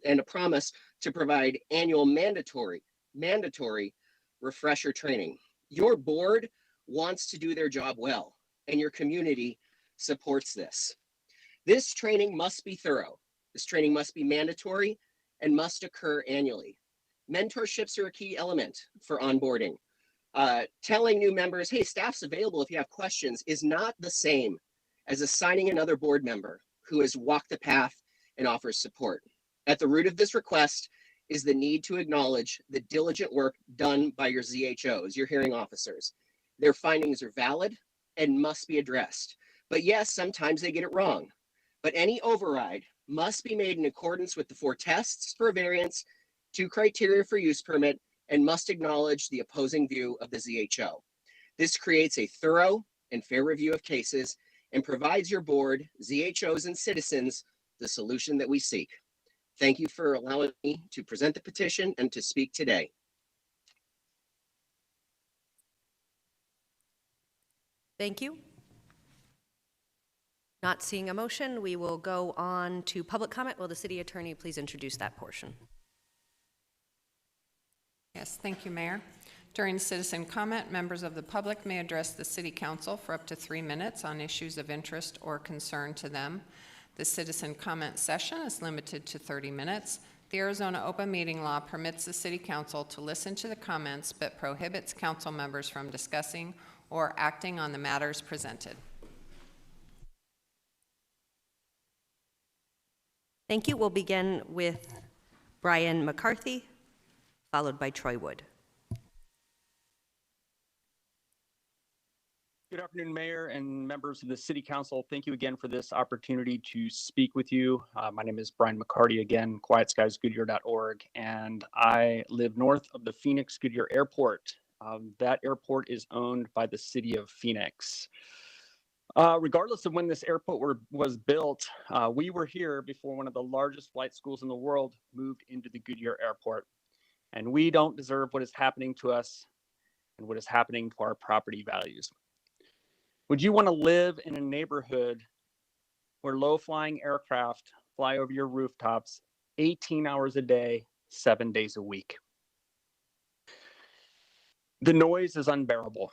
a promise to provide annual mandatory refresher training. Your board wants to do their job well, and your community supports this. This training must be thorough. This training must be mandatory and must occur annually. Mentorships are a key element for onboarding. Telling new members, hey, staff's available if you have questions, is not the same as assigning another board member who has walked the path and offers support. At the root of this request is the need to acknowledge the diligent work done by your ZHOs, your hearing officers. Their findings are valid and must be addressed. But yes, sometimes they get it wrong. But any override must be made in accordance with the 4 tests for a variance, 2 criteria for use permit, and must acknowledge the opposing view of the ZHO. This creates a thorough and fair review of cases and provides your board, ZHOs, and citizens the solution that we seek. Thank you for allowing me to present the petition and to speak today. Thank you. Not seeing a motion, we will go on to public comment. Will the city attorney please introduce that portion? Yes, thank you, Mayor. During citizen comment, members of the public may address the City Council for up to 3 minutes on issues of interest or concern to them. The citizen comment session is limited to 30 minutes. The Arizona Open Meeting Law permits the City Council to listen to the comments but prohibits council members from discussing or acting on the matters presented. Thank you. We'll begin with Brian McCarthy, followed by Troy Wood. Good afternoon, Mayor and members of the City Council. Thank you again for this opportunity to speak with you. My name is Brian McCarty, again, quietskiesgoodyear.org, and I live north of the Phoenix Goodyear Airport. That airport is owned by the City of Phoenix. Regardless of when this airport was built, we were here before one of the largest flight schools in the world moved into the Goodyear Airport. And we don't deserve what is happening to us and what is happening to our property values. Would you want to live in a neighborhood where low-flying aircraft fly over your rooftops 18 hours a day, 7 days a week? The noise is unbearable.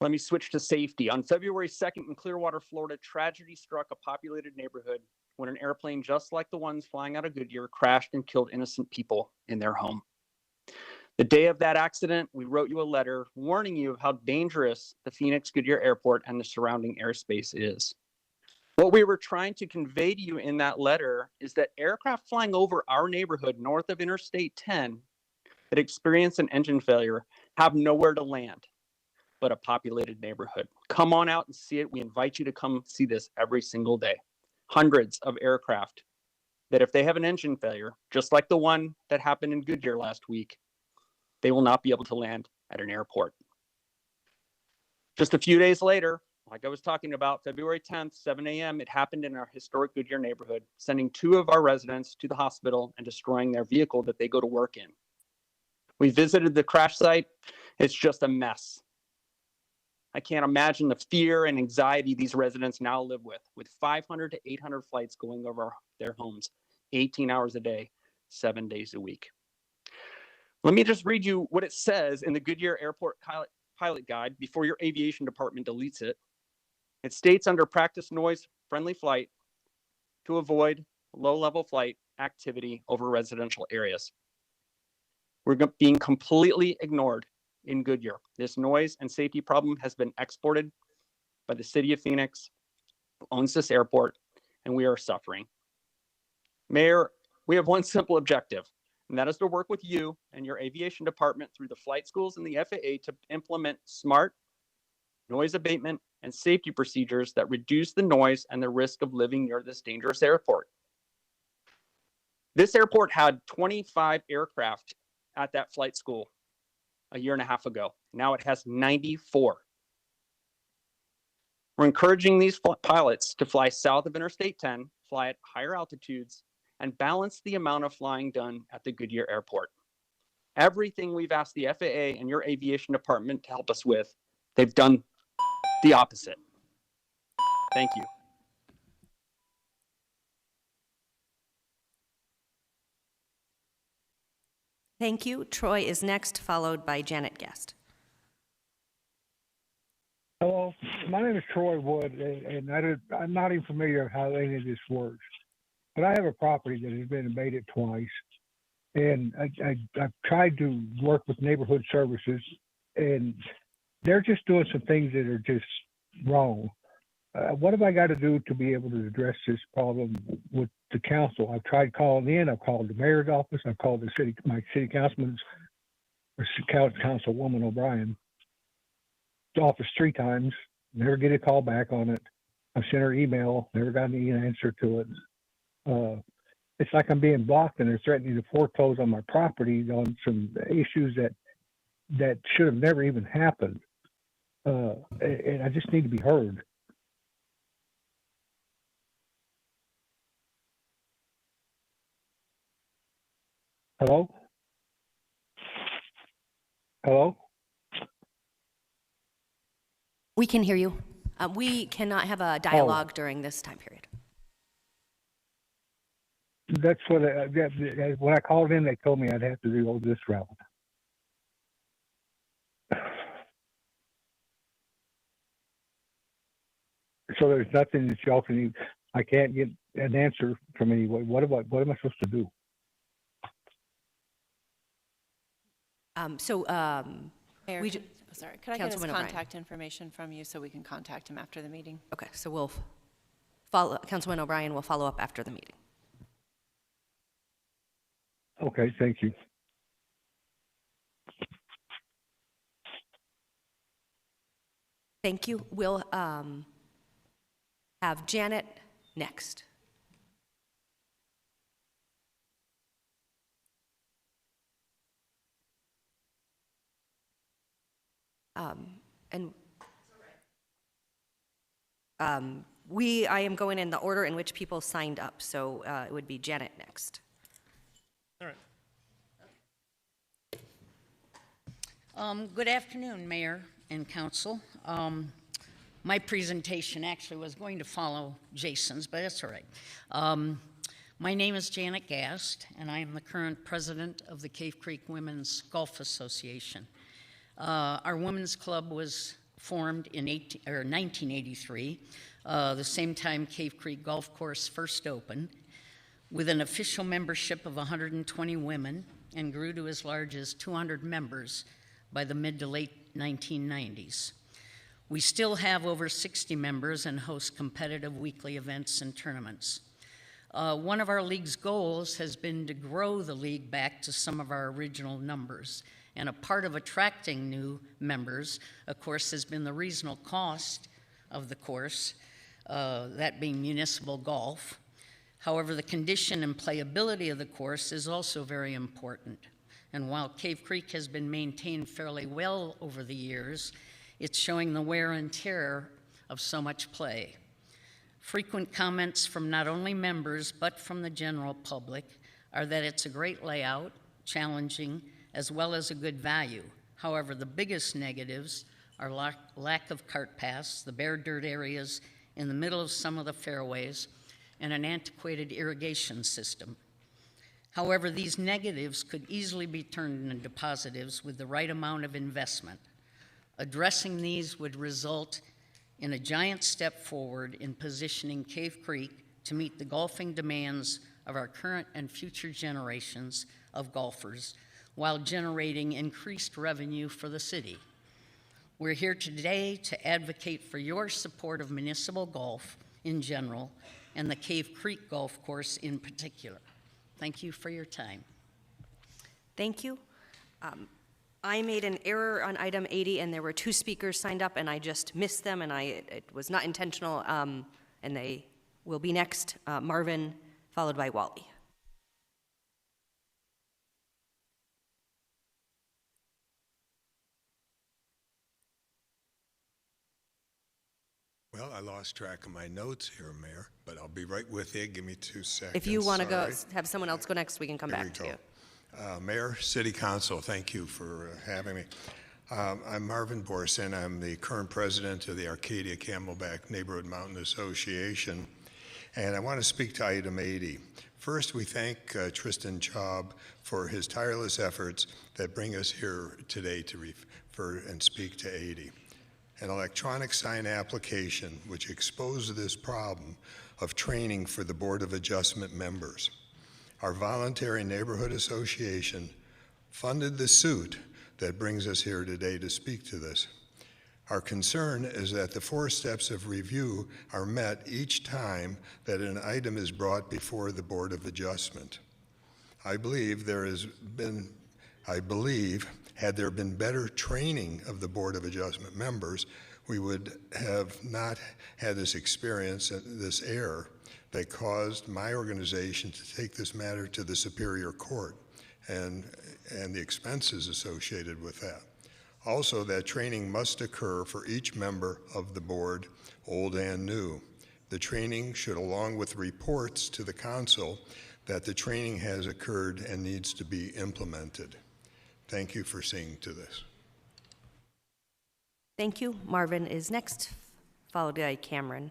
Let me switch to safety. On February 2nd in Clearwater, Florida, tragedy struck a populated neighborhood when an airplane just like the ones flying out of Goodyear crashed and killed innocent people in their home. The day of that accident, we wrote you a letter warning you of how dangerous the Phoenix Goodyear Airport and the surrounding airspace is. What we were trying to convey to you in that letter is that aircraft flying over our neighborhood north of Interstate 10 that experience an engine failure have nowhere to land but a populated neighborhood. Come on out and see it. We invite you to come see this every single day. Hundreds of aircraft that if they have an engine failure, just like the one that happened in Goodyear last week, they will not be able to land at an airport. Just a few days later, like I was talking about, February 10th, 7 a.m., it happened in our historic Goodyear neighborhood, sending 2 of our residents to the hospital and destroying their vehicle that they go to work in. We visited the crash site. It's just a mess. I can't imagine the fear and anxiety these residents now live with 500 to 800 flights going over their homes, 18 hours a day, 7 days a week. Let me just read you what it says in the Goodyear Airport Pilot Guide before your aviation department deletes it. It states under practice noise-friendly flight to avoid low-level flight activity over residential areas. We're being completely ignored in Goodyear. This noise and safety problem has been exported by the City of Phoenix, who owns this airport, and we are suffering. Mayor, we have one simple objective, and that is to work with you and your aviation department through the flight schools and the FAA to implement smart noise abatement and safety procedures that reduce the noise and the risk of living near this dangerous airport. This airport had 25 aircraft at that flight school a year and a half ago. Now it has 94. We're encouraging these pilots to fly south of Interstate 10, fly at higher altitudes, and balance the amount of flying done at the Goodyear Airport. Everything we've asked the FAA and your aviation department to help us with, they've done the opposite. Thank you. Thank you. Troy is next, followed by Janet Guest. Hello, my name is Troy Wood, and I'm not even familiar with how any of this works. But I have a property that has been invaded twice, and I've tried to work with neighborhood services, and they're just doing some things that are just wrong. What have I got to do to be able to address this problem with the council? I've tried calling in. I've called the mayor's office. I've called my city councilman's or councilwoman O'Brien office 3 times. Never get a call back on it. I've sent her email. Never got any answer to it. It's like I'm being blocked, and they're threatening to foreclose on my property on some issues that should have never even happened. And I just need to be heard. Hello? Hello? We can hear you. We cannot have a dialogue during this time period. That's what when I called in, they told me I'd have to go this route. So there's nothing that y'all can. I can't get an answer from anyone. What am I supposed to do? Mayor, sorry, could I get his Councilwoman contact information from you so we can contact him after the meeting? Okay, so we'll follow. Councilman O'Brien will follow up after the meeting. Okay, thank you. Thank you. We'll have Janet next. I am going in the order in which people signed up, so it would be Janet next. All right. Good afternoon, Mayor and Council. My presentation actually was going to follow Jason's, but that's all right. My name is Janet Gast, and I am the current president of the Cave Creek Women's Golf Association. Our women's club was formed in 1983, the same time Cave Creek Golf Course first opened, with an official membership of 120 women, and grew to as large as 200 members by the mid to late 1990s. We still have over 60 members and host competitive weekly events and tournaments. One of our league's goals has been to grow the league back to some of our original numbers. And a part of attracting new members, of course, has been the reasonable cost of the course, that being municipal golf. However, the condition and playability of the course is also very important. And while Cave Creek has been maintained fairly well over the years, it's showing the wear and tear of so much play. Frequent comments from not only members, but from the general public are that it's a great layout, challenging, as well as a good value. However, the biggest negatives are lack of cart paths, the bare dirt areas in the middle of some of the fairways, and an antiquated irrigation system. However, these negatives could easily be turned into positives with the right amount of investment. Addressing these would result in a giant step forward in positioning Cave Creek to meet the golfing demands of our current and future generations of golfers, while generating increased revenue for the city. We're here today to advocate for your support of municipal golf in general and the Cave Creek Golf Course in particular. Thank you for your time. Thank you. I made an error on item 80, and there were 2 speakers signed up, and I just missed them, and it was not intentional, and they will be next, Marvin, followed by Wally. Well, I lost track of my notes here, Mayor, but I'll be right with you. Give me 2 seconds. If you want to go, have someone else go next, we can come Here back to we you. go. Mayor, City Council, thank you for having me. I'm Marvin Borson. I'm the current president of the Arcadia Camelback Neighborhood Mountain Association. And I want to speak to item 80. First, we thank Tristan Chaub for his tireless efforts that bring us here today to refer and speak to 80. An electronic sign application which exposed this problem of training for the Board of Adjustment members. Our voluntary neighborhood association funded the suit that brings us here today to speak to this. Our concern is that the 4 steps of review are met each time that an item is brought before the Board of Adjustment. I believe had there been better training of the Board of Adjustment members, we would have not had this experience, this error that caused my organization to take this matter to the Superior Court and the expenses associated with that. Also, that training must occur for each member of the board, old and new. The training should, along with reports to the council, that the training has occurred and needs to be implemented. Thank you for seeing to this. Thank you. Marvin is next, followed by Cameron.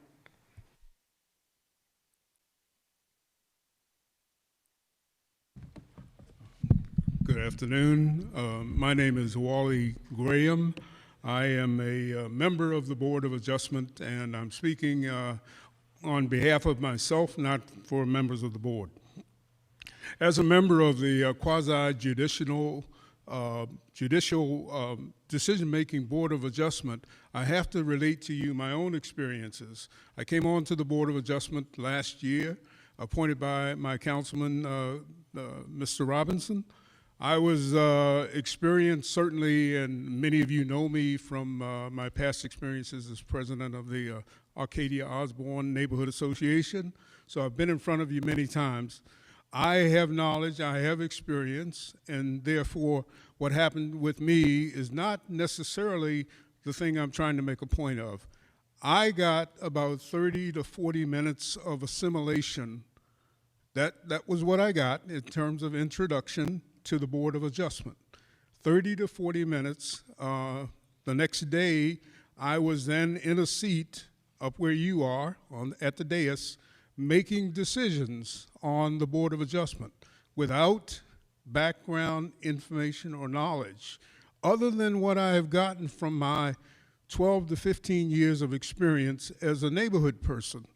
Good afternoon. My name is Wally Graham. I am a member of the Board of Adjustment, and I'm speaking on behalf of myself, not for members of the board. As a member of the quasi-judicial decision-making Board of Adjustment, I have to relate to you my own experiences. I came on to the Board of Adjustment last year, appointed by my councilman, Mr. Robinson. I was experienced, certainly, and many of you know me from my past experiences as president of the Arcadia Osborne Neighborhood Association. So I've been in front of you many times. I have knowledge, I have experience, and therefore what happened with me is not necessarily the thing I'm trying to make a point of. I got about 30 to 40 minutes of assimilation. That was what I got in terms of introduction to the Board of Adjustment. 30 to 40 minutes. The next day, I was then in a seat up where you are at the dais, making decisions on the Board of Adjustment without background information or knowledge, other than what I have gotten from my 12 to 15 years of experience as a neighborhood person.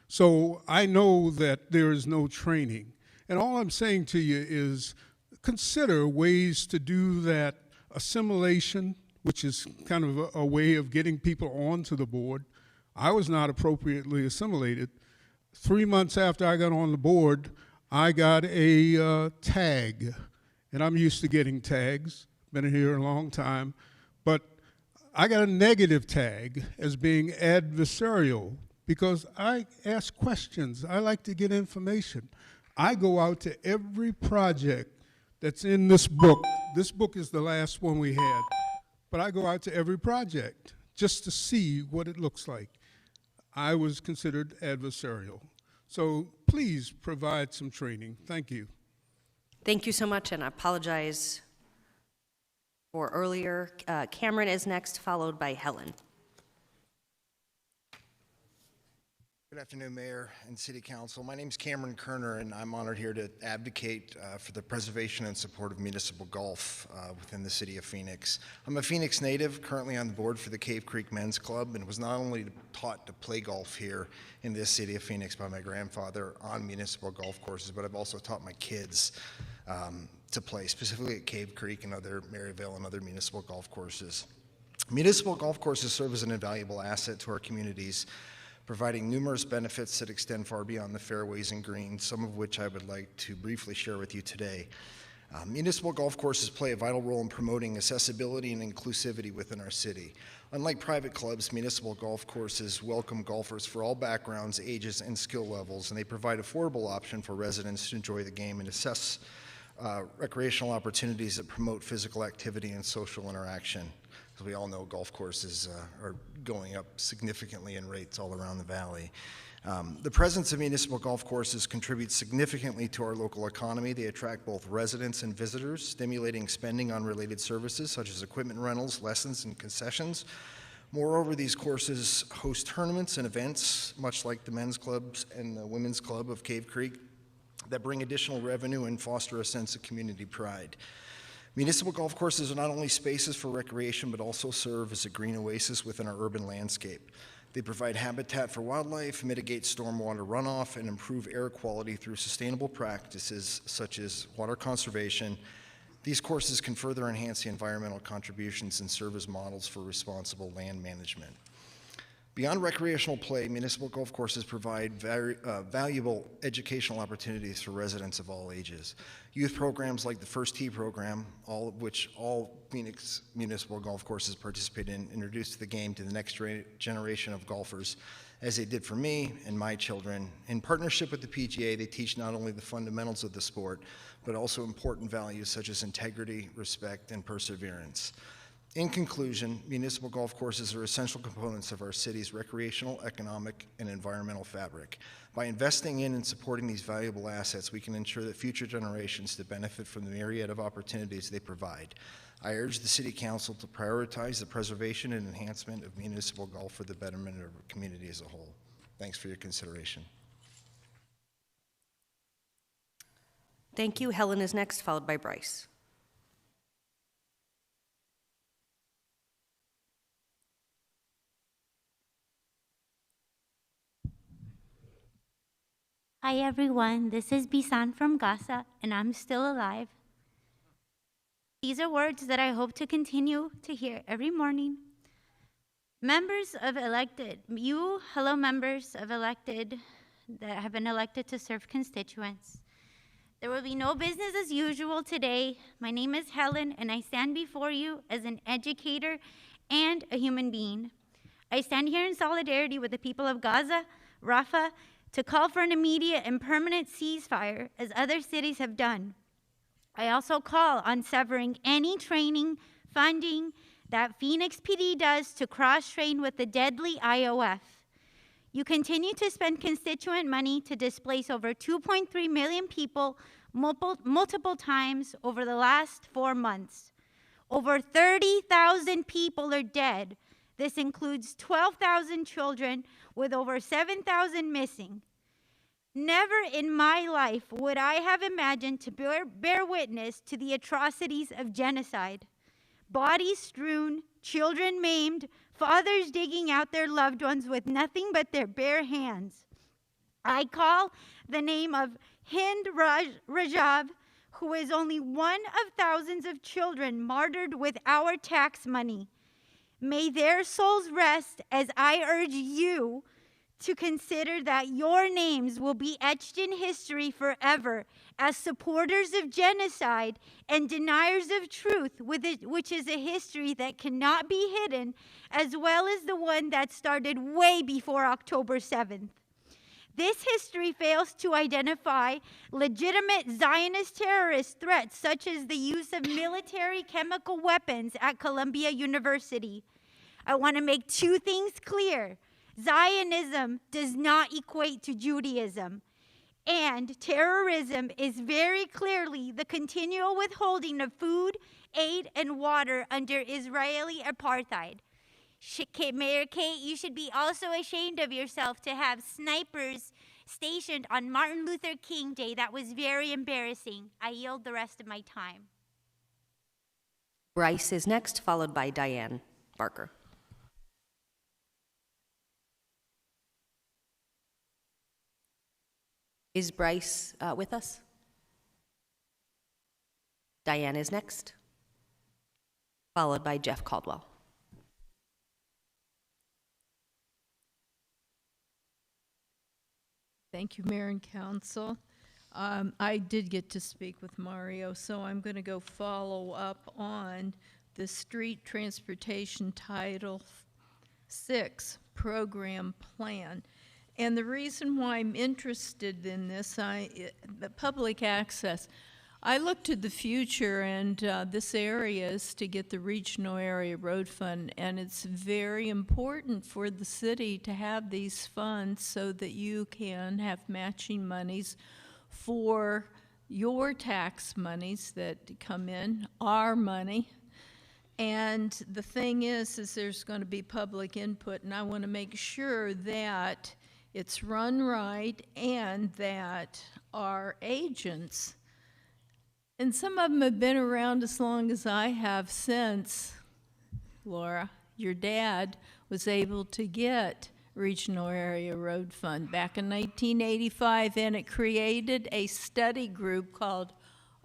So I know that there is no training. And all I'm saying to you is consider ways to do that assimilation, which is kind of a way of getting people onto the board. I was not appropriately assimilated. 3 months after I got on the board, I got a tag, and I'm used to getting tags, been here a long time, but I got a negative tag as being adversarial because I ask questions. I like to get information. I go out to every project that's in this book. This book is the last one we had, but I go out to every project just to see what it looks like. I was considered adversarial. So please provide some training. Thank you. Thank you so much, and I apologize for earlier. Cameron is next, followed by Helen. Good afternoon, Mayor and City Council. My name is Cameron Kerner, and I'm honored here to advocate for the preservation and support of municipal golf within the city of Phoenix. I'm a Phoenix native, currently on the board for the Cave Creek Men's Club, and was not only taught to play golf here in this city of Phoenix by my grandfather on municipal golf courses, but I've also taught my kids to play, specifically at Cave Creek and other Maryvale and other municipal golf courses. Municipal golf courses serve as an invaluable asset to our communities, providing numerous benefits that extend far beyond the fairways and greens, some of which I would like to briefly share with you today. Municipal golf courses play a vital role in promoting accessibility and inclusivity within our city. Unlike private clubs, municipal golf courses welcome golfers for all backgrounds, ages, and skill levels, and they provide affordable option for residents to enjoy the game and assess recreational opportunities that promote physical activity and social interaction. As we all know, golf courses are going up significantly in rates all around the valley. The presence of municipal golf courses contributes significantly to our local economy. They attract both residents and visitors, stimulating spending on related services such as equipment rentals, lessons, and concessions, Moreover, these courses host tournaments and events, much like the men's clubs and the women's club of Cave Creek, that bring additional revenue and foster a sense of community pride. Municipal golf courses are not only spaces for recreation, but also serve as a green oasis within our urban landscape. They provide habitat for wildlife, mitigate stormwater runoff, and improve air quality through sustainable practices such as water conservation. These courses can further enhance the environmental contributions and serve as models for responsible land management. Beyond recreational play, municipal golf courses provide valuable educational opportunities for residents of all ages. Youth programs like the First Tee program, all of which all Phoenix municipal golf courses participate in, introduce the game to the next generation of golfers, as they did for me and my children. In partnership with the PGA, they teach not only the fundamentals of the sport, but also important values such as integrity, respect, and perseverance. In conclusion, municipal golf courses are essential components of our city's recreational, economic, and environmental fabric. By investing in and supporting these valuable assets, we can ensure that future generations to benefit from the myriad of opportunities they provide. I urge the City Council to prioritize the preservation and enhancement of municipal golf for the betterment of our community as a whole. Thanks for your consideration. Thank you. Helen is next, followed by Bryce. Hi everyone, this is Bisan from Gaza, and I'm still alive. These are words that I hope to continue to hear every morning. Members of elected, hello members of elected that have been elected to serve constituents. There will be no business as usual today. My name is Helen, and I stand before you as an educator and a human being. I stand here in solidarity with the people of Gaza, Rafah, to call for an immediate and permanent ceasefire, as other cities have done. I also call on severing any training, funding that Phoenix PD does to cross-train with the deadly IOF. You continue to spend constituent money to displace over 2.3 million people multiple times over the last 4 months. Over 30,000 people are dead. This includes 12,000 children, with over 7,000 missing. Never in my life would I have imagined to bear witness to the atrocities of genocide. Bodies strewn, children maimed, fathers digging out their loved ones with nothing but their bare hands. I call the name of Hind Rajab, who is only one of thousands of children martyred with our tax money. May their souls rest, as I urge you to consider that your names will be etched in history forever as supporters of genocide and deniers of truth, which is a history that cannot be hidden, as well as the one that started way before October 7th. This history fails to identify legitimate Zionist terrorist threats, such as the use of military chemical weapons at Columbia University. I want to make two things clear. Zionism does not equate to Judaism, and terrorism is very clearly the continual withholding of food, aid, and water under Israeli apartheid. Mayor Kate, you should be also ashamed of yourself to have snipers stationed on Martin Luther King Day. That was very embarrassing. I yield the rest of my time. Bryce is next, followed by Diane Barker. Is Bryce with us? Diane is next, followed by Jeff Caldwell. Thank you, Mayor and Council. I did get to speak with Mario, so I'm going to go follow up on the Street Transportation Title VI Program Plan. And the reason why I'm interested in this, the public access, I look to the future, and this area is to get the Regional Area Road Fund, and it's very important for the city to have these funds so that you can have matching monies for your tax monies that come in, our money, And the thing is there's going to be public input, and I want to make sure that it's run right and that our agents, and some of them have been around as long as I have since, Laura, your dad was able to get Regional Area Road Fund back in 1985, and it created a study group called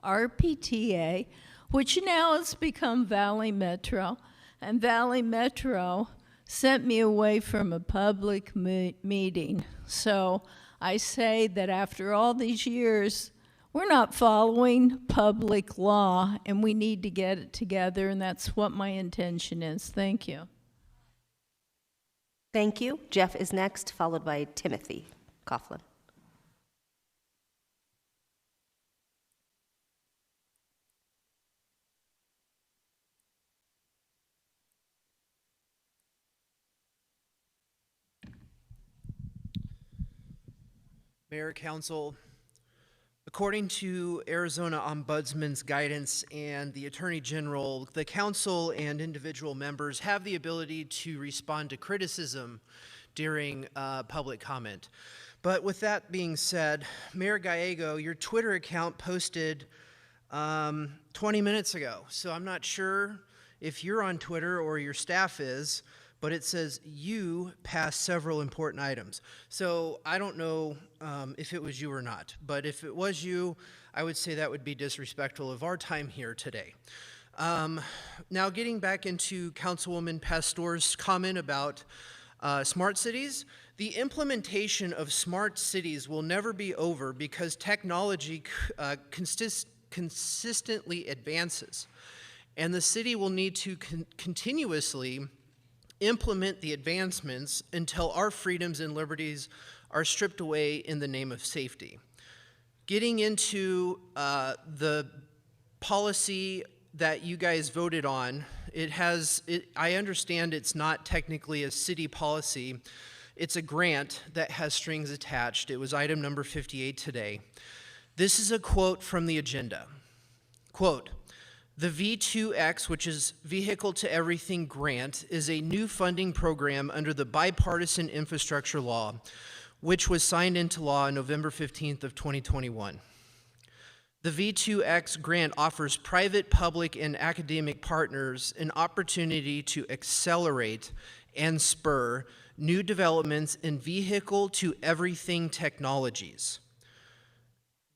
RPTA, which now has become Valley Metro. And Valley Metro sent me away from a public meeting. So I say that after all these years, we're not following public law, and we need to get it together, and that's what my intention is. Thank you. Thank you. Jeff is next, followed by Timothy Coughlin. Mayor, Council, according to Arizona Ombudsman's guidance and the Attorney General, the Council and individual members have the ability to respond to criticism during public comment. But with that being said, Mayor Gallego, your Twitter account posted 20 minutes ago, so I'm not sure if you're on Twitter or your staff is, but it says you passed several important items. So I don't know if it was you or not, but if it was you, I would say that would be disrespectful of our time here today. Now getting back into Councilwoman Pastor's comment about smart cities, the implementation of smart cities will never be over because technology consistently advances, and the city will need to continuously implement the advancements until our freedoms and liberties are stripped away in the name of safety. Getting into the policy that you guys voted on, I understand it's not technically a city policy. It's a grant that has strings attached. It was item number 58 today. This is a quote from the agenda. Quote, "The V2X, which is Vehicle to Everything Grant, is a new funding program under the Bipartisan Infrastructure Law, which was signed into law on November 15th of 2021. The V2X grant offers private, public, and academic partners an opportunity to accelerate and spur new developments in vehicle to everything technologies.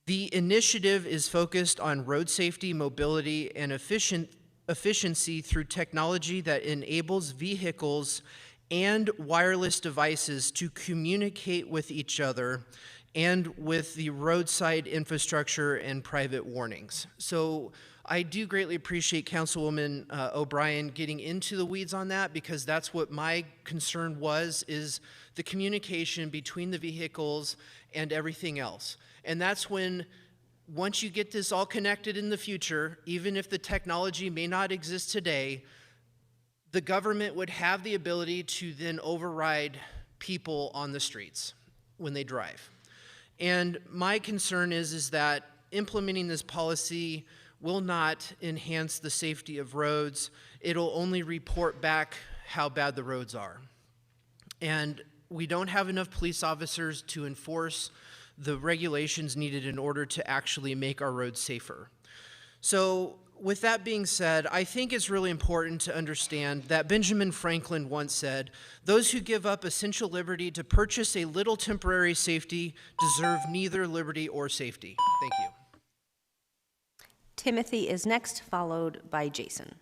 The initiative is focused on road safety, mobility, and efficiency through technology that enables vehicles and wireless devices to communicate with each other and with the roadside infrastructure and private warnings." So I do greatly appreciate Councilwoman O'Brien getting into the weeds on that, because that's what my concern was, is the communication between the vehicles and everything else. And that's when, once you get this all connected in the future, even if the technology may not exist today, the government would have the ability to then override people on the streets when they drive. And my concern is that implementing this policy will not enhance the safety of roads. It'll only report back how bad the roads are. And we don't have enough police officers to enforce the regulations needed in order to actually make our roads safer. So with that being said, I think it's really important to understand that Benjamin Franklin once said, "Those who give up essential liberty to purchase a little temporary safety deserve neither liberty or safety." Thank you. Timothy is next, followed by Jason.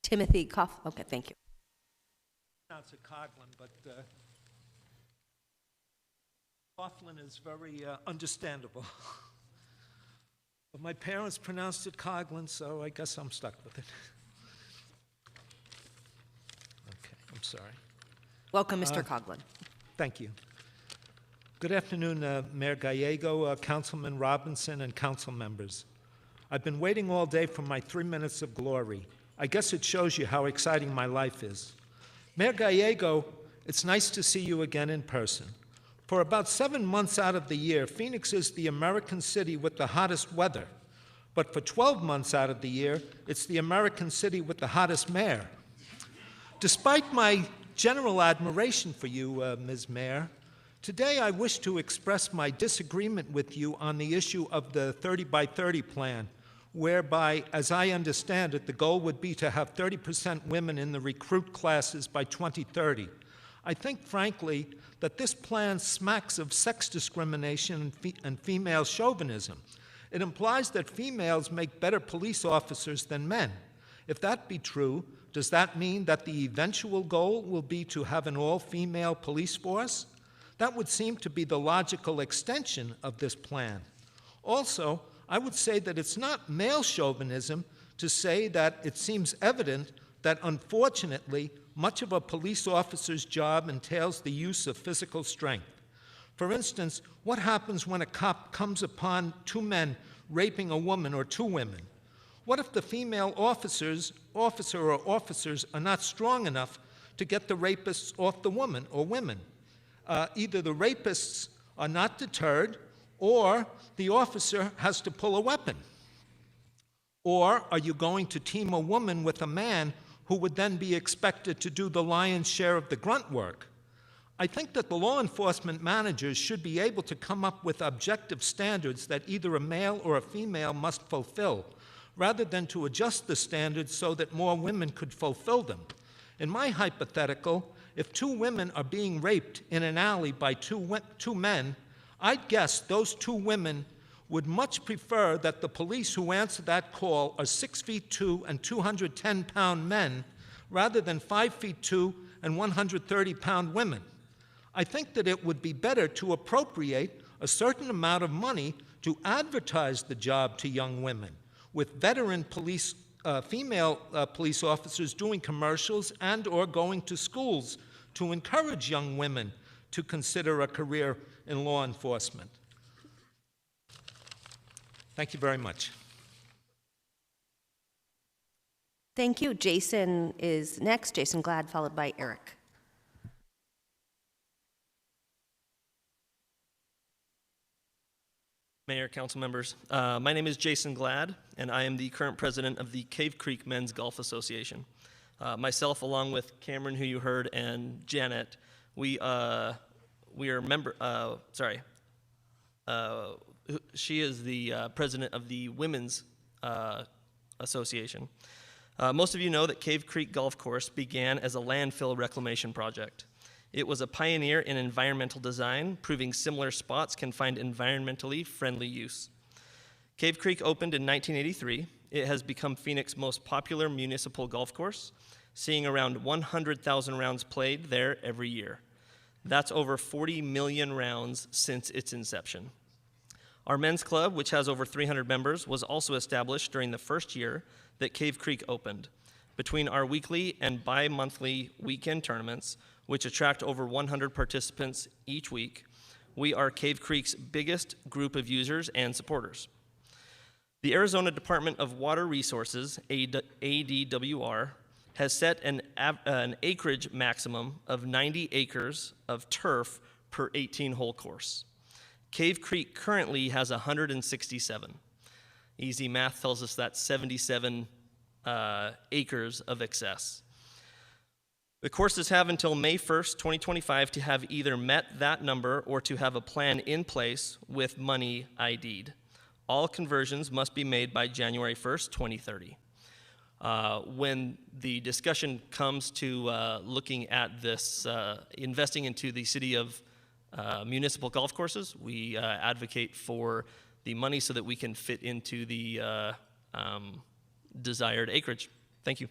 Timothy okay, thank you. Pronounce it Coughlin, but Coughlin is very understandable. But my parents pronounced it Coughlin, so I guess I'm stuck with it. Okay, I'm sorry. Welcome, Mr. Coughlin. Thank you. Good afternoon, Mayor Gallego, Councilman Robinson, and council members. I've been waiting all day for my 3 minutes of glory. I guess it shows you how exciting my life is. Mayor Gallego, it's nice to see you again in person. For about 7 months out of the year, Phoenix is the American city with the hottest weather. But for 12 months out of the year, it's the American city with the hottest mayor. Despite my general admiration for you, Ms. Mayor, today I wish to express my disagreement with you on the issue of the 30 by 30 plan, whereby, as I understand it, the goal would be to have 30% women in the recruit classes by 2030. I think, frankly, that this plan smacks of sex discrimination and female chauvinism. It implies that females make better police officers than men. If that be true, does that mean that the eventual goal will be to have an all-female police force? That would seem to be the logical extension of this plan. Also, I would say that it's not male chauvinism to say that it seems evident that, unfortunately, much of a police officer's job entails the use of physical strength. For instance, what happens when a cop comes upon 2 men raping a woman or 2 women? What if the female officer or officers are not strong enough to get the rapists off the woman or women? Either the rapists are not deterred, or the officer has to pull a weapon. Or are you going to team a woman with a man who would then be expected to do the lion's share of the grunt work? I think that the law enforcement managers should be able to come up with objective standards that either a male or a female must fulfill, rather than to adjust the standards so that more women could fulfill them. In my hypothetical, if 2 women are being raped in an alley by 2 men, I'd guess those 2 women would much prefer that the police who answer that call are 6'2" and 210-pound men, rather than 5'2" and 130-pound women. I think that it would be better to appropriate a certain amount of money to advertise the job to young women, with veteran female police officers doing commercials and/or going to schools to encourage young women to consider a career in law enforcement. Thank you very much. Thank you. Jason is next. Jason Glad, followed by Eric. Mayor, council members, my name is Jason Glad, and I am the current president of the Cave Creek Men's Golf Association. Myself, along with Cameron, who you heard, and Janet, we are she is the president of the Women's Association. Most of you know that Cave Creek Golf Course began as a landfill reclamation project. It was a pioneer in environmental design, proving similar spots can find environmentally friendly use. Cave Creek opened in 1983. It has become Phoenix's most popular municipal golf course, seeing around 100,000 rounds played there every year. That's over 40 million rounds since its inception. Our men's club, which has over 300 members, was also established during the first year that Cave Creek opened. Between our weekly and bi-monthly weekend tournaments, which attract over 100 participants each week, we are Cave Creek's biggest group of users and supporters. The Arizona Department of Water Resources, ADWR, has set an acreage maximum of 90 acres of turf per 18-hole course. Cave Creek currently has 167. Easy math tells us that's 77 acres of excess. The courses have until May 1st, 2025 to have either met that number or to have a plan in place with money ID'd. All conversions must be made by January 1st, 2030. When the discussion comes to looking at this, investing into the city of municipal golf courses, we advocate for the money so that we can fit into the desired acreage. Thank you.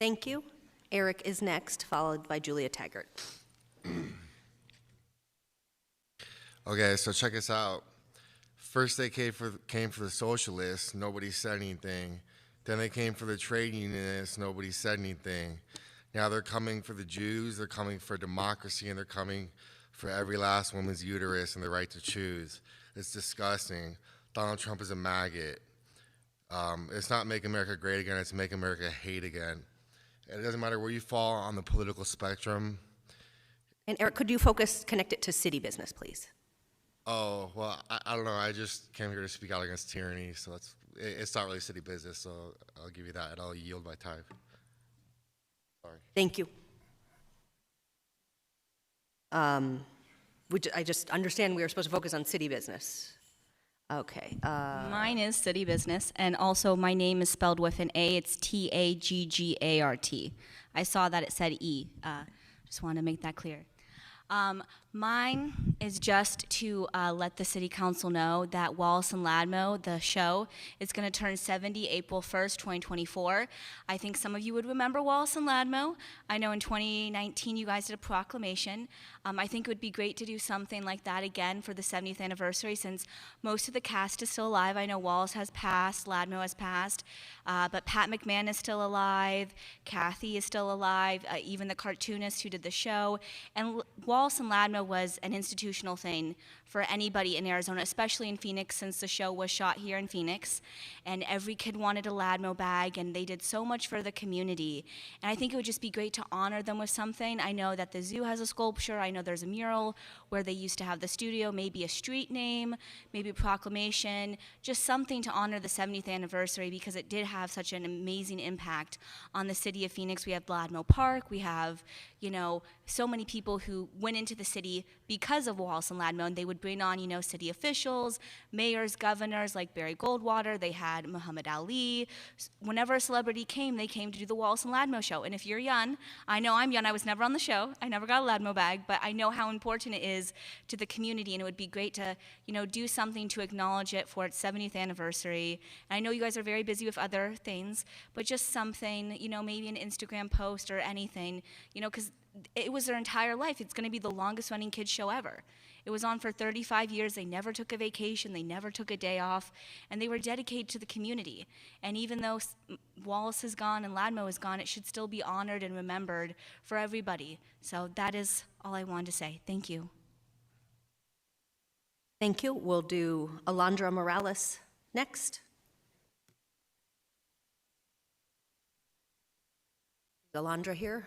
Thank you. Eric is next, followed by Julia Taggart. Okay, so check us out. First they came for the socialists, nobody said anything. Then they came for the trade unionists, nobody said anything. Now they're coming for the Jews, they're coming for democracy, and they're coming for every last woman's uterus and the right to choose. It's disgusting. Donald Trump is a maggot. It's not Make America Great Again, it's Make America Hate Again. It doesn't matter where you fall on the political spectrum. And Eric, could you connect it to city business, please? Oh, well, I don't know. I just came here to speak out against tyranny, so it's not really city business, so I'll give you that, and I'll yield my time. Sorry. Thank you. I just understand we are supposed to focus on city business. Okay. Mine is city business, and also my name is spelled with an A. It's Taggart. I saw that it said E. Just want to make that clear. Mine is just to let the City Council know that Wallace and Ladmo, the show, is going to turn 70 April 1st, 2024. I think some of you would remember Wallace and Ladmo. I know in 2019 you guys did a proclamation. I think it would be great to do something like that again for the 70th anniversary, since most of the cast is still alive. I know Wallace has passed, Ladmo has passed, but Pat McMahon is still alive, Kathy is still alive, even the cartoonist who did the show. And Wallace and Ladmo was an institutional thing for anybody in Arizona, especially in Phoenix, since the show was shot here in Phoenix. And every kid wanted a Ladmo bag, and they did so much for the community. And I think it would just be great to honor them with something. I know that the zoo has a sculpture. I know there's a mural where they used to have the studio, maybe a street name, maybe a proclamation, just something to honor the 70th anniversary, because it did have such an amazing impact on the city of Phoenix. We have Ladmo Park. We have, so many people who went into the city because of Wallace and Ladmo, and they would bring on, city officials, mayors, governors like Barry Goldwater. They had Muhammad Ali. Whenever a celebrity came, they came to do the Wallace and Ladmo show. And if you're young, I know I'm young, I was never on the show, I never got a Ladmo bag, but I know how important it is to the community, and it would be great to, do something to acknowledge it for its 70th anniversary. And I know you guys are very busy with other things, but just something, maybe an Instagram post or anything, because it was their entire life. It's going to be the longest running kids show ever. It was on for 35 years. They never took a vacation. They never took a day off. And they were dedicated to the community. And even though Wallace is gone and Ladmo is gone, it should still be honored and remembered for everybody. So that is all I wanted to say. Thank you. Thank you. We'll do Alondra Morales next. Is Alondra here?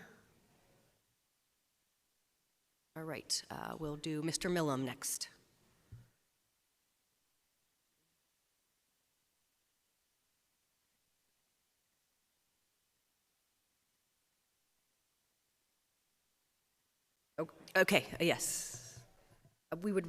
All right, we'll do Mr. Millam next. Okay, yes. We would.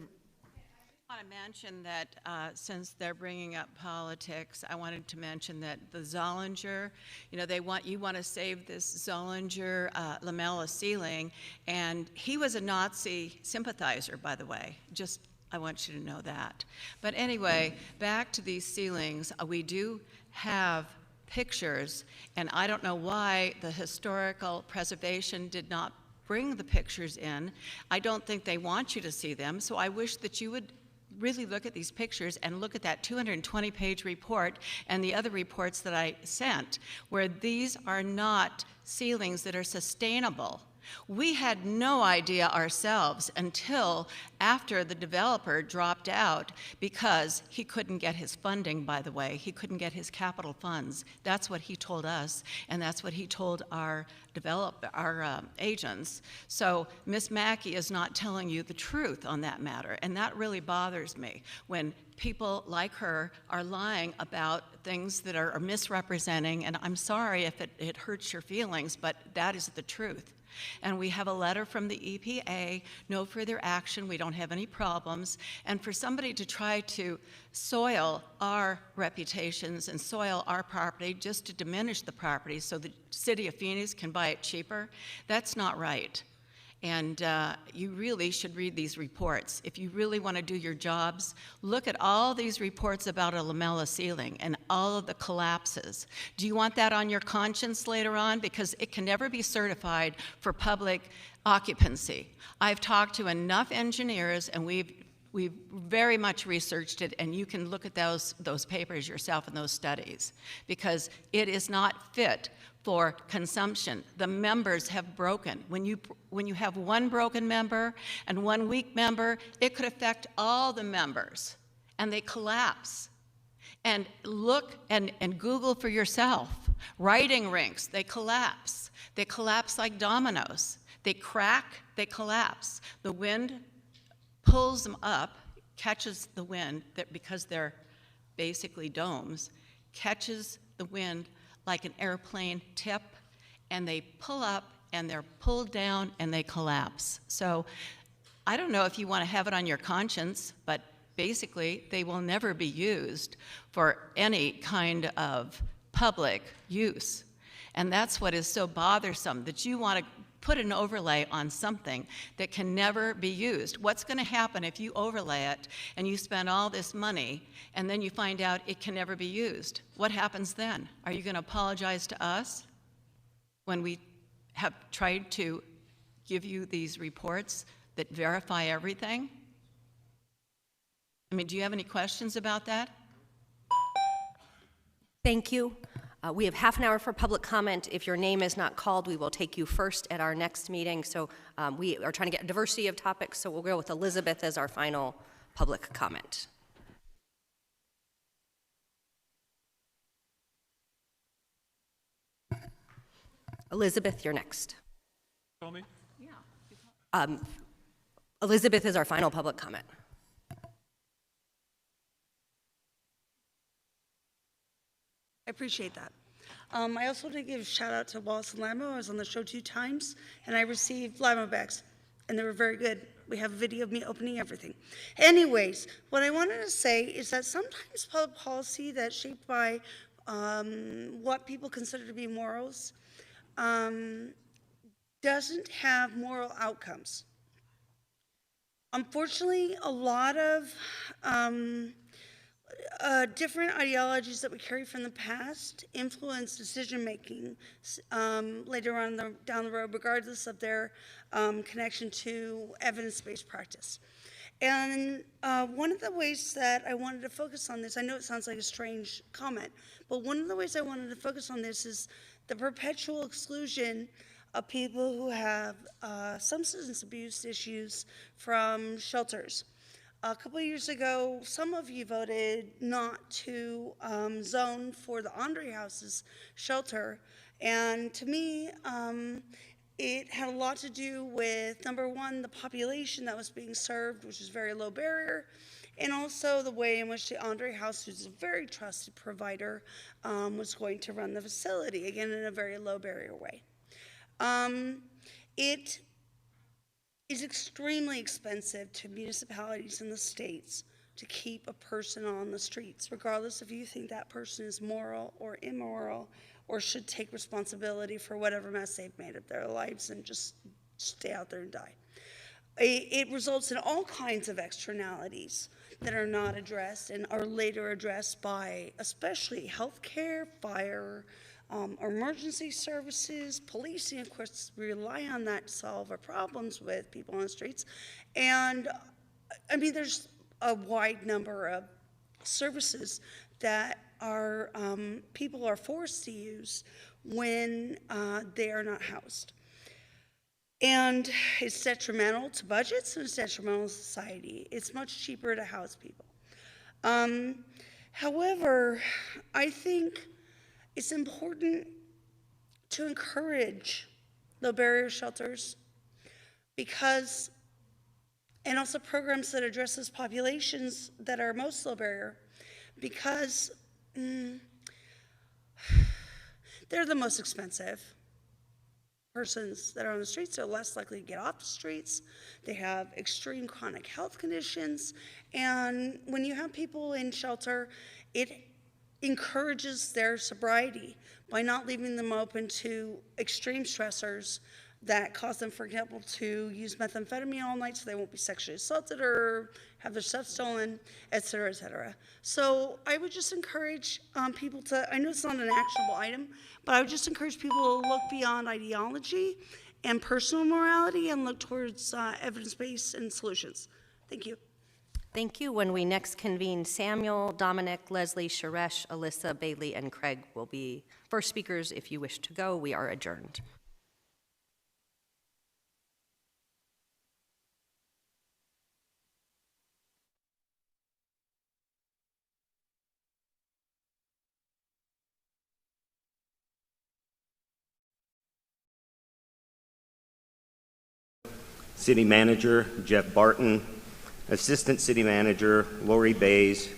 I want to mention that since they're bringing up politics, I wanted to mention that the Zollinger, you want to save this Zollinger lamella ceiling, and he was a Nazi sympathizer, by the way. Just, I want you to know that. But anyway, back to these ceilings, we do have pictures, and I don't know why the historical preservation did not bring the pictures in. I don't think they want you to see them, so I wish that you would really look at these pictures and look at that 220-page report and the other reports that I sent, where these are not ceilings that are sustainable. We had no idea ourselves until after the developer dropped out, because he couldn't get his funding, by the way. He couldn't get his capital funds. That's what he told us, and that's what he told our agents. So Ms. Mackey is not telling you the truth on that matter, and that really bothers me when people like her are lying about things that are misrepresenting, and I'm sorry if it hurts your feelings, but that is the truth. And we have a letter from the EPA, no further action, we don't have any problems. And for somebody to try to soil our reputations and soil our property just to diminish the property so the city of Phoenix can buy it cheaper, that's not right. And you really should read these reports. If you really want to do your jobs, look at all these reports about a lamella ceiling and all of the collapses. Do you want that on your conscience later on? Because it can never be certified for public occupancy. I've talked to enough engineers, and we've very much researched it, and you can look at those papers yourself and those studies, because it is not fit for consumption. The members have broken. When you have one broken member and one weak member, it could affect all the members, and they collapse. And look and Google for yourself. Riding rinks, they collapse. They collapse like dominoes. They crack, they collapse. The wind pulls them up, catches the wind, because they're basically domes, catches the wind like an airplane tip, and they pull up and they're pulled down and they collapse. So I don't know if you want to have it on your conscience, but basically they will never be used for any kind of public use. And that's what is so bothersome, that you want to put an overlay on something that can never be used. What's going to happen if you overlay it and you spend all this money and then you find out it can never be used? What happens then? Are you going to apologize to us when we have tried to give you these reports that verify everything? I mean, do you have any questions about that? Thank you. We have half an hour for public comment. If your name is not called, we will take you first at our next meeting. So we are trying to get a diversity of topics, so we'll go with Elizabeth as our final public comment. Elizabeth, you're next. Call me? Elizabeth is our final public comment. I appreciate that. I also want to give a shout out to Wallace and Lamo. I was on the show 2 times, and I received Lamo bags, and they were very good. We have a video of me opening everything. Anyways, what I wanted to say is that sometimes public policy that's shaped by what people consider to be morals doesn't have moral outcomes. Unfortunately, a lot of different ideologies that we carry from the past influence decision-making later on down the road, regardless of their connection to evidence-based practice. And one of the ways that I wanted to focus on this, I know it sounds like a strange comment, but one of the ways I wanted to focus on this is the perpetual exclusion of people who have substance abuse issues from shelters. A couple of years ago, some of you voted not to zone for the Andre House's shelter. And to me, it had a lot to do with, number one, the population that was being served, which is very low barrier, and also the way in which the Andre House, who's a very trusted provider, was going to run the facility, again, in a very low barrier way. It is extremely expensive to municipalities in the states to keep a person on the streets, regardless if you think that person is moral or immoral or should take responsibility for whatever mess they've made of their lives and just stay out there and die. It results in all kinds of externalities that are not addressed and are later addressed by especially healthcare, fire, emergency services, policing, of course, rely on that to solve our problems with people on the streets. And I mean, there's a wide number of services that our people are forced to use when they are not housed. And it's detrimental to budgets and it's detrimental to society. It's much cheaper to house people. However, I think it's important to encourage low barrier shelters because, and also programs that address those populations that are most low barrier, because they're the most expensive. Persons that are on the streets are less likely to get off the streets. They have extreme chronic health conditions. And when you have people in shelter, it encourages their sobriety by not leaving them open to extreme stressors that cause them, for example, to use methamphetamine all night so they won't be sexually assaulted or have their stuff stolen, et cetera, et cetera. So I would just encourage people to, I know it's not an actionable item, but I would just encourage people to look beyond ideology and personal morality and look towards evidence-based and solutions. Thank you. Thank you. When we next convene, Samuel, Dominic, Leslie, Sharesh, Alyssa, Bailey, and Craig will be first speakers. If you wish to go, we are adjourned. City Manager Jeff Barton, Assistant City Manager Lori Bays,